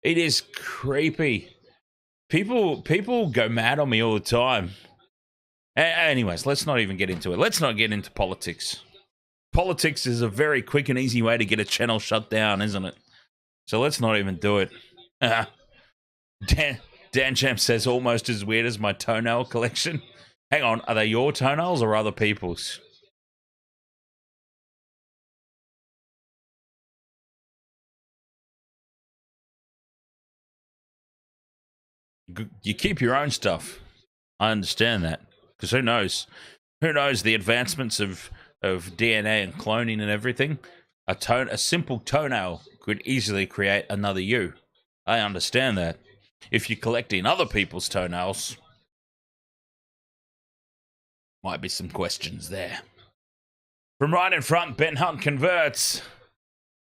It is creepy. People go mad on me all the time. Anyways, let's not even get into it. Let's not get into politics. Politics is a very quick and easy way to get a channel shut down, isn't it? So let's not even do it. Dan Champ says almost as weird as my toenail collection. Hang on, are they your toenails or other people's? You keep your own stuff. I understand that. Because who knows? Who knows the advancements of DNA and cloning and everything? A simple toenail could easily create another you. I understand that. If you're collecting other people's toenails, might be some questions there. From right in front, Ben Hunt converts.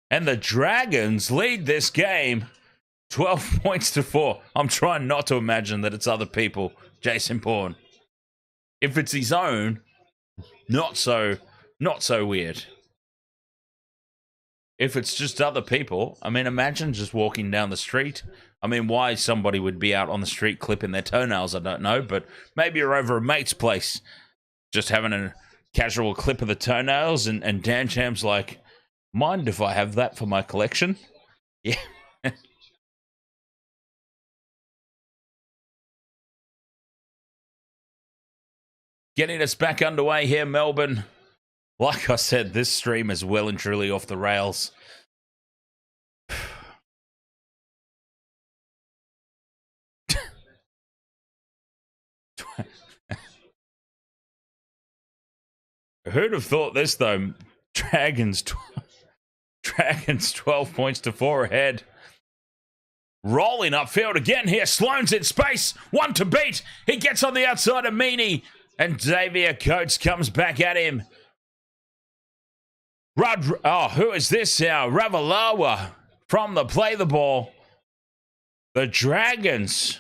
And the Dragons lead this game 12 points to 4. I'm trying not to imagine that it's other people. Jason Bourne. If it's his own, not so weird. If it's just other people, I mean, imagine just walking down the street. I mean, why somebody would be out on the street clipping their toenails, I don't know. But maybe you're over a mate's place, just having a casual clip of the toenails, and Dan Champ's like, mind if I have that for my collection? Yeah. Getting us back underway here, Melbourne. Like I said, this stream is well and truly off the rails. Who'd have thought this, though? Dragons 12 points to 4 ahead. Rolling upfield again here. Sloan's in space. One to beat. He gets on the outside of Meany. And Xavier Coates comes back at him. Who is this now? Ravalawa from the play the ball. The Dragons.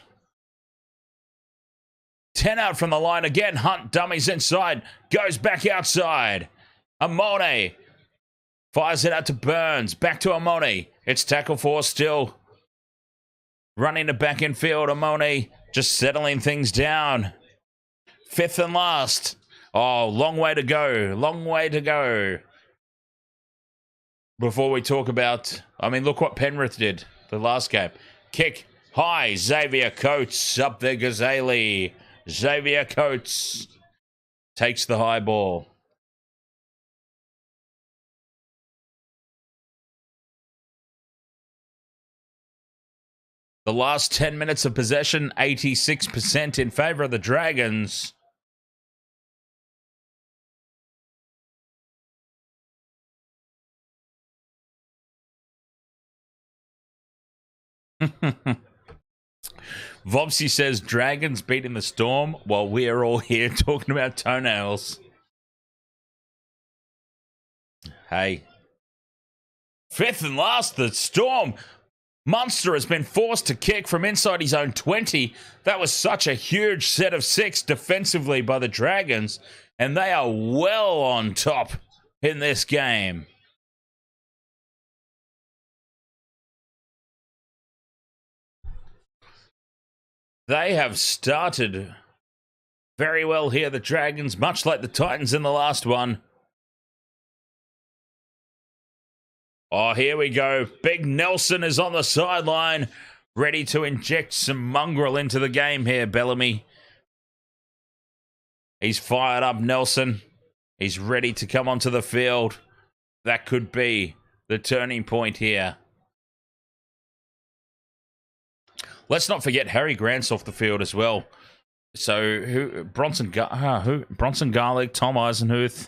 10 out from the line again. Hunt dummies inside. Goes back outside. Amone fires it out to Burns. Back to Amone. It's tackle 4 still. Running it back in field. Amone just settling things down. 5th and last. Oh, long way to go. Long way to go. Before we talk about, I mean, look what Penrith did the last game. Kick high. Xavier Coates up there. Gazali. Xavier Coates takes the high ball. The last 10 minutes of possession, 86% in favor of the Dragons. Vobsy says Dragons beating the Storm while we are all here talking about toenails. Hey. Fifth and last, the Storm. Munster has been forced to kick from inside his own 20. That was such a huge set of 6 defensively by the Dragons, and they are well on top in this game. They have started very well here, the Dragons, much like the Titans in the last one. Oh, here we go. Big Nelson is on the sideline, ready to inject some mongrel into the game here, Bellamy. He's fired up, Nelson. He's ready to come onto the field. That could be the turning point here. Let's not forget Harry Grant's off the field as well. So Bronson Garlick, Tom Eisenhuth.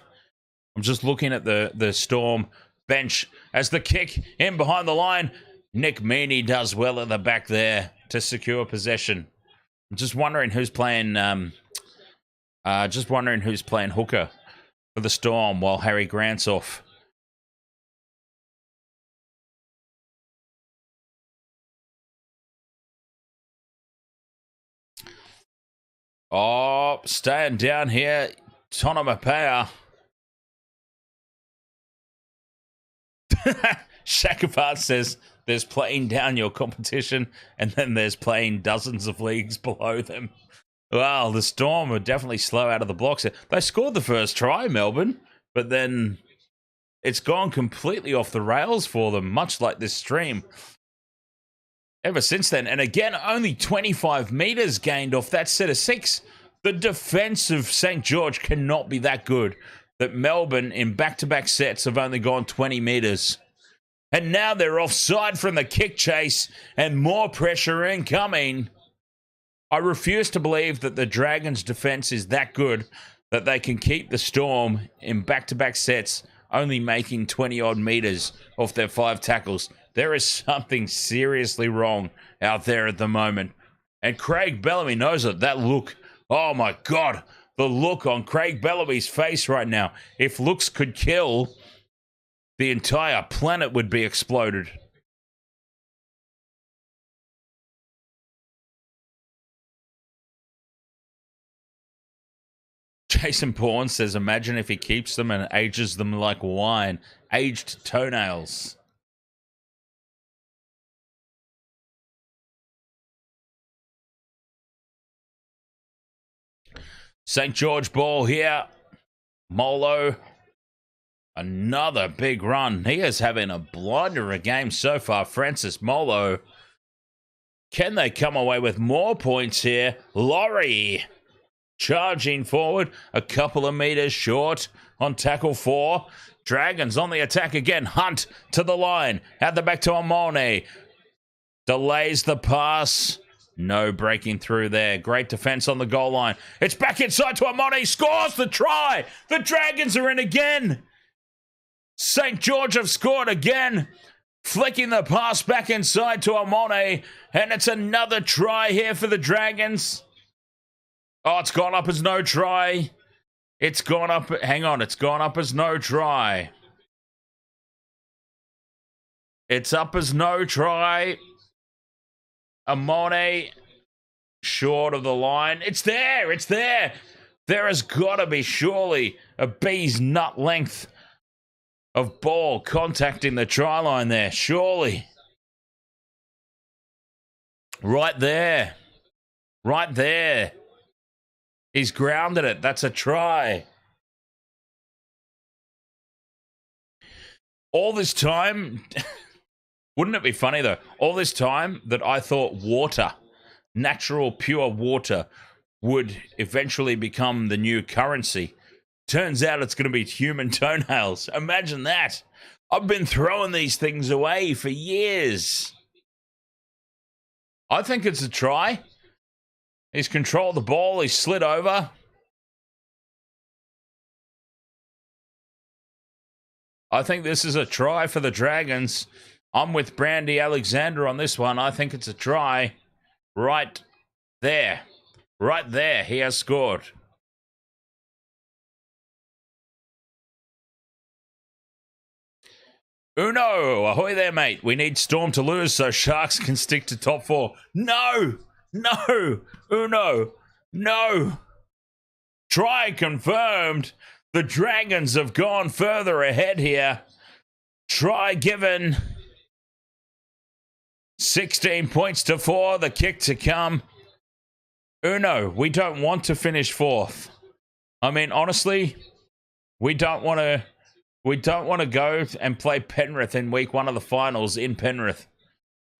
I'm just looking at the Storm bench as the kick in behind the line. Nick Meaney does well at the back there to secure possession. I'm just wondering who's playing. Hooker for the Storm while Harry Grant's off. Oh, staying down here, Tonamapea. Shakapart says there's playing down your competition and then there's playing dozens of leagues below them. Well, the Storm are definitely slow out of the blocks. They scored the first try, Melbourne, but then it's gone completely off the rails for them, much like this stream. Ever since then, and again, only 25 metres gained off that set of 6. The defence of St. George cannot be that good that Melbourne in back-to-back sets have only gone 20 metres. And now they're offside from the kick chase and more pressure incoming. I refuse to believe that the Dragons' defence is that good that they can keep the Storm in back-to-back sets only making 20-odd metres off their 5 tackles. There is something seriously wrong out there at the moment. And Craig Bellamy knows it. That look, oh my God, the look on Craig Bellamy's face right now. If looks could kill, the entire planet would be exploded. Jason Bourne says, imagine if he keeps them and ages them like wine. Aged toenails. St. George ball here. Molo. Another big run. He is having a blinder of a game so far. Francis Molo. Can they come away with more points here? Laurie charging forward. A couple of meters short on tackle 4. Dragons on the attack again. Hunt to the line. At the back to Amone. Delays the pass. No breaking through there. Great defense on the goal line. It's back inside to Amone. Scores the try. The Dragons are in again. St. George have scored again. Flicking the pass back inside to Amone. And it's another try here for the Dragons. Oh, it's gone up as no try. It's gone up. Hang on. It's gone up as no try. It's up as no try. Amone short of the line. It's there. It's there. There has got to be surely a bee's nut length of ball contacting the try line there. Surely. Right there. Right there. He's grounded it. That's a try. All this time... Wouldn't it be funny, though? All this time that I thought water, natural, pure water, would eventually become the new currency. Turns out it's going to be human toenails. Imagine that. I've been throwing these things away for years. I think it's a try. He's controlled the ball. He's slid over. I think this is a try for the Dragons. I'm with Brandy Alexander on this one. I think it's a try. Right There. Right there. He has scored. Uno, ahoy there, mate. We need Storm to lose so Sharks can stick to top 4. No! No! Uno! No! Try confirmed. The Dragons have gone further ahead here. Try given. 16 points to 4. The kick to come. Uno, we don't want to finish 4th. I mean, honestly, we don't want to go and play Penrith in week 1 of the finals in Penrith.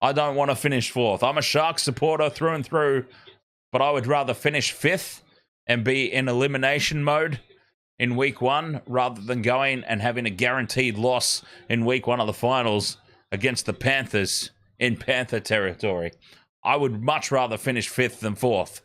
I don't want to finish 4th. I'm a Sharks supporter through and through, but I would rather finish 5th and be in elimination mode in week 1 rather than going and having a guaranteed loss in week 1 of the finals against the Panthers in Panther territory. I would much rather finish 5th than 4th.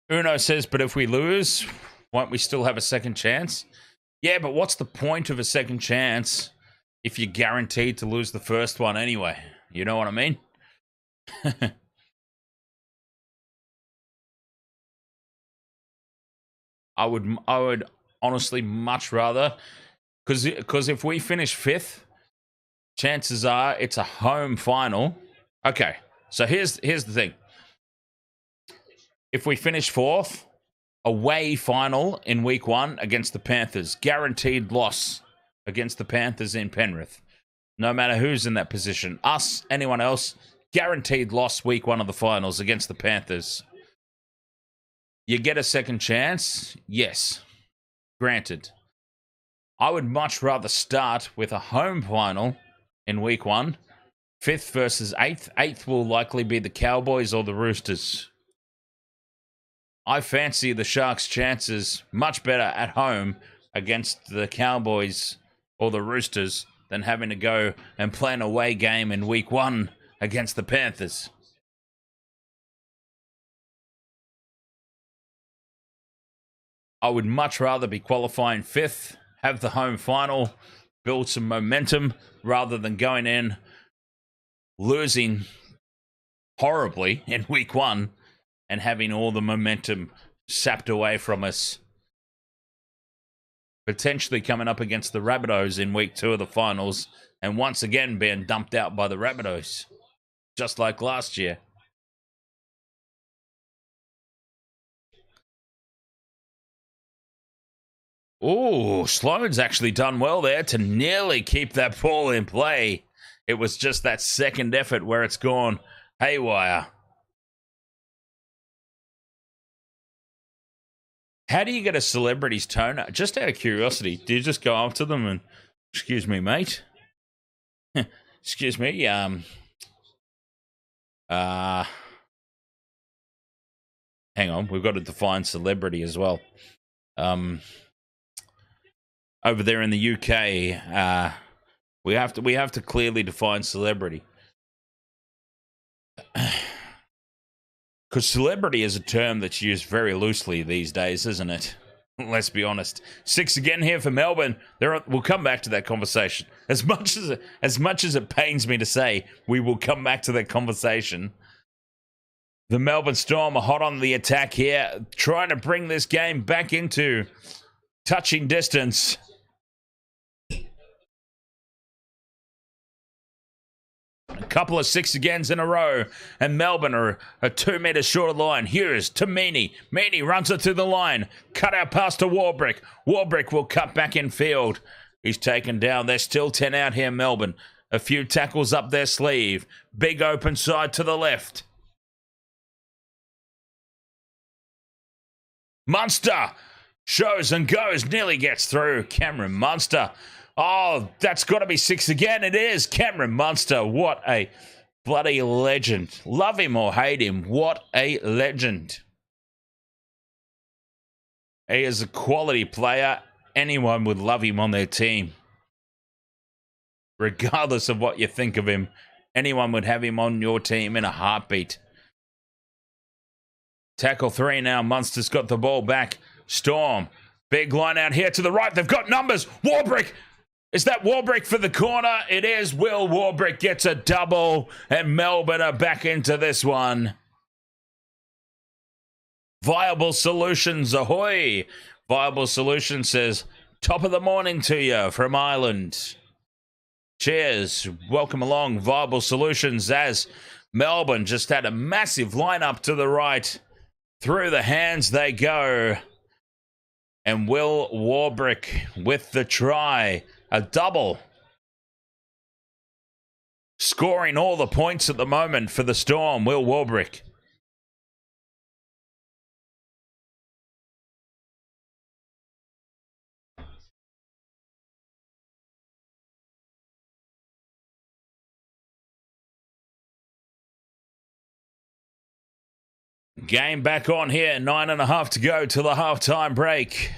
Uno says, but if we lose, won't we still have a second chance? Yeah, but what's the point of a second chance if you're guaranteed to lose the first one anyway? You know what I mean? I would honestly much rather, because if we finish 5th, chances are it's a home final. Okay, so here's the thing. If we finish 4th, away final in week 1 against the Panthers. Guaranteed loss against the Panthers in Penrith. No matter who's in that position. Us, anyone else, guaranteed loss week 1 of the finals against the Panthers. You get a second chance? Yes. Granted. I would much rather start with a home final in week 1. 5th versus 8th. 8th will likely be the Cowboys or the Roosters. I fancy the Sharks' chances much better at home against the Cowboys or the Roosters than having to go and play an away game in week 1 against the Panthers. I would much rather be qualifying 5th, have the home final, build some momentum, rather than going in, losing horribly in week 1, and having all the momentum sapped away from us. Potentially coming up against the Rabbitohs in week 2 of the finals, and once again being dumped out by the Rabbitohs, just like last year. Ooh, Sloan's actually done well there to nearly keep that ball in play. It was just that second effort where it's gone haywire. How do you get a celebrity's tone? Just out of curiosity, do you just go up to them and, excuse me, mate? Excuse me, hang on, we've got to define celebrity as well. Over there in the UK, we have to clearly define celebrity. Because celebrity is a term that's used very loosely these days, isn't it? Let's be honest. 6 again here for Melbourne. We'll come back to that conversation. As much as it pains me to say, we will come back to that conversation. The Melbourne Storm are hot on the attack here, trying to bring this game back into touching distance. couple of 6 agains in a row, and Melbourne are a 2 metre short of the line. Hughes to Meaney. Meaney runs it through the line. Cut out pass to Warbrick. Warbrick will cut back in field. He's taken down. There's still 10 out here, Melbourne. A few tackles up their sleeve. Big open side to the left. Munster shows and goes, nearly gets through. Cameron Munster. Oh, that's got to be 6 again. It is. Cameron Munster. What a bloody legend. Love him or hate him. What a legend. He is a quality player. Anyone would love him on their team. Regardless of what you think of him, anyone would have him on your team in a heartbeat. Tackle 3 now. Munster's got the ball back. Storm. Big line out here to the right. They've got numbers. Warbrick. Is that Warbrick for the corner? It is. Will Warbrick gets a double, and Melbourne are back into this one. Viable Solutions, ahoy. Viable Solutions says, top of the morning to you from Ireland. Cheers. Welcome along, Viable Solutions, as Melbourne just had a massive lineup to the right. Through the hands they go. And Will Warbrick with the try. A double. Scoring all the points at the moment for the Storm, Will Warbrick. Game back on here. 9.5 to go till the halftime break.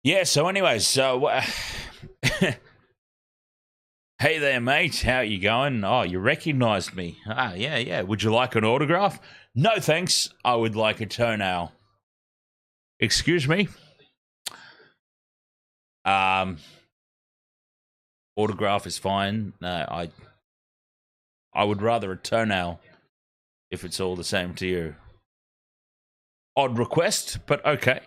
Yeah, so anyways, hey there, mate. How you going? Oh, you recognised me. Ah, yeah. Would you like an autograph? No, thanks. I would like a toenail. Excuse me? Autograph is fine. No, I would rather a toenail if it's all the same to you. Odd request, but okay.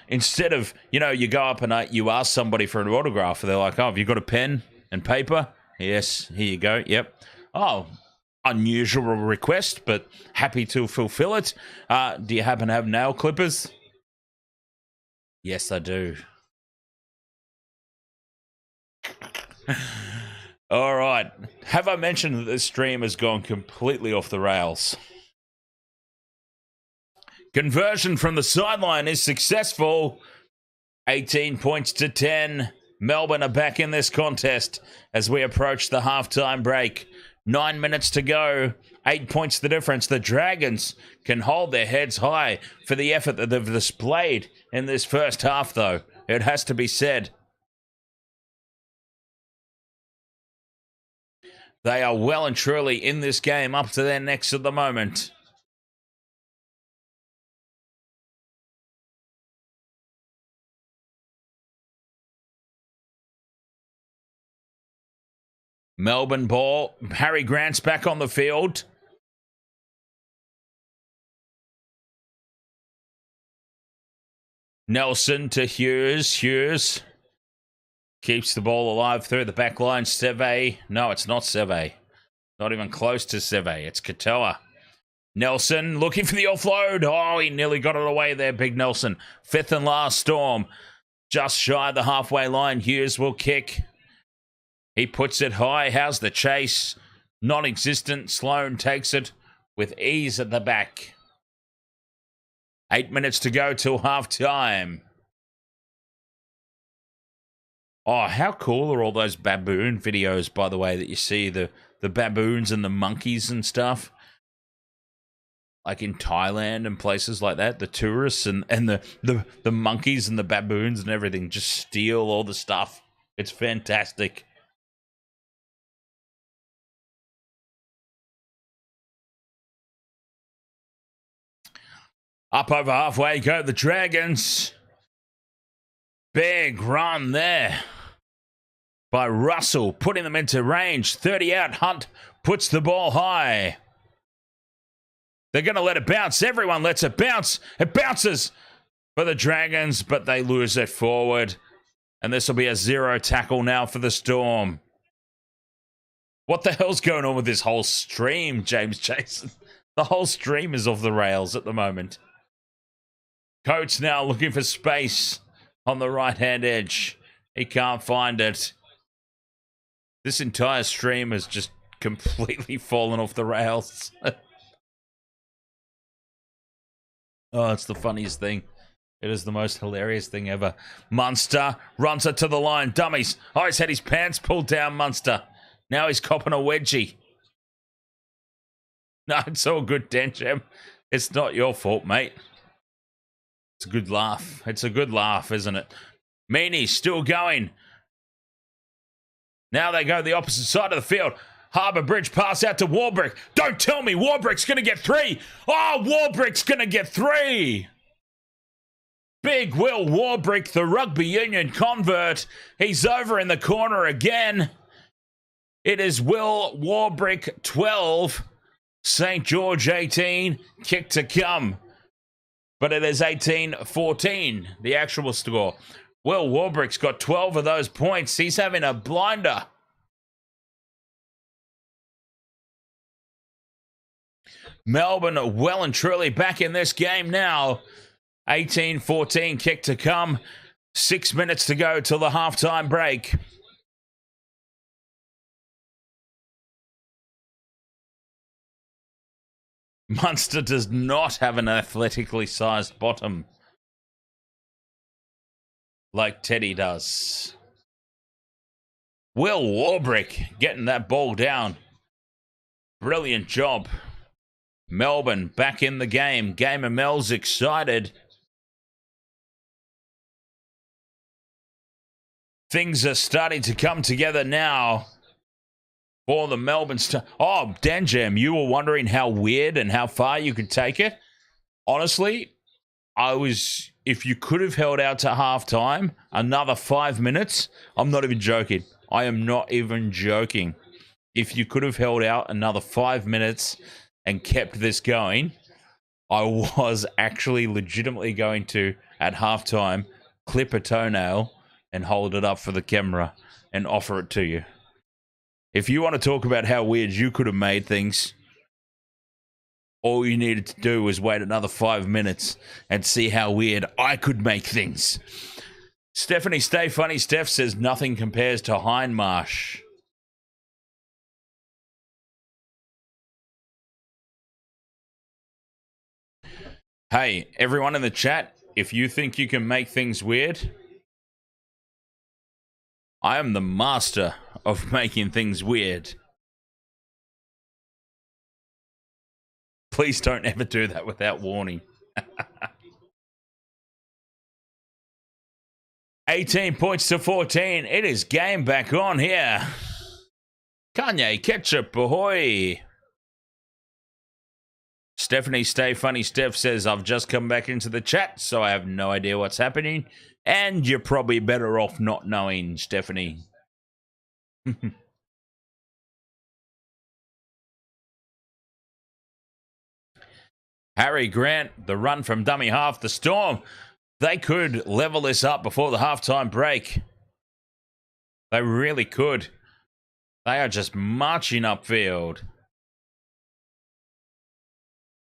Instead of, you go up and you ask somebody for an autograph, they're like, oh, have you got a pen and paper? Yes, here you go. Yep. Oh, unusual request, but happy to fulfill it. Do you happen to have nail clippers? Yes, I do. All right. Have I mentioned that this stream has gone completely off the rails? Conversion from the sideline is successful. 18 points to 10. Melbourne are back in this contest as we approach the halftime break. 9 minutes to go. 8 points the difference. The Dragons can hold their heads high for the effort that they've displayed in this first half, though. It has to be said. They are well and truly in this game up to their necks at the moment. Melbourne ball. Harry Grant's back on the field. Nelson to Hughes. Hughes keeps the ball alive through the back line. Seve. No, it's not Seve. Not even close to Seve. It's Katoa. Nelson looking for the offload. Oh, he nearly got it away there, Big Nelson. Fifth and last Storm. Just shy of the halfway line. Hughes will kick. He puts it high. How's the chase? Non-existent. Sloan takes it with ease at the back. 8 minutes to go till half-time. Oh, how cool are all those baboon videos, by the way, that you see the baboons and the monkeys and stuff? Like in Thailand and places like that, the tourists and the monkeys and the baboons and everything just steal all the stuff. It's fantastic. Up over halfway go the Dragons. Big run there by Russell, putting them into range. 30 out. Hunt puts the ball high. They're going to let it bounce. Everyone lets it bounce. It bounces for the Dragons, but they lose it forward. And this will be a 0 tackle now for the Storm. What the hell's going on with this whole stream, James Jason? The whole stream is off the rails at the moment. Coates now looking for space on the right-hand edge. He can't find it. This entire stream has just completely fallen off the rails. Oh, it's the funniest thing. It is the most hilarious thing ever. Munster runs it to the line. Dummies. Oh, he's had his pants pulled down, Munster. Now he's copping a wedgie. No, it's all good, Denjam. It's not your fault, mate. It's a good laugh. It's a good laugh, isn't it? Meaney's still going. Now they go the opposite side of the field. Harbour Bridge pass out to Warbrick. Don't tell me Warbrick's going to get 3. Oh, Warbrick's going to get 3. Big Will Warbrick, the rugby union convert. He's over in the corner again. It is Will Warbrick 12, St. George 18, kick to come. But it is 18-14, the actual score. Will Warbrick's got 12 of those points. He's having a blinder. Melbourne well and truly back in this game now. 18-14, kick to come. 6 minutes to go till the halftime break. Munster does not have an athletically sized bottom like Teddy does. Will Warbrick getting that ball down. Brilliant job. Melbourne back in the game. Gamer Mel's excited. Things are starting to come together now for the Melbourne Star. Oh, Danjam, you were wondering how weird and how far you could take it? Honestly, if you could have held out to halftime, another 5 minutes, I'm not even joking. I am not even joking. If you could have held out another 5 minutes and kept this going, I was actually legitimately going to, at halftime, clip a toenail and hold it up for the camera and offer it to you. If you want to talk about how weird you could have made things, all you needed to do was wait another 5 minutes and see how weird I could make things. Stephanie Stay Funny Steph says nothing compares to Hindmarsh. Hey, everyone in the chat, if you think you can make things weird, I am the master of making things weird. Please don't ever do that without warning. 18 points to 14. It is game back on here. Kanye Ketchup, ahoy. Stephanie Stay Funny Steph says, I've just come back into the chat, so I have no idea what's happening. And you're probably better off not knowing, Stephanie. Harry Grant, the run from dummy half. The Storm, they could level this up before the halftime break. They really could. They are just marching upfield.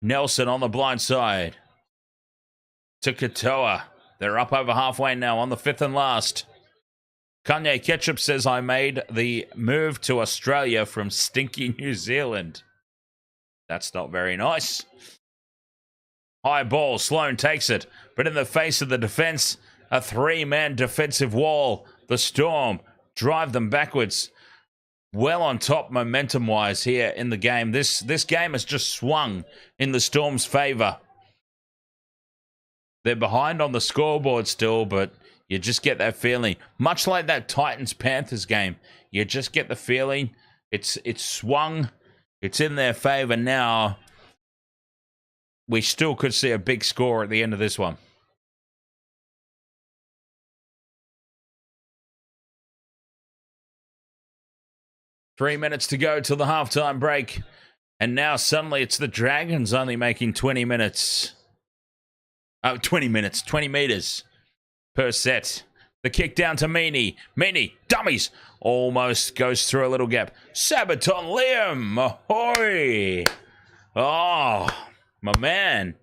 Nelson on the blind side. To Katoa. They're up over halfway now on the 5th and last. Kanye Ketchup says, I made the move to Australia from stinky New Zealand. That's not very nice. High ball, Sloan takes it, but in the face of the defense, a 3-man defensive wall. The Storm drive them backwards. Well on top momentum-wise here in the game. This game has just swung in the Storm's favor. They're behind on the scoreboard still, but you just get that feeling. Much like that Titans-Panthers game, you just get the feeling it's swung. It's in their favor now. We still could see a big score at the end of this one. Three minutes to go till the halftime break. And now suddenly it's the Dragons only making 20 minutes. 20 meters per set. The kick down to Meaney. Meaney, dummies. Almost goes through a little gap. Sabaton Liam. Ahoy. Oh, my man.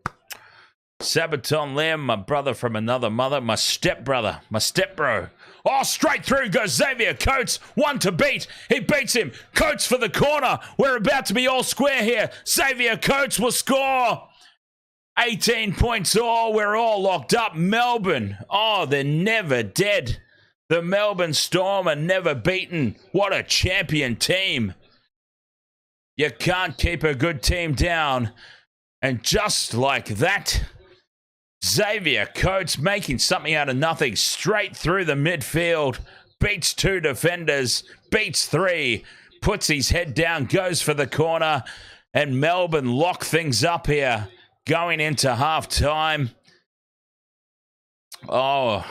Sabaton Liam, my brother from another mother. My stepbrother. My stepbro. Oh, straight through goes Xavier Coates. One to beat. He beats him. Coates for the corner. We're about to be all square here. Xavier Coates will score. 18 points all. We're all locked up. Melbourne. Oh, they're never dead. The Melbourne Storm are never beaten. What a champion team. You can't keep a good team down. And just like that, Xavier Coates making something out of nothing, straight through the midfield, beats 2 defenders, beats 3, puts his head down, goes for the corner, and Melbourne lock things up here going into half-time. Oh,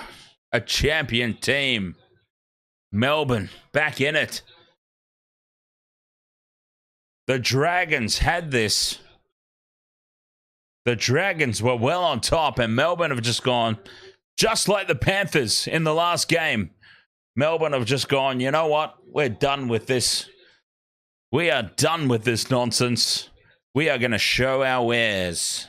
a champion team. Melbourne back in it. The Dragons had this. The Dragons were well on top, and Melbourne have just gone, just like the Panthers in the last game. Melbourne have just gone, you know what? We're done with this. We are done with this nonsense. We are going to show our wares.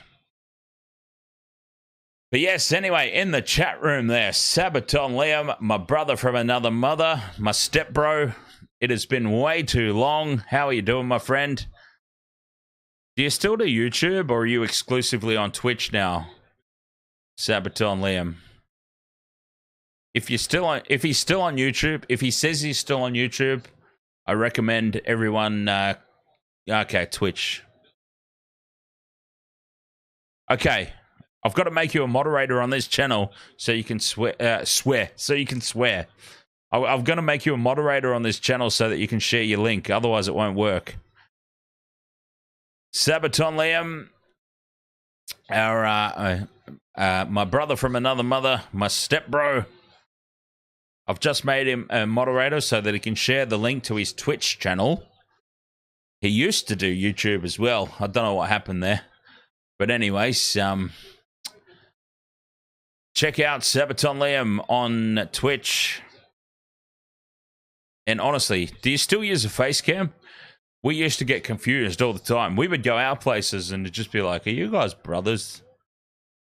But yes, anyway, in the chat room there, Sabaton Liam, my brother from another mother, my stepbro. It has been way too long. How are you doing, my friend? Do you still do YouTube, or are you exclusively on Twitch now? Sabaton Liam. If he's still on YouTube, if he says he's still on YouTube, I recommend everyone. Okay, Twitch. Okay, I've got to make you a moderator on this channel so you can swear. So you can swear. I'm going to make you a moderator on this channel so that you can share your link. Otherwise, it won't work. Sabaton Liam, my brother from another mother, my stepbro. I've just made him a moderator so that he can share the link to his Twitch channel. He used to do YouTube as well. I don't know what happened there. But anyways, check out Sabaton Liam on Twitch. And honestly, do you still use a face cam? We used to get confused all the time. We would go out places and it'd just be like, are you guys brothers?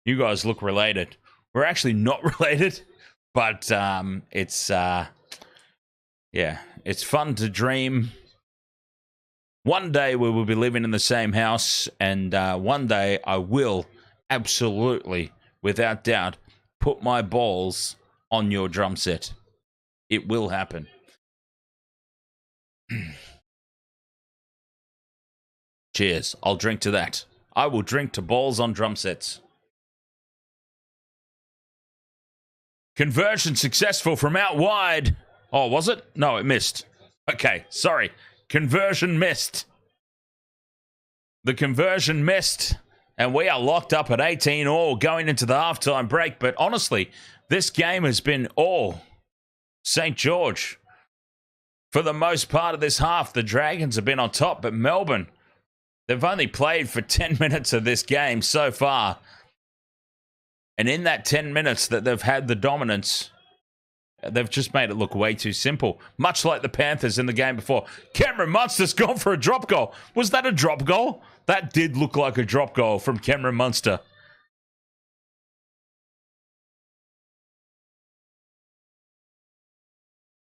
You guys look related. We're actually not related, but it's fun to dream. One day we will be living in the same house, and one day I will absolutely, without doubt, put my balls on your drum set. It will happen. Cheers. I'll drink to that. I will drink to balls on drum sets. Conversion successful from out wide. Oh, was it? No, it missed. Okay, sorry. Conversion missed. The conversion missed. And we are locked up at 18 all going into the halftime break. But honestly, this game has been all St. George. For the most part of this half, the Dragons have been on top, but Melbourne, they've only played for 10 minutes of this game so far. And in that 10 minutes that they've had the dominance, they've just made it look way too simple. Much like the Panthers in the game before. Cameron Munster's gone for a drop goal. Was that a drop goal? That did look like a drop goal from Cameron Munster.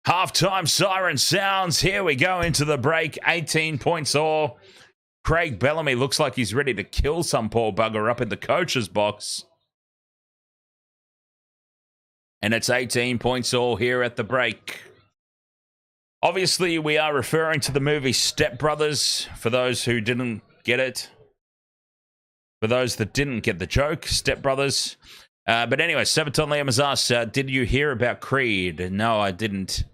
Halftime siren sounds. Here we go into the break. 18 points all. Craig Bellamy looks like he's ready to kill some poor bugger up in the coach's box. And it's 18 points all here at the break. Obviously, we are referring to the movie Step Brothers, for those who didn't get it. For those that didn't get the joke, Step Brothers. But anyway, Sabaton Liam has asked, did you hear about Creed? No, I didn't.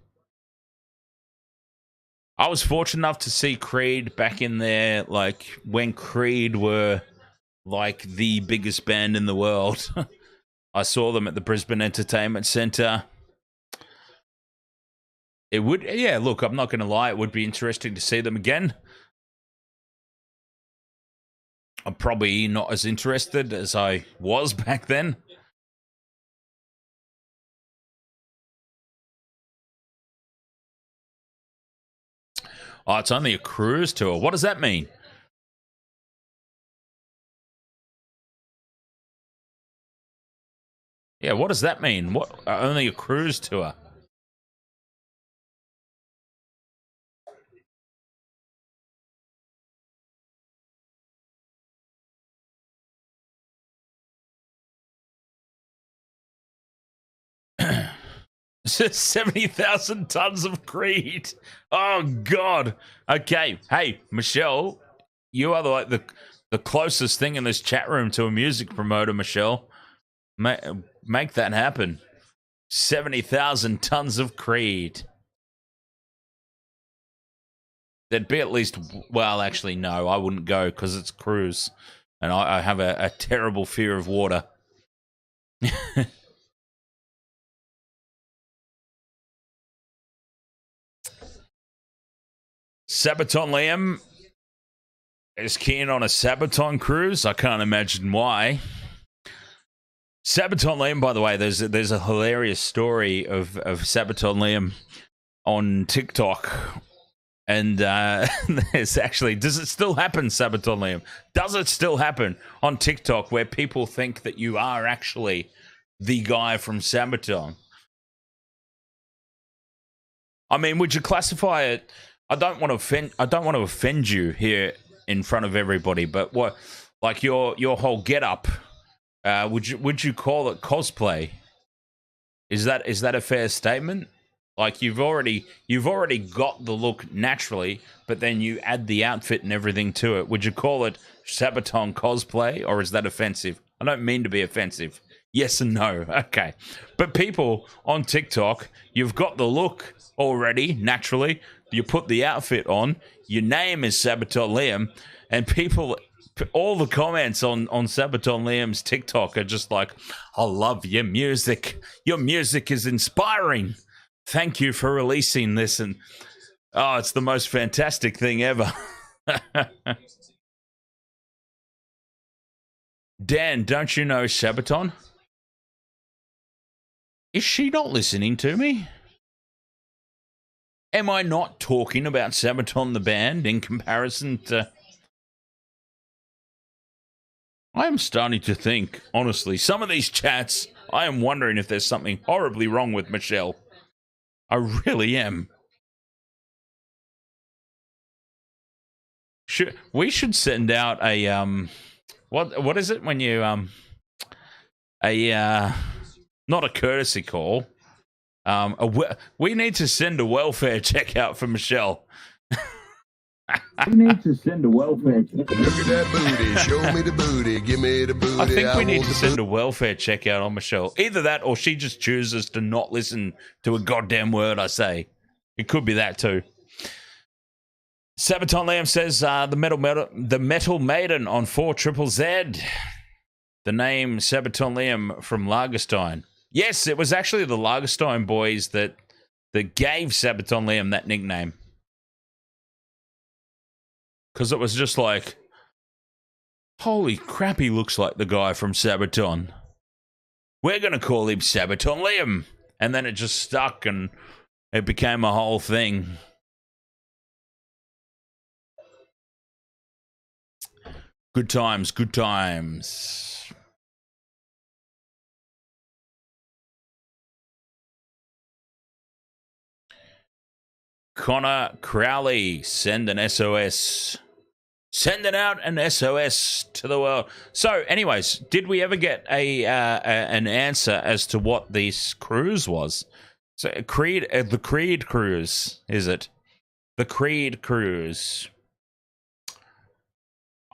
I was fortunate enough to see Creed back in there, like, when Creed were, like, the biggest band in the world. I saw them at the Brisbane Entertainment Centre. It would, yeah, look, I'm not going to lie, it would be interesting to see them again. I'm probably not as interested as I was back then. Oh, it's only a cruise tour. What does that mean? Yeah, what does that mean? What? Only a cruise tour? It's 70,000 tons of greed. Oh, God. Okay. Hey, Michelle, you are the closest thing in this chat room to a music promoter, Michelle. Make that happen. 70,000 tons of creed. There'd be at least, well, actually, no, I wouldn't go because it's cruise. And I have a terrible fear of water. Sabaton Liam is keen on a Sabaton cruise. I can't imagine why. Sabaton Liam, by the way, there's a hilarious story of Sabaton Liam on TikTok. And there's actually, does it still happen, Sabaton Liam? Does it still happen on TikTok where people think that you are actually the guy from Sabaton? I mean, would you classify it? I don't want to offend you here in front of everybody, but what, like your whole getup? Would you call it cosplay? Is that a fair statement? Like you've already got the look naturally, but then you add the outfit and everything to it. Would you call it Sabaton cosplay, or is that offensive? I don't mean to be offensive. Yes and no. Okay. But people on TikTok, you've got the look already naturally. You put the outfit on. Your name is Sabaton Liam, and people, all the comments on Sabaton Liam's TikTok are just like, "I love your music. Your music is inspiring. Thank you for releasing this." And oh, it's the most fantastic thing ever. Dan, don't you know Sabaton? Is she not listening to me? Am I not talking about Sabaton the band in comparison to... I am starting to think, honestly, some of these chats, I am wondering if there's something horribly wrong with Michelle. I really am. We should send out a what is it when you not a courtesy call. We need to send a welfare check out for Michelle.
We need to send a welfare check.
Look at that booty. Show me the booty. Give me the booty.
I think we need to send a welfare check out on Michelle. Either that or she just chooses to not listen to a goddamn word I say. It could be that too. Sabaton Liam says the metal maiden on 4ZZZ. The name Sabaton Liam from Lagerstein. Yes, it was actually the Lagerstein boys that gave Sabaton Liam that nickname. Because it was just like, holy crap, he looks like the guy from Sabaton. We're going to call him Sabaton Liam. And then it just stuck and it became a whole thing. Good times, good times. Connor Crowley, send an SOS. Sending out an SOS to the world. So, anyways, did we ever get an answer as to what this cruise was? So, the Creed cruise, is it? The Creed cruise.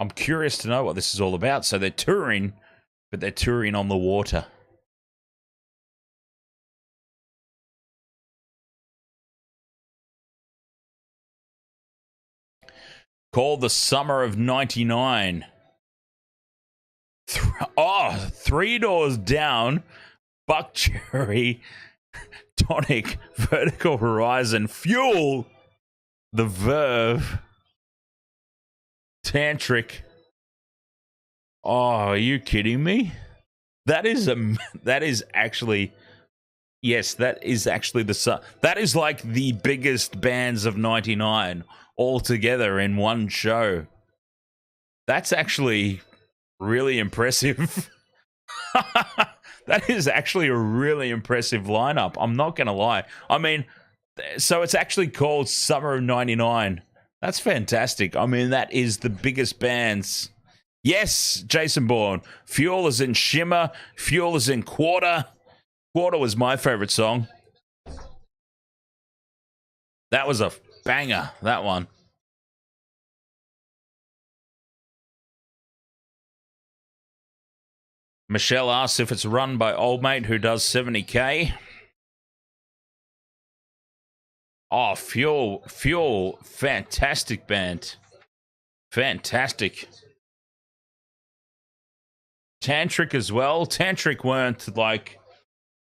I'm curious to know what this is all about. So they're touring, but they're touring on the water. Called the Summer of 99. 3 doors down. Buck Cherry, Tonic, Vertical Horizon, Fuel, The Verve, Tantric. Oh, are you kidding me? That is actually Yes, that is actually that is like the biggest bands of '99 all together in one show. That's actually really impressive. That is actually a really impressive lineup. I'm not going to lie. I mean, so it's actually called Summer of '99. That's fantastic. I mean, that is the biggest bands. Yes, Jason Bourne. Fuel is in Shimmer. Fuel is in Quarter. Quarter was my favorite song. That was a banger, that one. Michelle asks if it's run by old mate who does 70K. Oh, Fuel, fantastic band. Fantastic. Tantric as well. Tantric weren't like...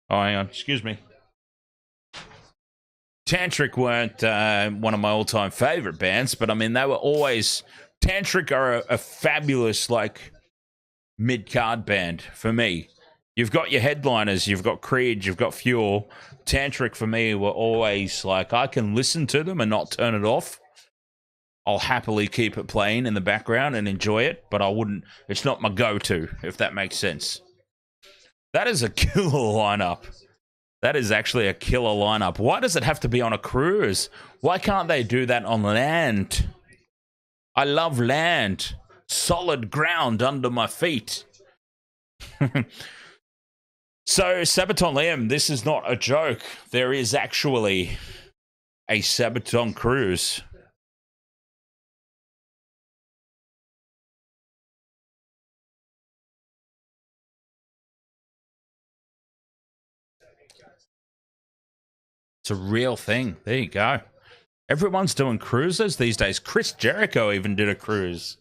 Oh, hang on, excuse me. Tantric weren't one of my all-time favorite bands, but I mean, they were always... Tantric are a fabulous, like, mid-card band for me. You've got your headliners, you've got Creed, you've got Fuel. Tantric for me were always like, I can listen to them and not turn it off. I'll happily keep it playing in the background and enjoy it, but I wouldn't, it's not my go-to, if that makes sense. That is a killer lineup. That is actually a killer lineup. Why does it have to be on a cruise? Why can't they do that on land? I love land. Solid ground under my feet. So, Sabaton Liam, this is not a joke. There is actually a Sabaton cruise. It's a real thing. There you go. Everyone's doing cruises these days. Chris Jericho even did a cruise.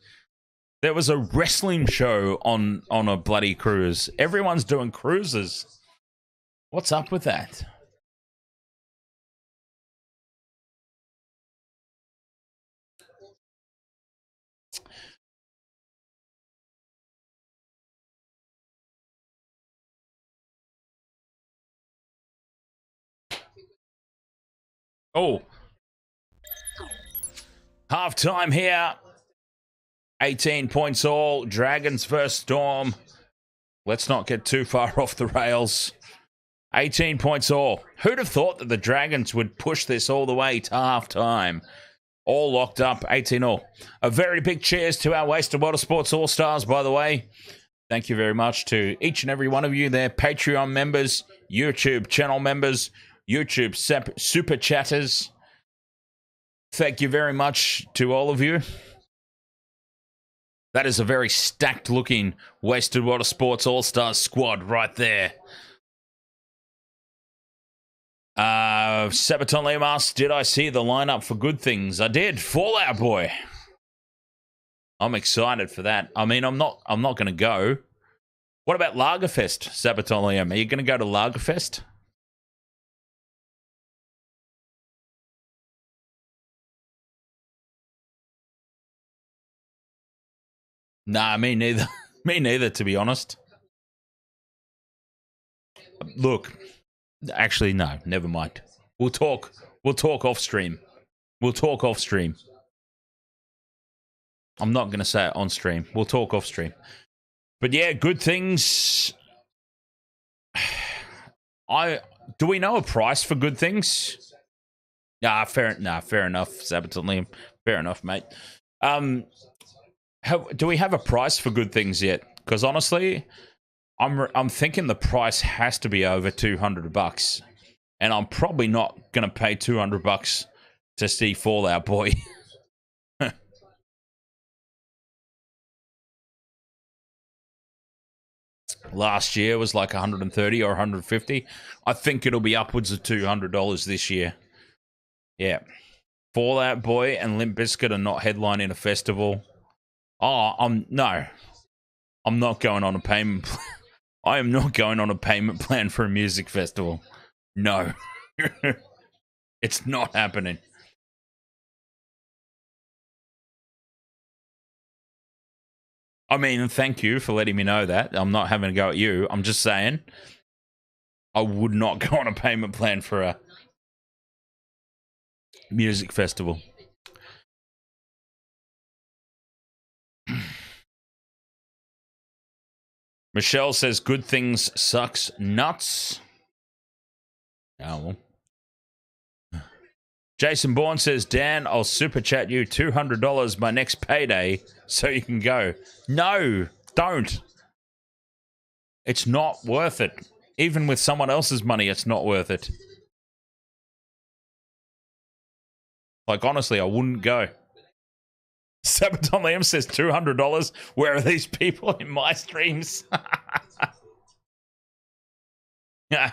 There was a wrestling show on a bloody cruise. Everyone's doing cruises. What's up with that? Oh. Half-time here. 18 points all. Dragons versus Storm. Let's not get too far off the rails. 18 points all. Who'd have thought that the Dragons would push this all the way to half-time? All locked up, 18 all. A very big cheers to our Wasted Water Sports All-Stars, by the way. Thank you very much to each and every one of you there. Patreon members, YouTube channel members, YouTube super chatters. Thank you very much to all of you. That is a very stacked-looking Wasted Water Sports All-Stars squad right there. Sabaton Liam asks, did I see the lineup for Good Things? I did. Fallout Boy. I'm excited for that. I mean, I'm not going to go. What about Lagerfest, Sabaton Liam? Are you going to go to Lagerfest? Nah, me neither. Me neither, to be honest. Look, actually, no, never mind. We'll talk off stream. We'll talk off stream. I'm not going to say it on stream. We'll talk off stream. But yeah, Good Things. Do we know a price for Good Things? Fair enough, Sabaton Liam. Fair enough, mate. Do we have a price for Good Things yet? Because honestly, I'm thinking the price has to be over $200, and I'm probably not going to pay $200 to see Fallout Boy. Last year was like 130 or 150. I think it'll be upwards of $200 this year. Yeah. Fallout Boy and Limp Bizkit are not headlining a festival. I'm not going on a payment plan. I am not going on a payment plan for a music festival. No. It's not happening. I mean, thank you for letting me know that. I'm not having a go at you. I'm just saying, I would not go on a payment plan for a music festival. Michelle says, good things sucks nuts. Oh, well. Jason Bourne says, Dan, I'll super chat you $200 my next payday so you can go. No, don't. It's not worth it. Even with someone else's money, it's not worth it. Like, honestly, I wouldn't go. Sabaton Liam says $200. Where are these people in my streams? Yeah.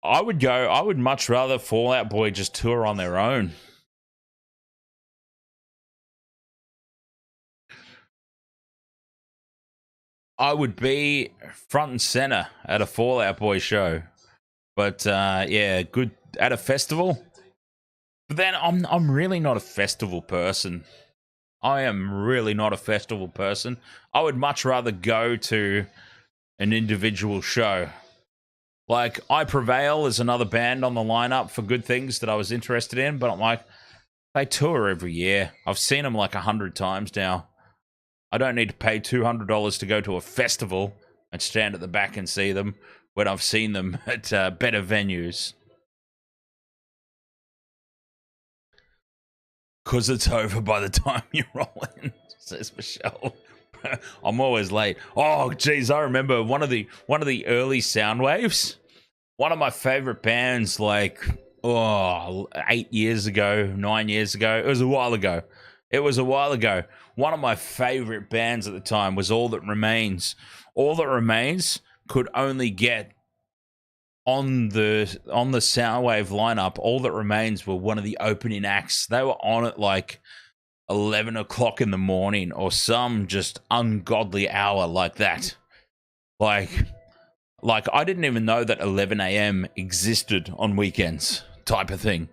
I would go. I would much rather Fall Out Boy just tour on their own. I would be front and center at a Fall Out Boy show. But yeah, good at a festival. But then I'm really not a festival person. I am really not a festival person. I would much rather go to an individual show. Like, I Prevail is another band on the lineup for good things that I was interested in, but I'm like, they tour every year. I've seen them like 100 times now. I don't need to pay $200 to go to a festival and stand at the back and see them when I've seen them at better venues. Because it's over by the time you roll in, says Michelle. I'm always late. Oh, geez, I remember one of the early Soundwaves. One of my favorite bands, like 8 years ago, 9 years ago. It was a while ago. One of my favorite bands at the time was All That Remains. All That Remains could only get on the Soundwave lineup. All That Remains were one of the opening acts. They were on at like 11 o'clock in the morning or some just ungodly hour like that. Like I didn't even know that 11 a.m. existed on weekends type of thing.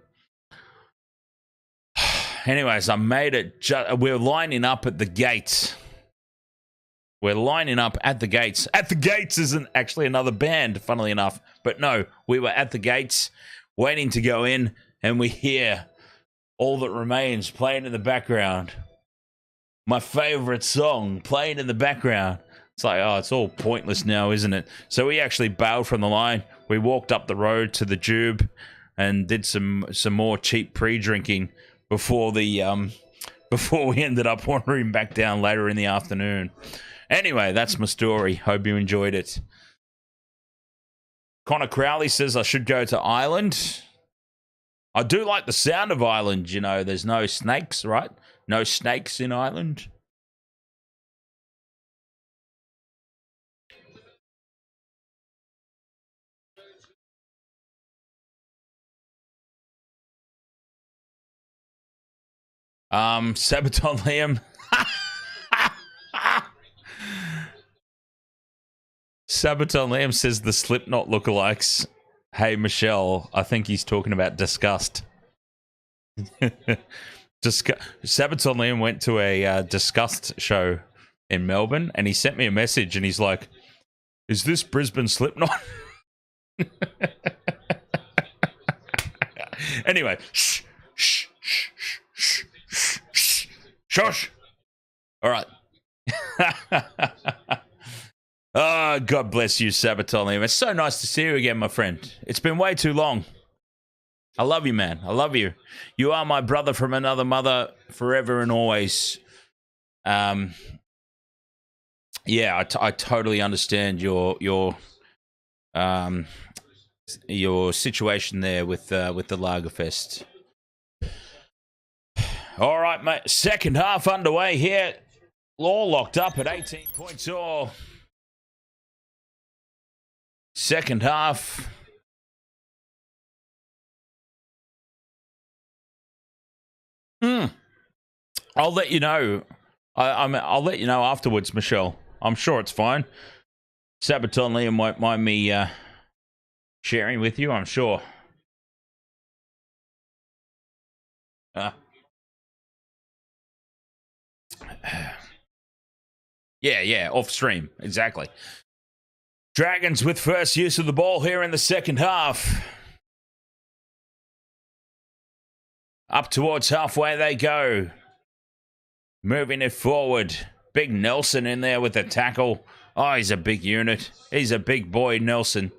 Anyways, I made it. We're lining up at the gates. We're lining up at the gates. At the Gates isn't actually another band, funnily enough. But no, we were at the gates waiting to go in, and we hear All That Remains playing in the background. My favorite song playing in the background. It's like, oh, it's all pointless now, isn't it? So we actually bailed from the line. We walked up the road to the Jube and did some more cheap pre-drinking before we ended up wandering back down later in the afternoon. Anyway, that's my story. Hope you enjoyed it. Connor Crowley says I should go to Ireland. I do like the sound of Ireland. You know, there's no snakes, right? No snakes in Ireland. Sabaton Liam. Sabaton Liam says the Slipknot lookalikes. Hey, Michelle, I think he's talking about Disgust. Sabaton Liam went to a Disgust show in Melbourne, and he sent me a message, and he's like, is this Brisbane Slipknot? Anyway, shh. Shush. All right. Oh, God bless you, Sabaton Liam. It's so nice to see you again, my friend. It's been way too long. I love you, man. I love you. You are my brother from another mother, forever and always. Yeah, I totally understand your situation there with the Lagerfest. All right, mate. Second half underway here. All locked up at 18 points all. Second half. I'll let you know. I'll let you know afterwards, Michelle. I'm sure it's fine. Sabaton Liam won't mind me sharing with you, I'm sure. Yeah, off stream, exactly. Dragons with first use of the ball here in the second half. Up towards halfway they go. Moving it forward. Big Nelson in there with the tackle. Oh, he's a big unit. He's a big boy, Nelson.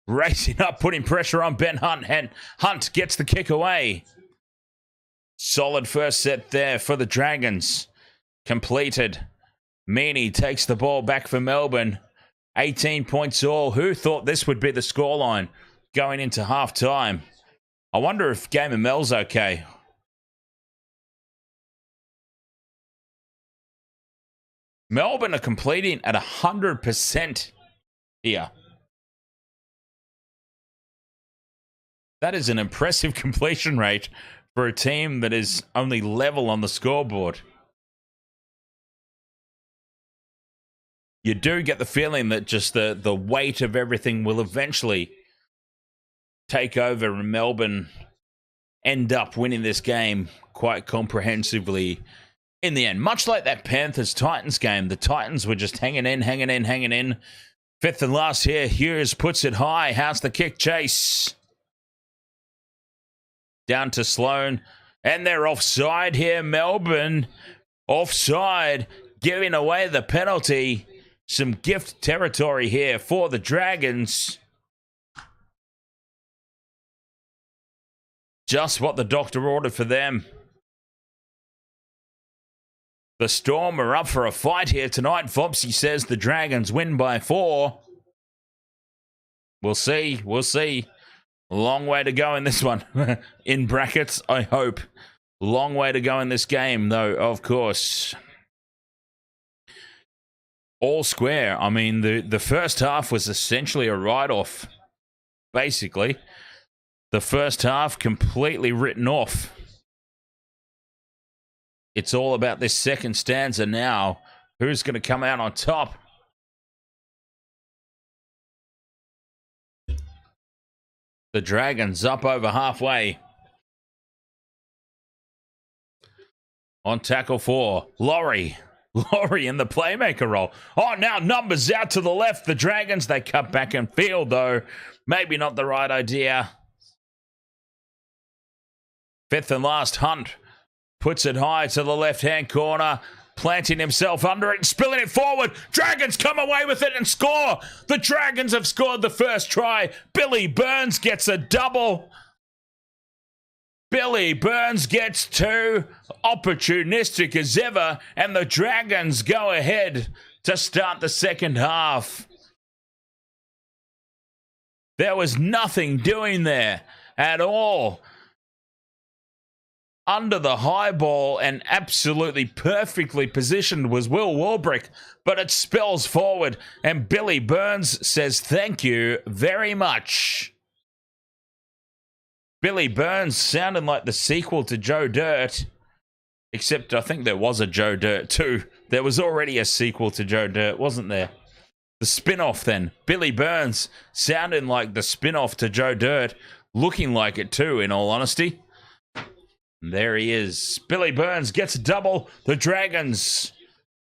Racing up, putting pressure on Ben Hunt. And Hunt gets the kick away. Solid first set there for the Dragons. Completed. Meaney takes the ball back for Melbourne. 18 points all. Who thought this would be the scoreline going into half-time? I wonder if Game of Mel's okay. Melbourne are completing at 100% here. That is an impressive completion rate for a team that is only level on the scoreboard. You do get the feeling that just the weight of everything will eventually take over and Melbourne end up winning this game quite comprehensively in the end. Much like that Panthers-Titans game, the Titans were just hanging in. Fifth and last here, Hughes puts it high. How's the kick chase? Down to Sloan. And they're offside here, Melbourne. Offside, giving away the penalty. Some gift territory here for the Dragons. Just what the doctor ordered for them. The Storm are up for a fight here tonight. Fopsy says the Dragons win by 4. We'll see. A long way to go in this one. In brackets, I hope. Long way to go in this game, though, of course. All square. I mean, the first half was essentially a write-off. Basically. The first half completely written off. It's all about this second stanza now. Who's going to come out on top? The Dragons up over halfway. On tackle 4, Laurie. Laurie in the playmaker role. Oh, now numbers out to the left. The Dragons, they cut back and field, though. Maybe not the right idea. Fifth and last, Hunt puts it high to the left-hand corner, planting himself under it and spilling it forward. Dragons come away with it and score. The Dragons have scored the first try. Billy Burns gets a double. Billy Burns gets 2, opportunistic as ever, and the Dragons go ahead to start the second half. There was nothing doing there at all. Under the high ball and absolutely perfectly positioned was Will Warbrick, but it spills forward, and Billy Burns says thank you very much. Billy Burns sounding like the sequel to Joe Dirt, except I think there was a Joe Dirt too. There was already a sequel to Joe Dirt, wasn't there? The spin-off then. Billy Burns sounding like the spin-off to Joe Dirt, looking like it too, in all honesty. There he is. Billy Burns gets a double. The Dragons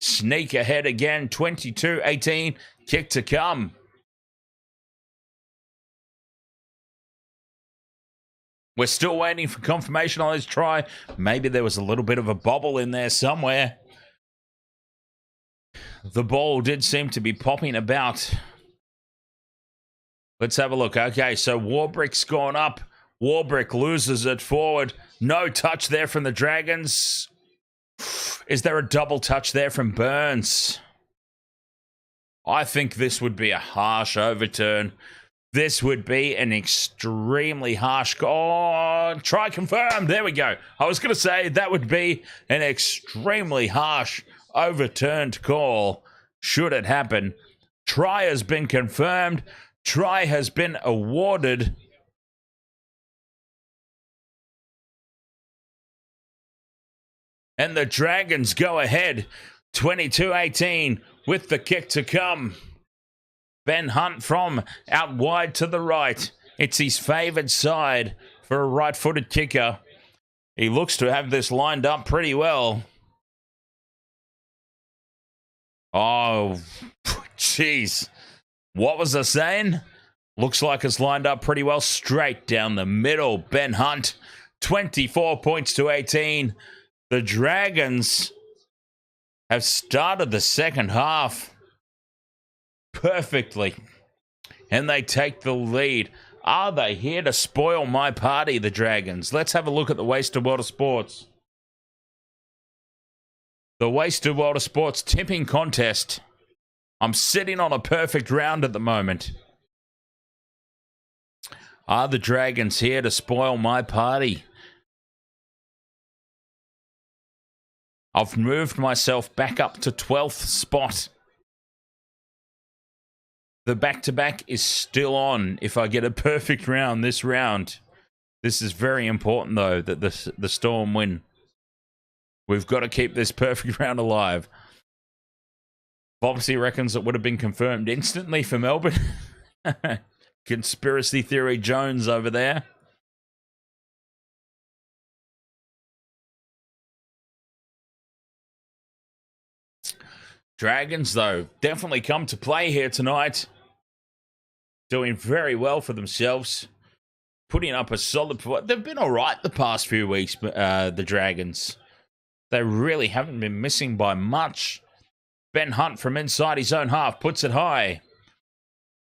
sneak ahead again. 22-18. Kick to come. We're still waiting for confirmation on his try. Maybe there was a little bit of a bobble in there somewhere. The ball did seem to be popping about. Let's have a look. Okay, so Warbrick's gone up. Warbrick loses it forward. No touch there from the Dragons. Is there a double touch there from Burns? I think this would be a harsh overturn. This would be an extremely harsh... Oh, try confirmed. There we go. I was going to say that would be an extremely harsh overturned call should it happen. Try has been confirmed. Try has been awarded. And the Dragons go ahead, 22-18, with the kick to come. Ben Hunt from out wide to the right. It's his favoured side for a right-footed kicker. He looks to have this lined up pretty well. Oh, jeez. What was I saying? Looks like it's lined up pretty well. Straight down the middle. Ben Hunt, 24 points to 18. The Dragons have started the second half perfectly, and they take the lead. Are they here to spoil my party, the Dragons? Let's have a look at the Wasted World of Sports. The Wasted World of Sports tipping contest. I'm sitting on a perfect round at the moment. Are the Dragons here to spoil my party? I've moved myself back up to 12th spot. The back-to-back is still on if I get a perfect round this round. This is very important, though, that the Storm win. We've got to keep this perfect round alive. Bobsy reckons it would have been confirmed instantly for Melbourne. Conspiracy Theory Jones over there. Dragons, though, definitely come to play here tonight. Doing very well for themselves. Putting up a solid... They've been all right the past few weeks, the Dragons. They really haven't been missing by much. Ben Hunt from inside his own half puts it high.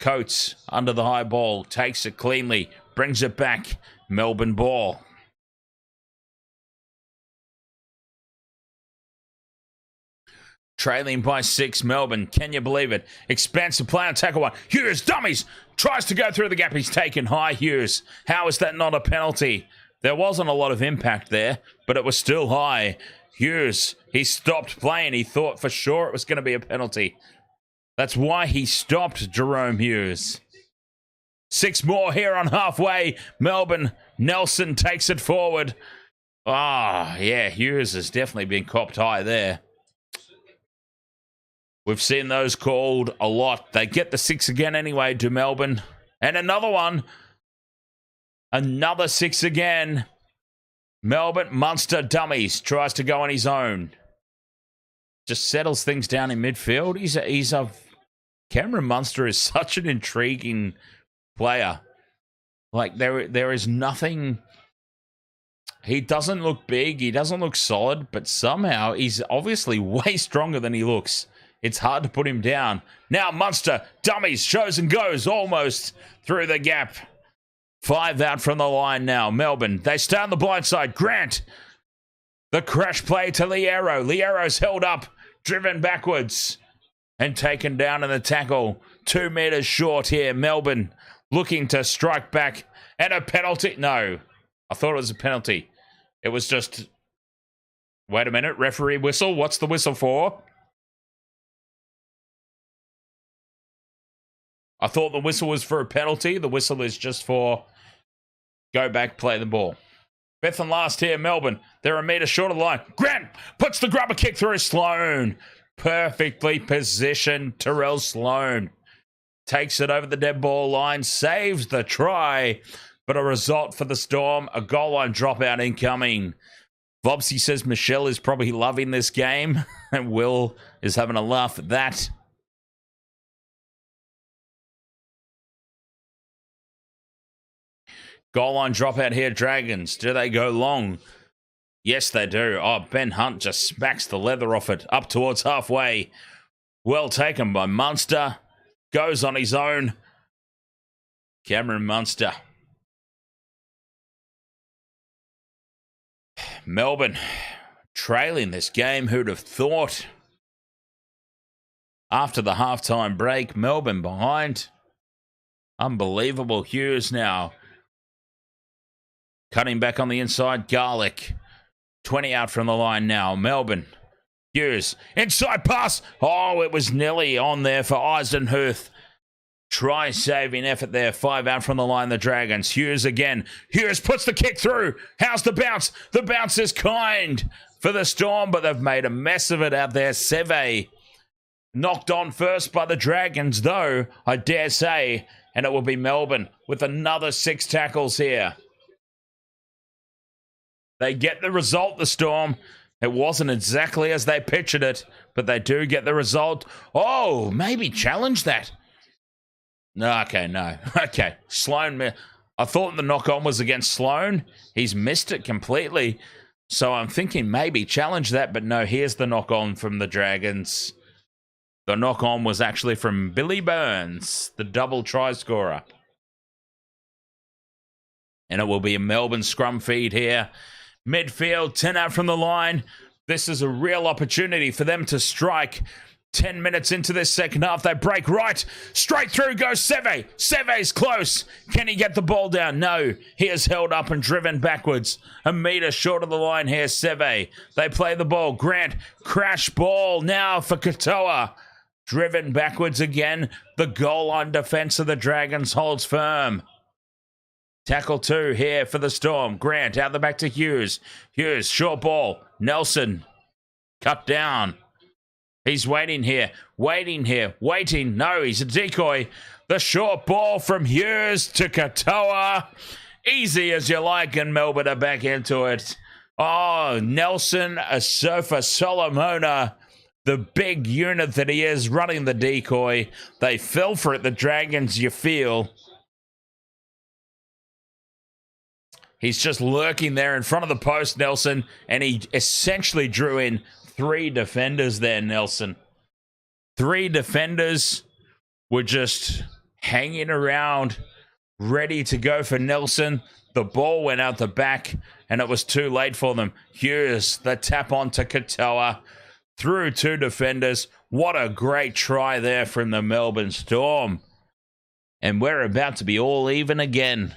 Coates under the high ball, takes it cleanly, brings it back. Melbourne ball. Trailing by 6, Melbourne. Can you believe it? Expansive play on tackle 1. Hughes, dummies! Tries to go through the gap. He's taken high, Hughes. How is that not a penalty? There wasn't a lot of impact there, but it was still high. Hughes, he stopped playing. He thought for sure it was going to be a penalty. That's why he stopped, Jarome Hughes. 6 more here on halfway. Melbourne, Nelson takes it forward. Yeah, Hughes has definitely been copped high there. We've seen those called a lot. They get the 6 again anyway to Melbourne. And another one. Another 6 again. Melbourne, Munster, dummies. Tries to go on his own. Just settles things down in midfield. Cameron Munster is such an intriguing player. Like, there is nothing... He doesn't look big. He doesn't look solid. But somehow, he's obviously way stronger than he looks. It's hard to put him down. Now Munster, dummies, shows and goes almost through the gap. 5 out from the line now. Melbourne, they stay on the blind side. Grant, the crash play to Liero. Liero's held up, driven backwards, and taken down in the tackle. 2 meters short here. Melbourne looking to strike back. And a penalty. No, I thought it was a penalty. It was just... Wait a minute. Referee whistle. What's the whistle for? I thought the whistle was for a penalty. The whistle is just for go back, play the ball. 5th and last here, Melbourne. They're a metre short of the line. Grant puts the grubber kick through. Sloan. Perfectly positioned. Terrell Sloan takes it over the dead ball line. Saves the try. But a result for the Storm. A goal line dropout incoming. Vobsy says Michelle is probably loving this game. And Will is having a laugh at that. Goal line dropout here, Dragons. Do they go long? Yes, they do. Oh, Ben Hunt just smacks the leather off it. Up towards halfway. Well taken by Munster. Goes on his own. Cameron Munster. Melbourne trailing this game. Who'd have thought? After the halftime break, Melbourne behind. Unbelievable. Hughes now. Cutting back on the inside, Garlic. 20 out from the line now. Melbourne. Hughes. Inside pass. Oh, it was nearly on there for Eisenhuth. Try saving effort there. 5 out from the line, the Dragons. Hughes again. Hughes puts the kick through. How's the bounce? The bounce is kind for the Storm, but they've made a mess of it out there. Seve knocked on first by the Dragons, though, I dare say. And it will be Melbourne with another 6 tackles here. They get the result, the Storm. It wasn't exactly as they pictured it, but they do get the result. Oh, maybe challenge that. No, okay, no. Okay, Sloan. I thought the knock-on was against Sloan. He's missed it completely. So I'm thinking maybe challenge that, but no, here's the knock-on from the Dragons. The knock-on was actually from Billy Burns, the double try scorer. And it will be a Melbourne scrum feed here. Midfield, 10 out from the line. This is a real opportunity for them to strike. 10 minutes into this second half, they break right. Straight through goes Seve. Seve's close. Can he get the ball down? No. He is held up and driven backwards. A metre short of the line here, Seve. They play the ball. Grant, crash ball now for Katoa. Driven backwards again. The goal line defence of the Dragons holds firm. Tackle 2 here for the Storm. Grant out the back to Hughes. Hughes, short ball. Nelson, cut down. He's waiting here. Waiting. No, he's a decoy. The short ball from Hughes to Katoa. Easy as you like, and Melbourne are back into it. Oh, Nelson, Asofa Solomona, the big unit that he is, running the decoy. They fell for it, the Dragons, you feel. He's just lurking there in front of the post, Nelson, and he essentially drew in 3 defenders there, Nelson. 3 defenders were just hanging around, ready to go for Nelson. The ball went out the back, and it was too late for them. Hughes, the tap on to Katoa, through 2 defenders. What a great try there from the Melbourne Storm. And we're about to be all even again.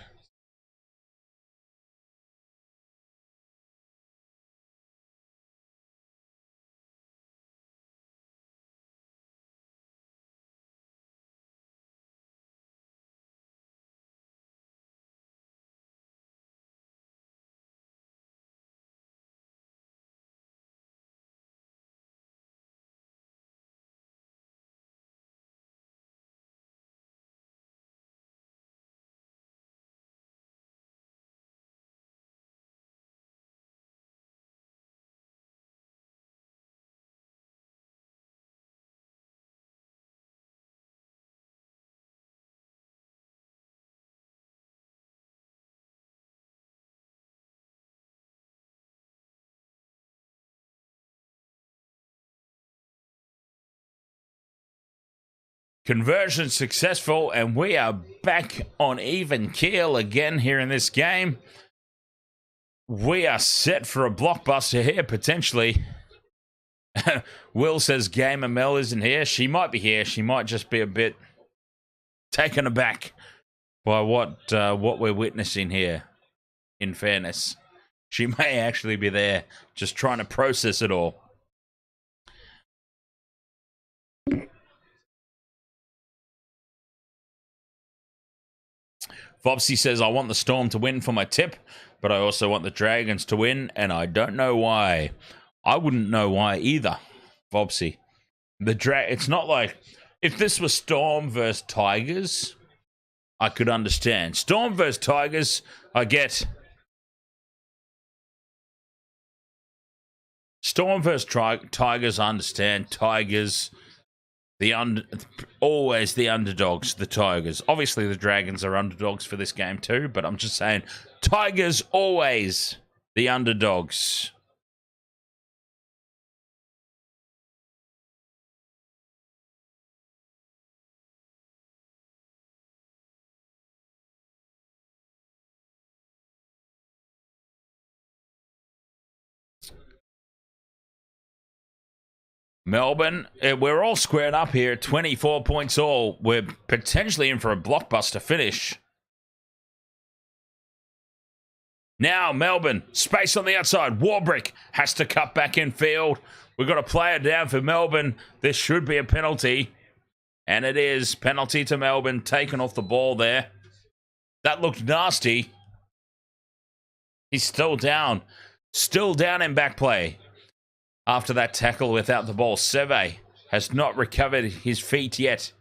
Conversion successful, and we are back on even keel again here in this game. We are set for a blockbuster here, potentially. Will says Gamer Mel isn't here. She might be here. She might just be a bit taken aback by what we're witnessing here, in fairness. She may actually be there, just trying to process it all. Vopsy says, I want the Storm to win for my tip, but I also want the Dragons to win, and I don't know why. I wouldn't know why either, Vopsy. It's not like, if this was Storm versus Tigers, I could understand. Storm versus Tigers, I get. Storm versus Tigers, I understand. Tigers, always the underdogs, the Tigers. Obviously, the Dragons are underdogs for this game too, but I'm just saying, Tigers always the underdogs. Melbourne, we're all squared up here, 24 points all. We're potentially in for a blockbuster finish. Now, Melbourne, space on the outside. Warbrick has to cut back in field. We've got a player down for Melbourne. This should be a penalty. And it is. Penalty to Melbourne, taken off the ball there. That looked nasty. He's still down. Still down in back play. After that tackle without the ball, Seve has not recovered his feet yet.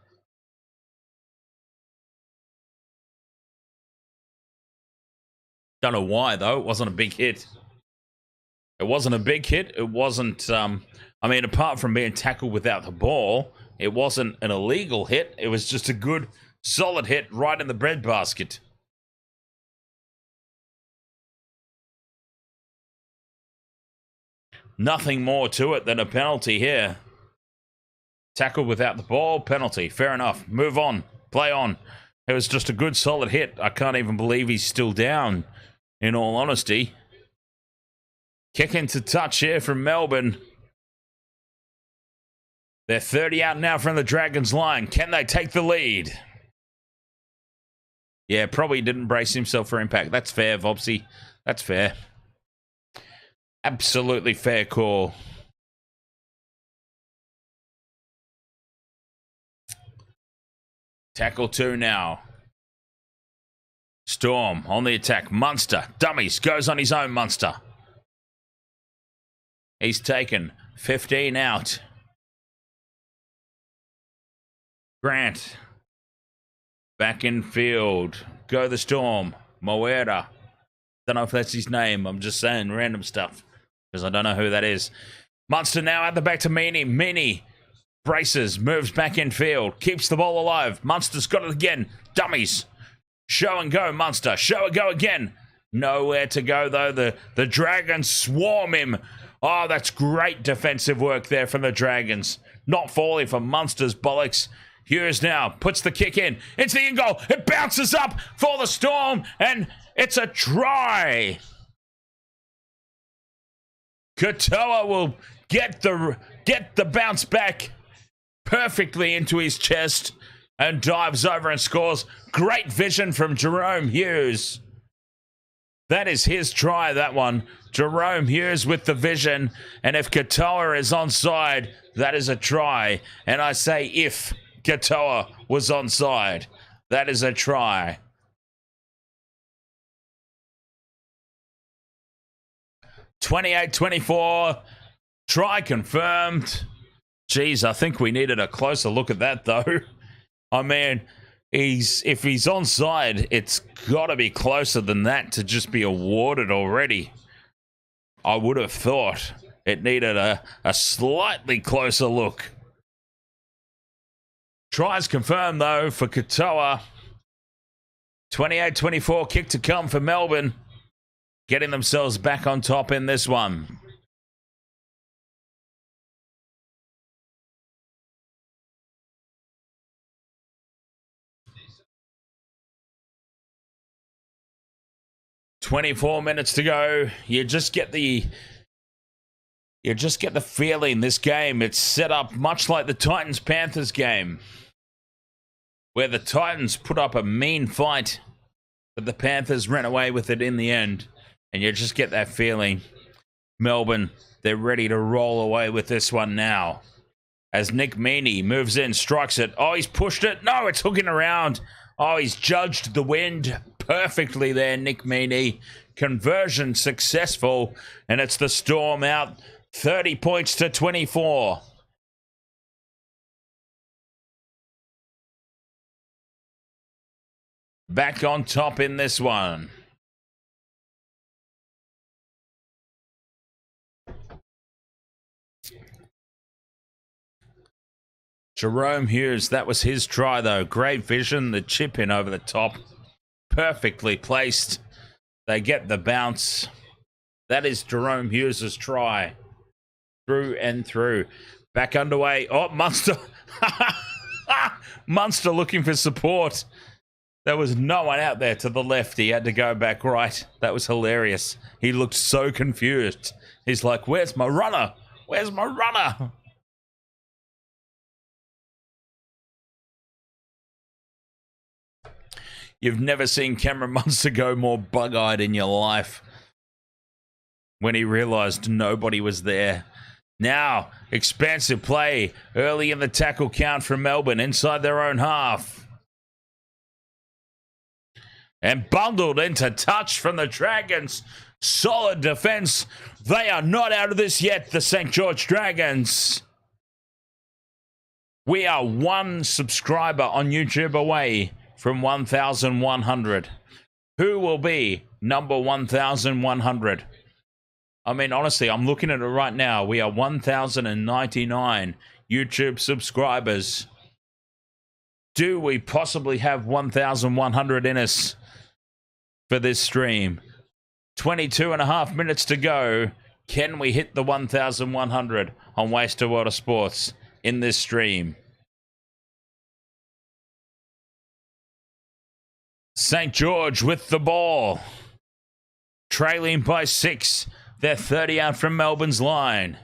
Don't know why, though. It wasn't a big hit. It wasn't a big hit. It wasn't, I mean, apart from being tackled without the ball, it wasn't an illegal hit. It was just a good Solid hit right in the breadbasket. Nothing more to it than a penalty here. Tackle without the ball, penalty. Fair enough. Move on. Play on. It was just a good solid hit. I can't even believe he's still down, in all honesty. Kick into touch here from Melbourne. They're 30 out now from the Dragons line. Can they take the lead? Yeah, probably didn't brace himself for impact. That's fair, Vopsy. That's fair. Absolutely fair call. Tackle 2 now. Storm on the attack. Munster. Dummies. Goes on his own, Munster. He's taken 15 out. Grant. Back in field. Go the Storm. Moeaki. Don't know if that's his name. I'm just saying random stuff because I don't know who that is. Munster now at the back to Meaney. Meaney braces. Moves back in field. Keeps the ball alive. Munster's got it again. Dummies. Show and go, Munster. Show and go again. Nowhere to go, though. The Dragons swarm him. Oh, that's great defensive work there from the Dragons. Not falling for Munster's bollocks. Hughes now puts the kick in. It's the in-goal. It bounces up for the Storm, and it's a try. Katoa will get the bounce back perfectly into his chest and dives over and scores. Great vision from Jarome Hughes. That is his try, that one. Jarome Hughes with the vision. And if Katoa is onside, that is a try. And I say if Katoa was onside, that is a try. (28-24). Try confirmed. Geez, I think we needed a closer look at that, though. I mean, if he's onside, it's got to be closer than that to just be awarded already. I would have thought it needed a slightly closer look. Tries confirmed, though, for Katoa. 28-24, kick to come for Melbourne. Getting themselves back on top in this one. "24 minutes to go." You just get the feeling this game, it's set up much like the Titans-Panthers game, where the Titans put up a mean fight, but the Panthers ran away with it in the end. And you just get that feeling. Melbourne, they're ready to roll away with this one now. As Nick Meaney moves in, strikes it. Oh, he's pushed it. No, it's hooking around. Oh, he's judged the wind perfectly there, Nick Meaney. Conversion successful. And it's the Storm out 30 points to 24. Back on top in this one. Jarome Hughes, that was his try, though. Great vision, the chip in over the top. Perfectly placed. They get the bounce. That is Jarome Hughes' try. Through and through. Back underway. Oh, Munster. Munster looking for support. There was no one out there to the left. He had to go back right. That was hilarious. He looked so confused. He's like, where's my runner? Where's my runner? You've never seen Cameron Munster go more bug-eyed in your life when he realised nobody was there. Now, expansive play early in the tackle count from Melbourne inside their own half. And bundled into touch from the Dragons. Solid defence. They are not out of this yet, the St. George Dragons. We are one subscriber on YouTube away from 1,100. Who will be number 1,100? I mean, honestly, I'm looking at it right now. We are 1,099 YouTube subscribers. Do we possibly have 1,100 in us for this stream? 22 and a half minutes to go. Can we hit the 1,100 on Wasted World of Sports in this stream? St. George with the ball. Trailing by 6. They're 30 out from Melbourne's line.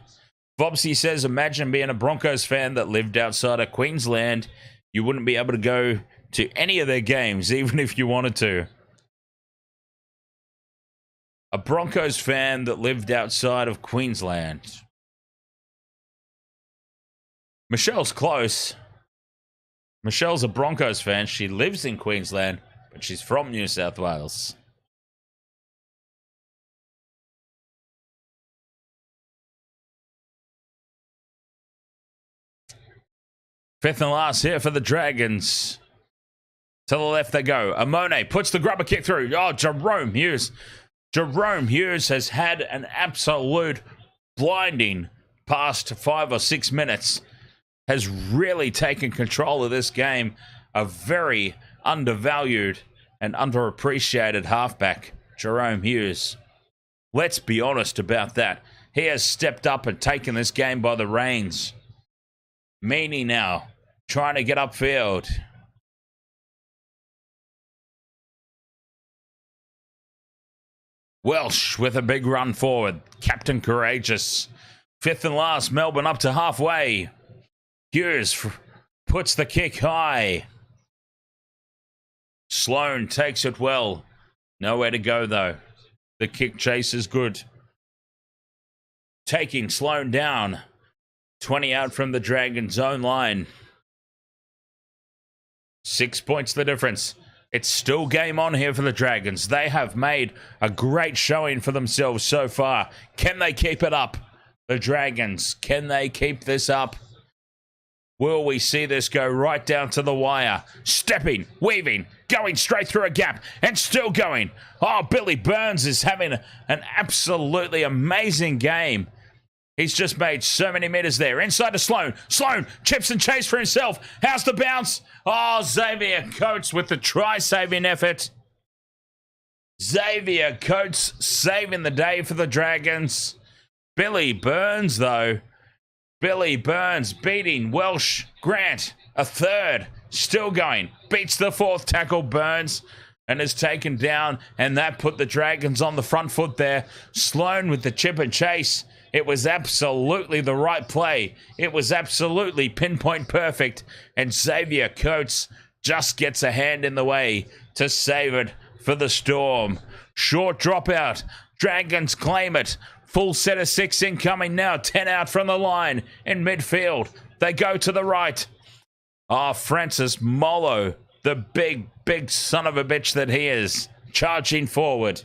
Bobsy says, imagine being a Broncos fan that lived outside of Queensland. You wouldn't be able to go to any of their games, even if you wanted to. A Broncos fan that lived outside of Queensland. Michelle's close. Michelle's a Broncos fan. She lives in Queensland, but she's from New South Wales. Fifth and last here for the Dragons. To the left they go. Amone puts the grubber kick through. Oh, Jarome Hughes. Jarome Hughes has had an absolute blinding past 5 or 6 minutes. Has really taken control of this game. A very undervalued and underappreciated halfback, Jarome Hughes. Let's be honest about that. He has stepped up and taken this game by the reins. Meany now, trying to get upfield. Welsh with a big run forward. Captain Courageous. Fifth and last, Melbourne up to halfway. Hughes puts the kick high. Sloan takes it well. Nowhere to go, though. The kick chase is good. Taking Sloan down. 20 out from the Dragons' own line. 6 points the difference. It's still game on here for the Dragons. They have made a great showing for themselves so far. Can they keep it up? The Dragons, can they keep this up? Will we see this go right down to the wire? Stepping, weaving, going straight through a gap, and still going. Oh, Billy Burns is having an absolutely amazing game. He's just made so many meters there. Inside to Sloan. Sloan chips and chase for himself. How's the bounce? Oh, Xavier Coates with the try-saving effort. Xavier Coates saving the day for the Dragons. Billy Burns, though. Billy Burns beating Welsh Grant. A third. Still going. Beats the fourth tackle, Burns. And is taken down. And that put the Dragons on the front foot there. Sloan with the chip and chase. It was absolutely the right play. It was absolutely pinpoint perfect. And Xavier Coates just gets a hand in the way to save it for the Storm. Short dropout. Dragons claim it. Full set of 6 incoming now. 10 out from the line in midfield. They go to the right. Oh, Francis Molo, the big, big son of a bitch that he is, charging forward.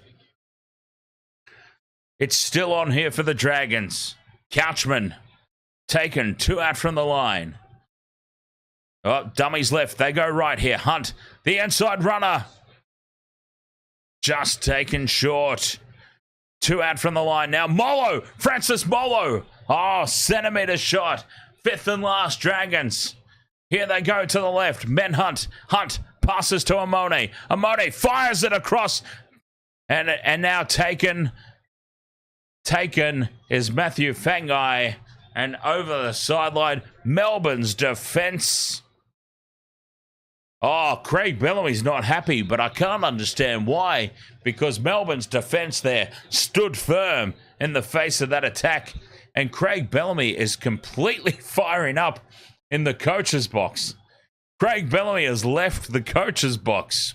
It's still on here for the Dragons. Couchman taken 2 out from the line. Oh, dummies left. They go right here. Hunt, the inside runner. Just taken short. 2 out from the line now. Molo, Francis Molo. Oh, centimetre shot. Fifth and last, Dragons. Here they go to the left. Men Hunt. Hunt passes to Amone. Amone fires it across. And now taken is Matthew Fangai, and over the sideline, Melbourne's defence. Oh, Craig Bellamy's not happy, but I can't understand why, because Melbourne's defence there stood firm in the face of that attack, and Craig Bellamy is completely firing up in the coach's box. Craig Bellamy has left the coach's box.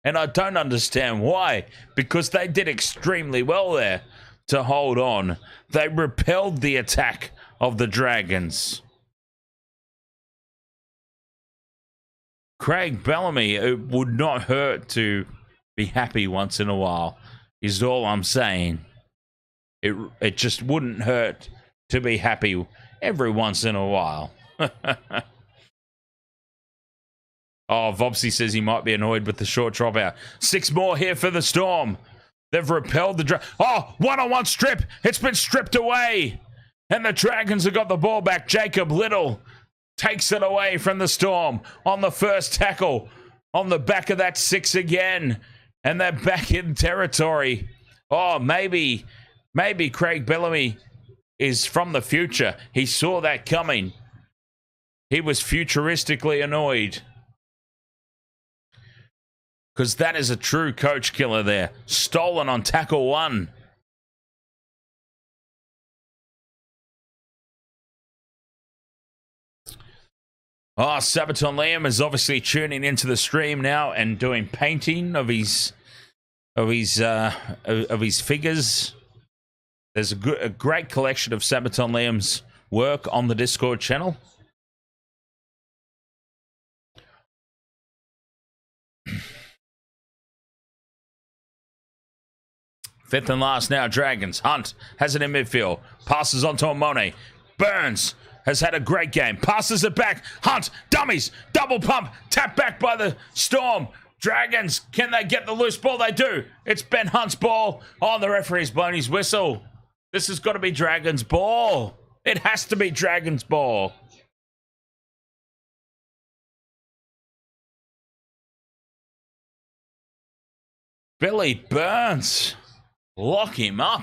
And I don't understand why, because they did extremely well there to hold on. They repelled the attack of the Dragons. Craig Bellamy, it would not hurt to be happy once in a while, is all I'm saying. It just wouldn't hurt to be happy every once in a while. Oh, Vopsy says he might be annoyed with the short dropout. 6 more here for the Storm. They've repelled the... Oh, one-on-one strip. It's been stripped away. And the Dragons have got the ball back. Jacob Little takes it away from the Storm on the first tackle, on the back of that 6 again, and they're back in territory. Oh, maybe Craig Bellamy is from the future. He saw that coming. He was futuristically annoyed. Because that is a true coach killer there. Stolen on tackle 1. Oh, Sabaton Liam is obviously tuning into the stream now and doing painting of his figures. There's a great collection of Sabaton Liam's work on the Discord channel. Fifth and last now, Dragons. Hunt has it in midfield. Passes on to Amone. Burns has had a great game. Passes it back. Hunt, dummies, double pump, tap back by the Storm. Dragons, can they get the loose ball? They do. It's Ben Hunt's ball. Oh, the referee's blown his whistle. This has got to be Dragons' ball. It has to be Dragons' ball. Billy Burns. Lock him up.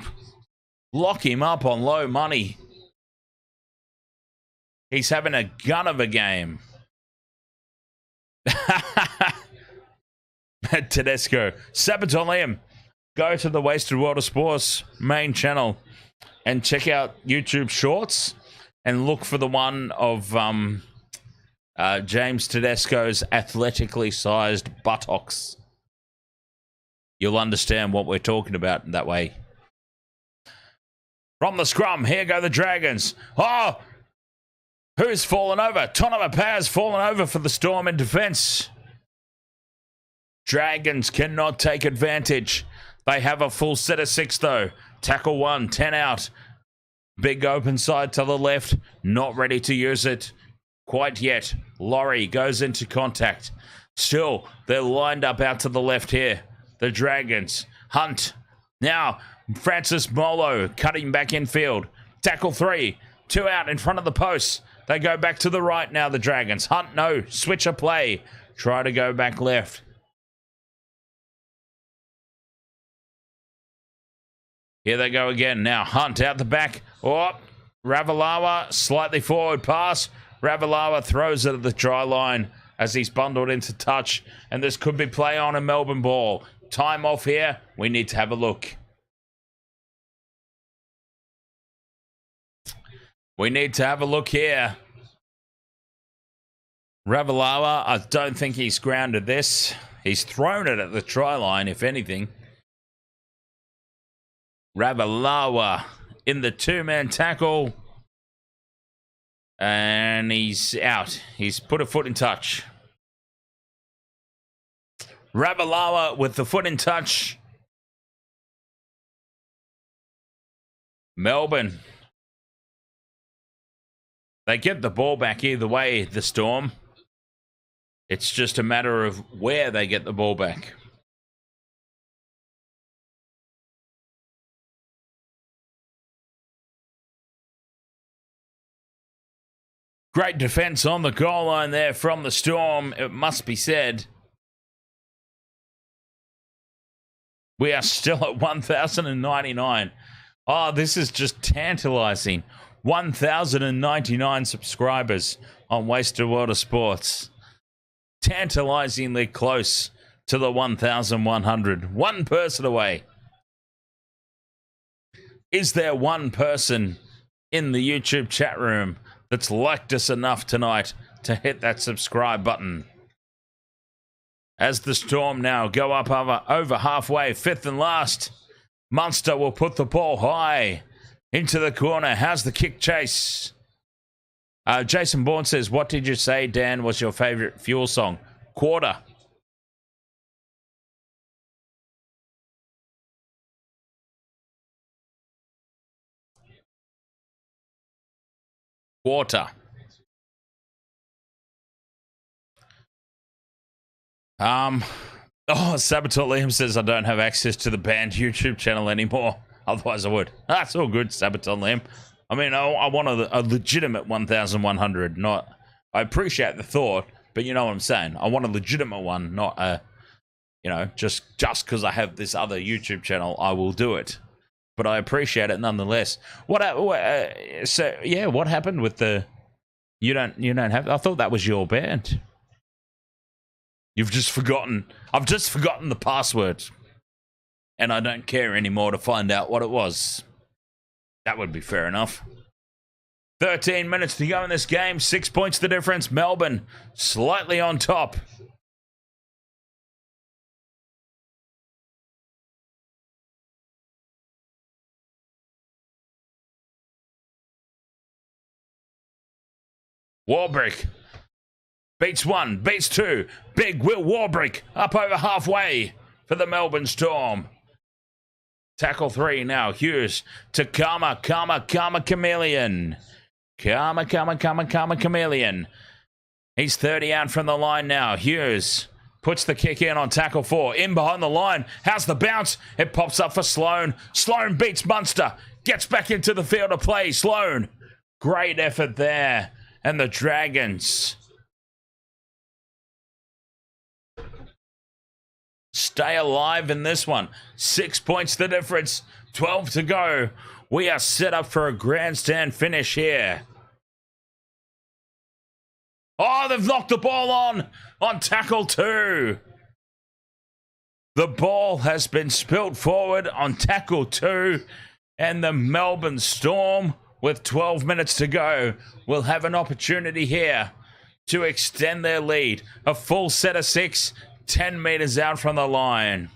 Lock him up on low money. He's having a gun of a game. Tedesco. Sabaton Liam. Go to the Wasted World of Sports main channel and check out YouTube Shorts and look for the one of James Tedesco's athletically sized buttocks. You'll understand what we're talking about in that way. From the scrum, here go the Dragons. Oh, who's fallen over? Tonopapa has fallen over for the Storm in defense. Dragons cannot take advantage. They have a full set of 6 though. Tackle 1, 10 out. Big open side to the left. Not ready to use it quite yet. Laurie goes into contact. Still, they're lined up out to the left here. The Dragons. Hunt. Now, Francis Molo cutting back infield. Tackle 3. 2 out in front of the posts. They go back to the right now, the Dragons. Hunt, no. Switch a play. Try to go back left. Here they go again. Now, Hunt out the back. Oh, Ravalawa, slightly forward pass. Ravalawa throws it at the try line as he's bundled into touch. And this could be play on a Melbourne ball. Time off here. We need to have a look. We need to have a look here. Ravalawa, I don't think he's grounded this. He's thrown it at the try line, if anything. Ravalawa in the 2-man tackle. And he's out. He's put a foot in touch. Ravalawa with the foot in touch. Melbourne. They get the ball back either way, the Storm. It's just a matter of where they get the ball back. Great defense on the goal line there from the Storm, it must be said. We are still at 1,099. Oh, this is just tantalizing. 1,099 subscribers on Wasted World of Sports. Tantalizingly close to the 1,100. One person away. Is there one person in the YouTube chat room that's liked us enough tonight to hit that subscribe button? As the Storm now go up over halfway, 5th and last. Munster will put the ball high into the corner. How's the kick chase? Jason Bourne says, what did you say, Dan, was your favourite Fuel song? Quarter. Quarter. Sabaton Liam says I don't have access to the band YouTube channel anymore. Otherwise I would. That's all good, Sabaton Liam. I mean, I want a legitimate 1,100, not I appreciate the thought, but you know what I'm saying. I want a legitimate one, not a, just because I have this other YouTube channel, I will do it. But I appreciate it nonetheless. What happened with the? You don't have. I thought that was your band. You've just forgotten. I've just forgotten the password, and I don't care anymore to find out what it was. That would be fair enough. 13 minutes to go in this game. 6 points the difference. Melbourne slightly on top. Warbrick beats one, beats two. Big Will Warbrick up over halfway for the Melbourne Storm. Tackle 3 now. Hughes to Karma Chameleon. Karma Chameleon. He's 30 out from the line now. Hughes puts the kick in on tackle 4. In behind the line. How's the bounce? It pops up for Sloan. Sloan beats Munster. Gets back into the field of play. Sloan. Great effort there. And the Dragons stay alive in this one. 6 points the difference. 12 to go. We are set up for a grandstand finish here. Oh, they've knocked the ball on tackle 2. The ball has been spilt forward on tackle 2, and the Melbourne Storm, with 12 minutes to go, will have an opportunity here to extend their lead. A full set of 6, 10 meters out from the line.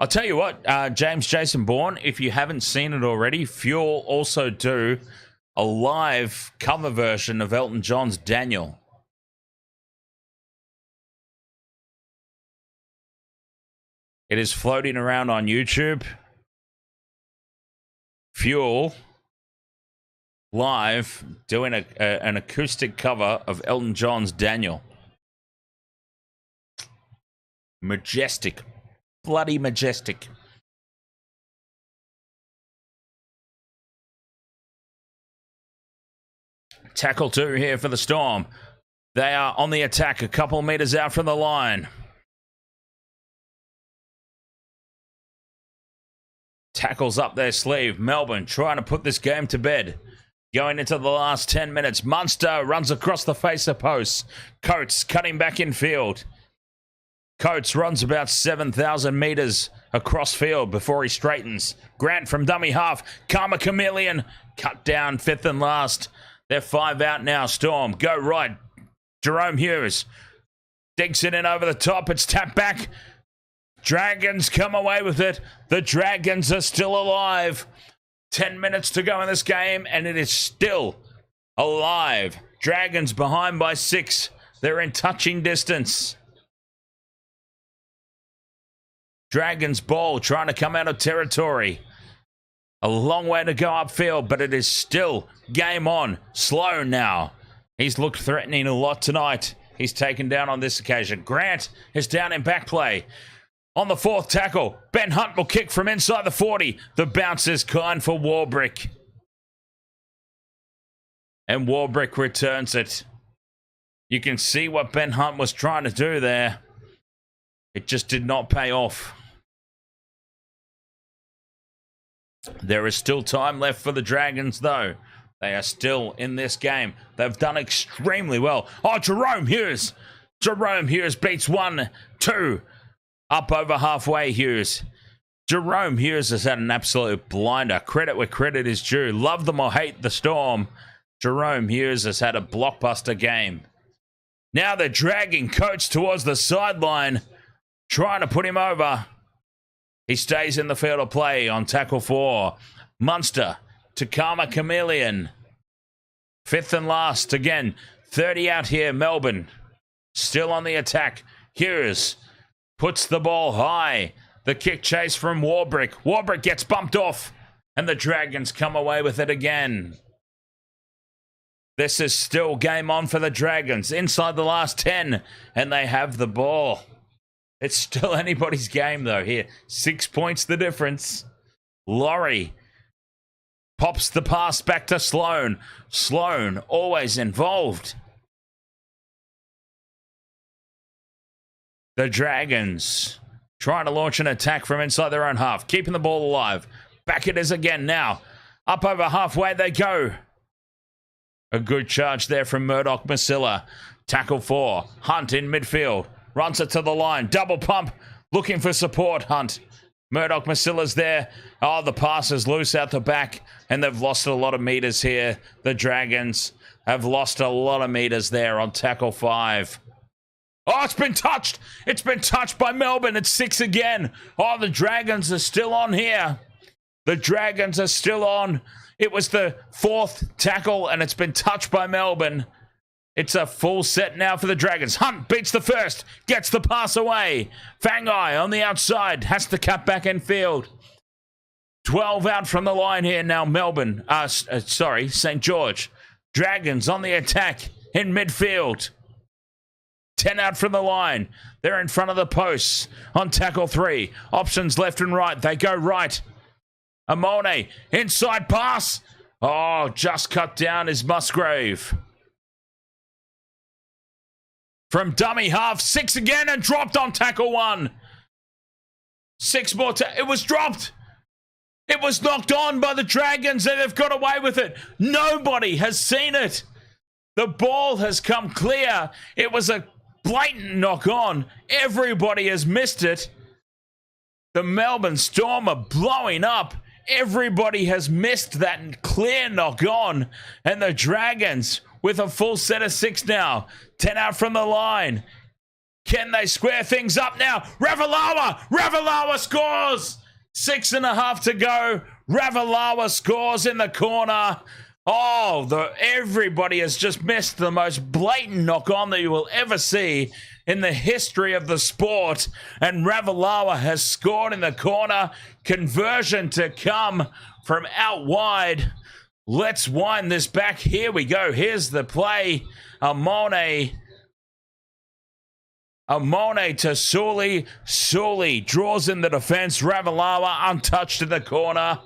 I'll tell you what, James Jason Bourne, if you haven't seen it already, Fuel also do a live cover version of Elton John's Daniel. It is floating around on YouTube. Fuel live doing an acoustic cover of Elton John's Daniel. Majestic. Bloody majestic. Tackle 2 here for the Storm. They are on the attack a couple meters out from the line. Tackles up their sleeve. Melbourne trying to put this game to bed. Going into the last 10 minutes. Munster runs across the face of posts. Coates cutting back in field. Coates runs about 7,000 meters across field before he straightens. Grant from dummy half. Karma Chameleon cut down 5th and last. They're 5 out now. Storm go right. Jarome Hughes digs it in over the top. It's tapped back. Dragons come away with it. The Dragons are still alive. 10 minutes to go in this game, and it is still alive. Dragons behind by 6. They're in touching distance. Dragons ball trying to come out of territory. A long way to go upfield, but it is still game on. Slow now. He's looked threatening a lot tonight. He's taken down on this occasion. Grant is down in back play. On the 4th tackle, Ben Hunt will kick from inside the 40. The bounce is kind for Warbrick. And Warbrick returns it. You can see what Ben Hunt was trying to do there. It just did not pay off. There is still time left for the Dragons, though. They are still in this game. They've done extremely well. Oh, Jarome Hughes. Jarome Hughes beats 1, 2. Up over halfway, Hughes. Jarome Hughes has had an absolute blinder. Credit where credit is due. Love them or hate the Storm. Jarome Hughes has had a blockbuster game. Now they're dragging Coates towards the sideline, trying to put him over. He stays in the field of play on tackle 4. Munster to Karma Chameleon. 5th and last again. 30 out here, Melbourne. Still on the attack. Hughes puts the ball high. The kick chase from Warbrick. Warbrick gets bumped off, and the Dragons come away with it again. This is still game on for the Dragons. Inside the last 10, and they have the ball. It's still anybody's game, though, here. 6 points the difference. Laurie pops the pass back to Sloan. Sloan always involved. The Dragons trying to launch an attack from inside their own half, keeping the ball alive. Back it is again now. Up over halfway they go. A good charge there from Murdoch Masilla. Tackle 4. Hunt in midfield. Runs it to the line. Double pump. Looking for support, Hunt. Murdoch Masilla's there. Oh, the pass is loose out the back. And they've lost a lot of meters here. The Dragons have lost a lot of meters there on tackle 5. Oh, it's been touched. It's been touched by Melbourne. It's 6 again. Oh, the Dragons are still on here. The Dragons are still on. It was the 4th tackle, and it's been touched by Melbourne. It's a full set now for the Dragons. Hunt beats the first, gets the pass away. Fangai on the outside, has to cut back in field. 12 out from the line here now, Melbourne. St. George. Dragons on the attack in midfield. 10 out from the line. They're in front of the posts on tackle 3. Options left and right. They go right. Amone, inside pass. Oh, just cut down is Musgrave. From dummy half, 6 again and dropped on tackle 1. 6 more. It was dropped. It was knocked on by the Dragons and they've got away with it. Nobody has seen it. The ball has come clear. It was a blatant knock on. Everybody has missed it. The Melbourne Storm are blowing up. Everybody has missed that clear knock on. And the Dragons with a full set of 6 now. 10 out from the line. Can they square things up now? Ravalawa scores. 6.5 to go. Ravalawa scores in the corner. Oh, everybody has just missed the most blatant knock on that you will ever see in the history of the sport. And Ravalawa has scored in the corner. Conversion to come from out wide. Let's wind this back. Here we go. Here's the play. Amone to Sully. Sully draws in the defense. Ravalawa untouched in the corner.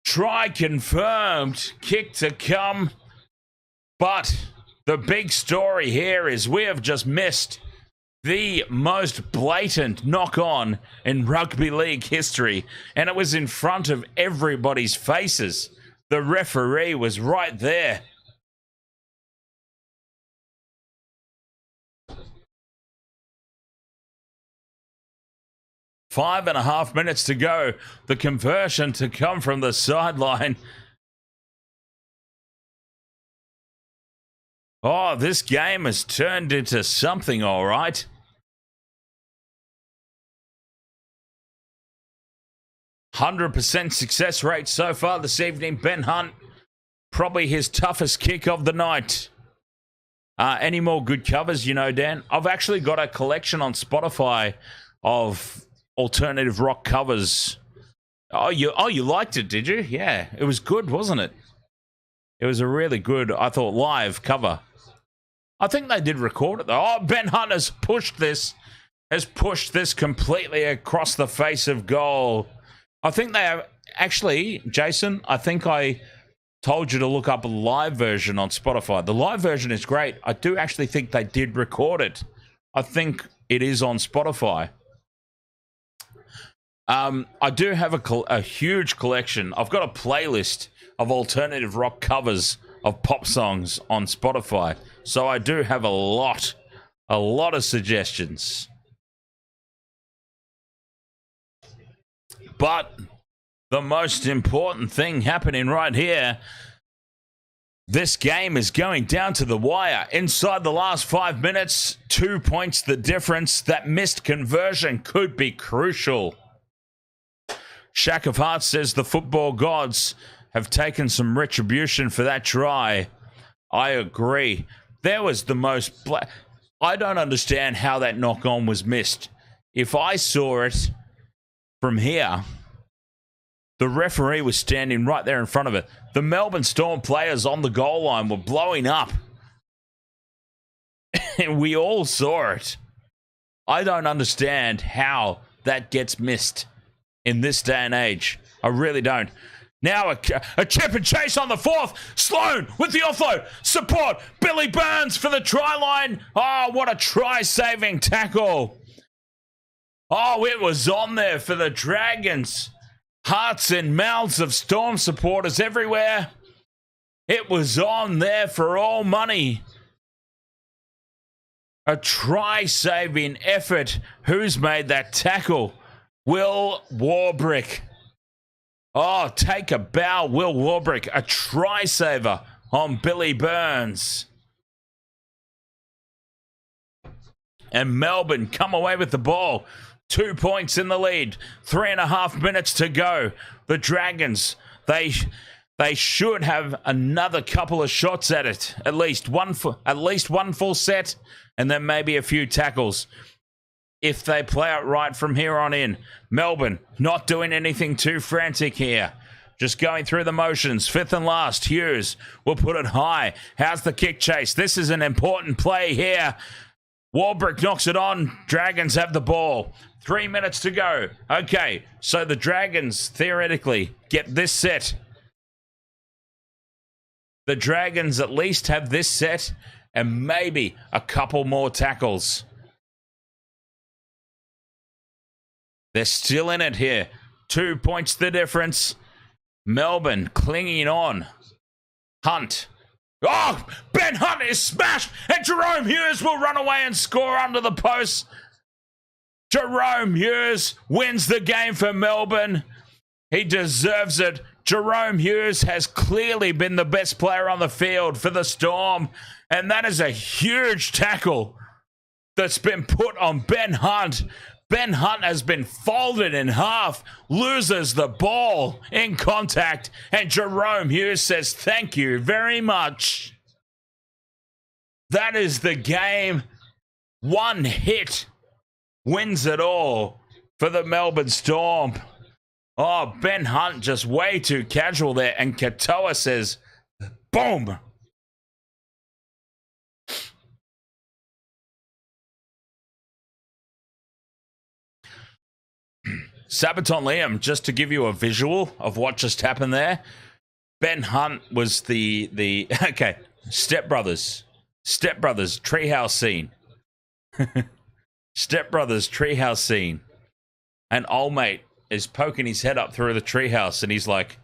Try confirmed. Kick to come. But the big story here is we have just missed the most blatant knock-on in rugby league history. And it was in front of everybody's faces. The referee was right there. Five and a half minutes to go. The conversion to come from the sideline. Oh, this game has turned into something, all right. %100% success rate so far this evening. Ben Hunt, probably his toughest kick of the night. Any more good covers, you know, Dan? I've actually got a collection on Spotify of alternative rock covers. Oh, you liked it, did you? Yeah, it was good, wasn't it? It was a really good, I thought, live cover. I think they did record it, though. Oh, Ben Hunt has pushed this completely across the face of goal. I think they have, actually, Jason, I think I told you to look up a live version on Spotify. The live version is great. I do actually think they did record it. I think it is on Spotify. I do have a huge collection. I've got a playlist of alternative rock covers of pop songs on Spotify. So I do have a lot of suggestions. But the most important thing happening right here, this game is going down to the wire. Inside the last 5 minutes, 2 points the difference. That missed conversion could be crucial. Shack of Hearts says the football gods have taken some retribution for that try. I agree. There was the most... I don't understand how that knock-on was missed. If I saw it from here, the referee was standing right there in front of it. The Melbourne Storm players on the goal line were blowing up. We all saw it. I don't understand how that gets missed in this day and age. I really don't. Now a chip and chase on the fourth. Sloan with the offload. Support. Billy Burns for the try line. Oh, what a try-saving tackle. Oh, it was on there for the Dragons. Hearts and mouths of Storm supporters everywhere. It was on there for all money. A try-saving effort. Who's made that tackle? Will Warbrick. Oh, take a bow, Will Warbrick. A try-saver on Billy Burns. And Melbourne come away with the ball. 2 points in the lead. 3.5 minutes to go. The Dragons, they should have another couple of shots at it. At least one full set, and then maybe a few tackles. If they play it right from here on in. Melbourne not doing anything too frantic here. Just going through the motions. Fifth and last. Hughes will put it high. How's the kick chase? This is an important play here. Warbrick knocks it on. Dragons have the ball. 3 minutes to go. Okay, so the Dragons theoretically get this set. The Dragons at least have this set and maybe a couple more tackles. They're still in it here. 2 points the difference. Melbourne clinging on. Hunt. Oh, Ben Hunt is smashed, and Jarome Hughes will run away and score under the post. Jarome Hughes wins the game for Melbourne. He deserves it. Jarome Hughes has clearly been the best player on the field for the Storm, and that is a huge tackle that's been put on Ben Hunt. Ben Hunt has been folded in half, loses the ball in contact, and Jarome Hughes says, thank you very much. That is the game. One hit wins it all for the Melbourne Storm. Oh, Ben Hunt just way too casual there, and Katoa says, boom. Sabaton Liam, just to give you a visual of what just happened there. Ben Hunt was the okay, Step Brothers treehouse scene. Step Brothers treehouse scene. And old mate is poking his head up through the treehouse, and he's like,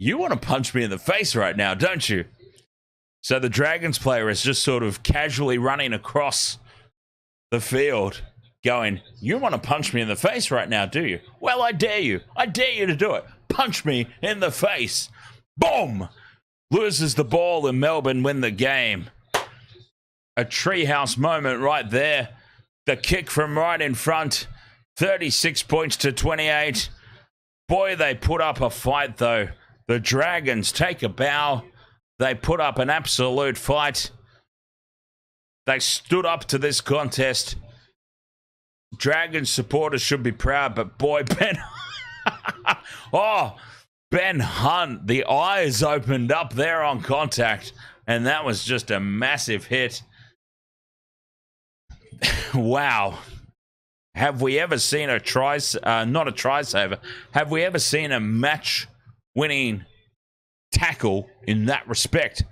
you want to punch me in the face right now, don't you? So the Dragons player is just sort of casually running across the field, going, you want to punch me in the face right now, do you? Well, I dare you. I dare you to do it. Punch me in the face. Boom! Loses the ball, and Melbourne win the game. A treehouse moment right there. The kick from right in front. 36 points to 28. Boy, they put up a fight, though. The Dragons take a bow. They put up an absolute fight. They stood up to this contest. Dragons supporters should be proud, but boy, Ben... oh, Ben Hunt, the eyes opened up there on contact, and that was just a massive hit. Wow. Have we ever seen a not a try-saver, have we ever seen a match-winning tackle in that respect?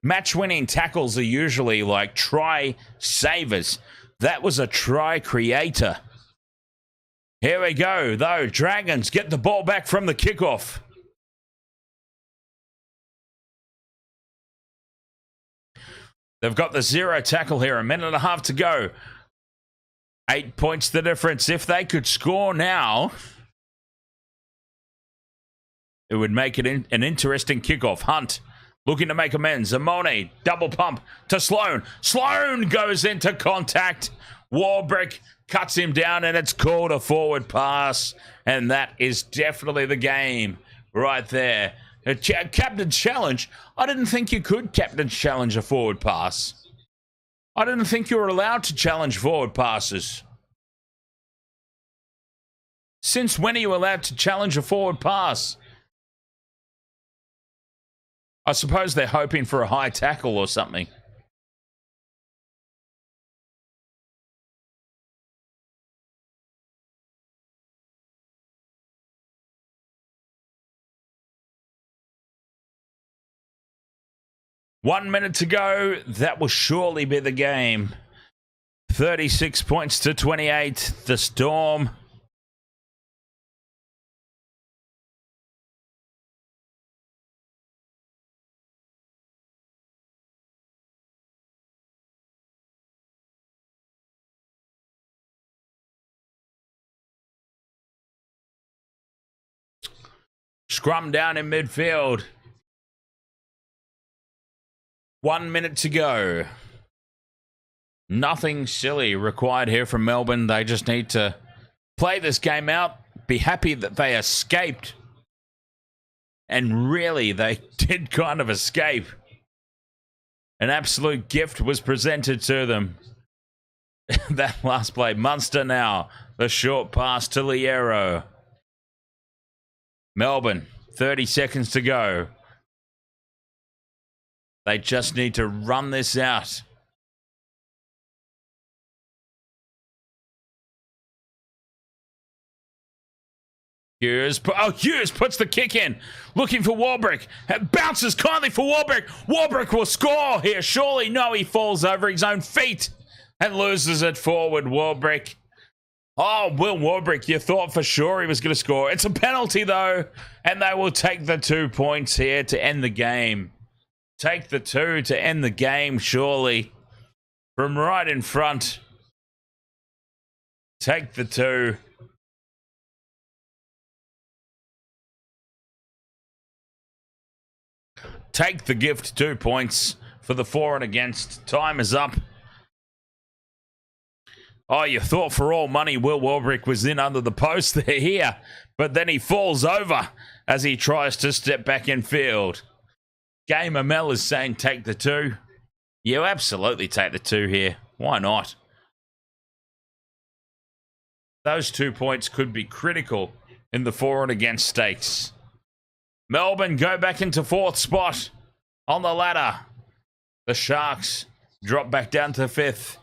Match-winning tackles are usually like try-savers. That was a try-creator. Here we go, though. Dragons get the ball back from the kickoff. They've got the zero tackle here. 1.5 minutes to go. 8 points the difference. If they could score now, it would make it an interesting kickoff. Hunt looking to make amends. Amone, double pump to Sloan. Sloan goes into contact. Warbrick cuts him down, and it's called a forward pass. And that is definitely the game right there. A captain's challenge. I didn't think you could captain's challenge a forward pass. I didn't think you were allowed to challenge forward passes. Since when are you allowed to challenge a forward pass? I suppose they're hoping for a high tackle or something. 1 minute to go. That will surely be the game. 36 points to 28. The Storm. Scrum down in midfield. 1 minute to go. Nothing silly required here from Melbourne. They just need to play this game out, be happy that they escaped. And really, they did kind of escape. An absolute gift was presented to them. That last play. Munster now. The short pass to Liero. Melbourne, 30 seconds to go. They just need to run this out. Hughes puts the kick in. Looking for Warbrick. Bounces kindly for Warbrick. Warbrick will score here. Surely no, he falls over his own feet and loses it forward. Warbrick. Oh, Will Warbrick, you thought for sure he was going to score. It's a penalty, though, and they will take the 2 points here to end the game. Take the 2 to end the game, surely. From right in front. Take the 2. Take the gift, 2 points for the for and against. Time is up. Oh, you thought for all money Will Warbrick was in under the post there here, but then he falls over as he tries to step back in field. Gamer Mel is saying take the 2. You absolutely take the 2 here. Why not? Those 2 points could be critical in the for and against stakes. Melbourne go back into 4th spot on the ladder. The Sharks drop back down to 5th.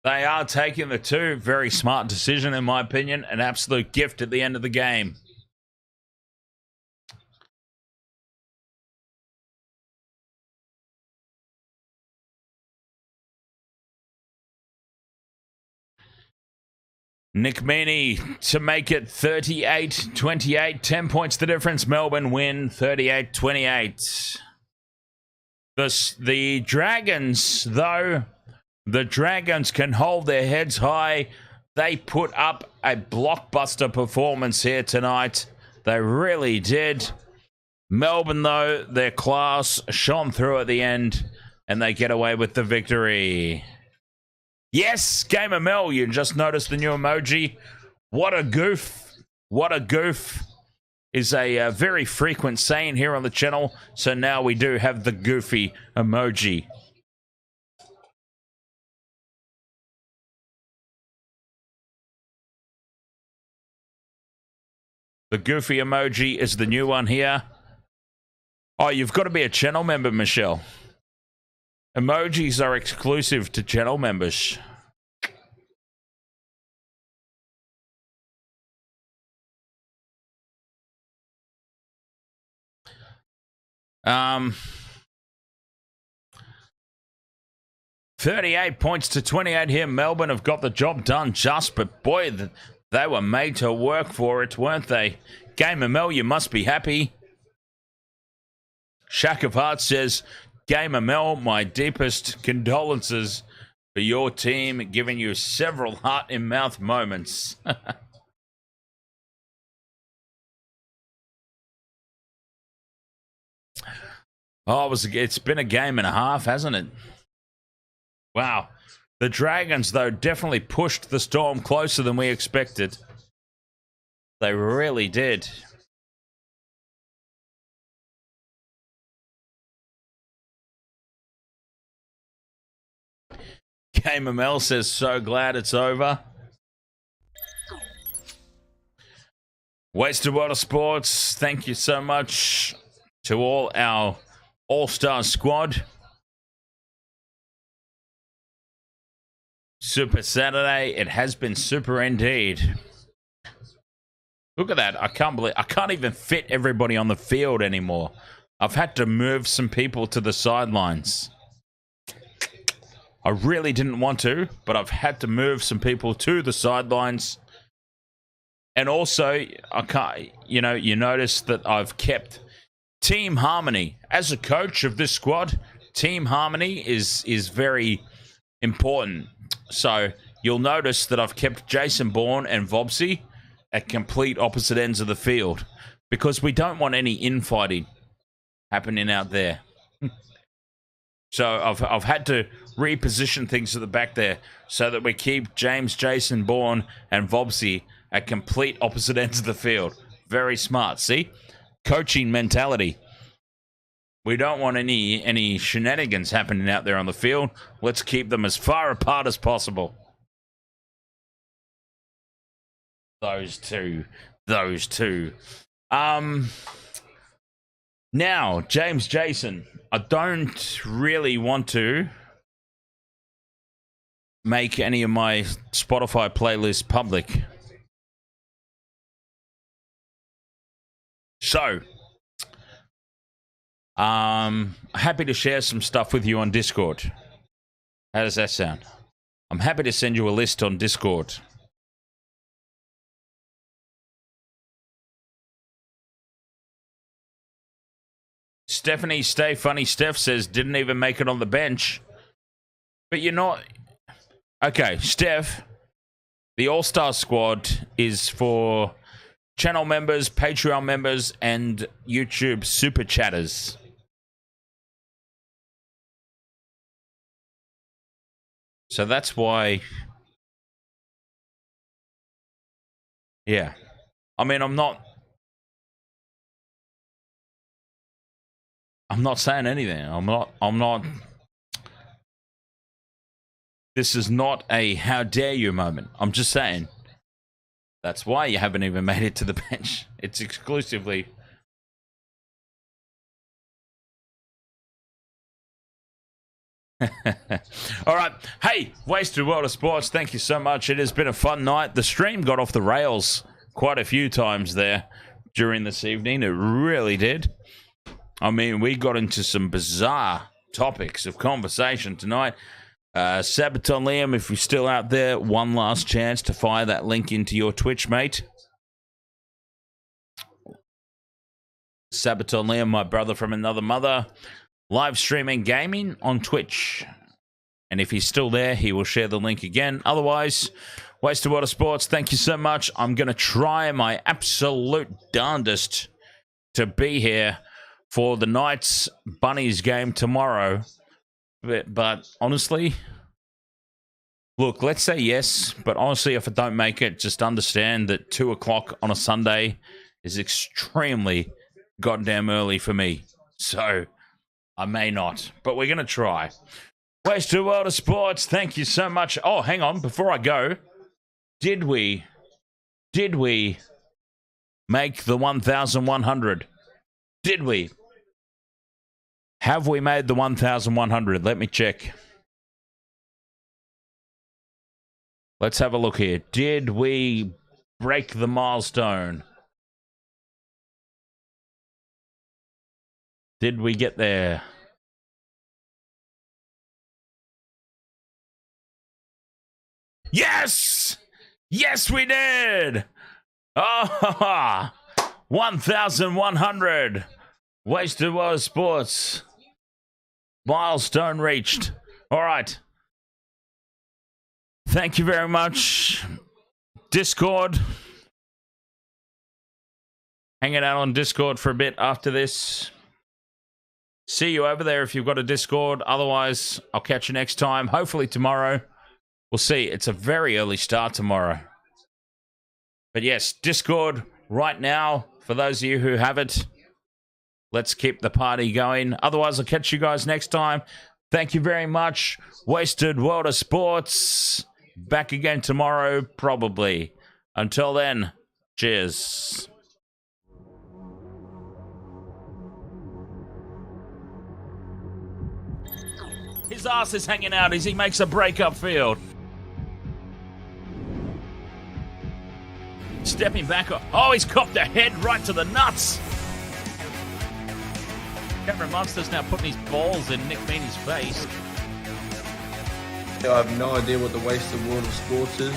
They are taking the 2. Very smart decision, in my opinion. An absolute gift at the end of the game. Nick Meaney to make it 38-28. 10 points the difference. Melbourne win 38-28. The Dragons, though... The Dragons can hold their heads high. They put up a blockbuster performance here tonight. They really did. Melbourne, though, their class shone through at the end, and they get away with the victory. Yes, Gamer Mel, you just noticed the new emoji. What a goof. What a goof is a very frequent saying here on the channel. So now we do have the goofy emoji. The goofy emoji is the new one here. Oh, you've got to be a channel member, Michelle. Emojis are exclusive to channel members. Um, 38 points to 28 here. Melbourne have got the job done just, but boy, they were made to work for it, weren't they? Gamer Mel, you must be happy. Shack of Hearts says, Gamer Mel, my deepest condolences for your team, giving you several heart-in-mouth moments. Oh, it's been a game and a half, hasn't it? Wow. The Dragons, though, definitely pushed the Storm closer than we expected. They really did. Gamer Mel says, so glad it's over. Wasted World of Sports, thank you so much to all our All-Star squad. Super Saturday. It has been super indeed. Look at that. I can't even fit everybody on the field anymore. I've had to move some people to the sidelines. I really didn't want to, but I've had to move some people to the sidelines. And also, you notice that I've kept team harmony. As a coach of this squad, team harmony is very important. So you'll notice that I've kept Jason Bourne and Vobsy at complete opposite ends of the field because we don't want any infighting happening out there. So I've had to reposition things at the back there so that we keep Jason Bourne and Vobsy at complete opposite ends of the field. Very smart. See? Coaching mentality. We don't want any shenanigans happening out there on the field. Let's keep them as far apart as possible. Those two. Now, Jason, I don't really want to make any of my Spotify playlists public. So, happy to share some stuff with you on Discord. How does that sound? I'm happy to send you a list on Discord. Stephanie, stay funny. Steph says, didn't even make it on the bench. But you're not... Okay, Steph, the All-Star squad is for channel members, Patreon members, and YouTube super chatters. So that's why... Yeah. I mean, I'm not saying anything. I'm not. This is not a how dare you moment. I'm just saying. That's why you haven't even made it to the bench. It's exclusively. All right. Hey, Wasted World of Sports, thank you so much. It has been a fun night. The stream got off the rails quite a few times there during this evening. It really did. I mean, we got into some bizarre topics of conversation tonight. Sabaton Liam, if you're still out there, one last chance to fire that link into your Twitch, mate. Sabaton Liam, my brother from another mother, live streaming gaming on Twitch. And if he's still there, he will share the link again. Otherwise, Wasted Water Sports, thank you so much. I'm going to try my absolute darndest to be here for the Knights Bunnies game tomorrow. But honestly, look, let's say yes. But honestly, if I don't make it, just understand that 2 o'clock on a Sunday is extremely goddamn early for me. So I may not, but we're going to try. Wasted World of Sports, thank you so much. Oh, hang on. Before I go, did we make the 1,100? Did we? Have we made the 1,100? Let me check. Let's have a look here. Did we break the milestone? Did we get there? Yes! Yes, we did! Oh, 1,100. Wasted World Sports. Milestone reached. All right. Thank you very much. Discord. Hanging out on Discord for a bit after this. See you over there if you've got a Discord. Otherwise, I'll catch you next time. Hopefully tomorrow. We'll see. It's a very early start tomorrow. But yes, Discord right now, for those of you who have it. Let's keep the party going. Otherwise, I'll catch you guys next time. Thank you very much. Wasted World of Sports. Back again tomorrow, probably. Until then, cheers. His ass is hanging out as he makes a break up field. Stepping back. Oh, he's copped a head right to the nuts. Cameron Munster's now putting his balls in Nick Meaney's face.
I have no idea what the wasted world of sports is.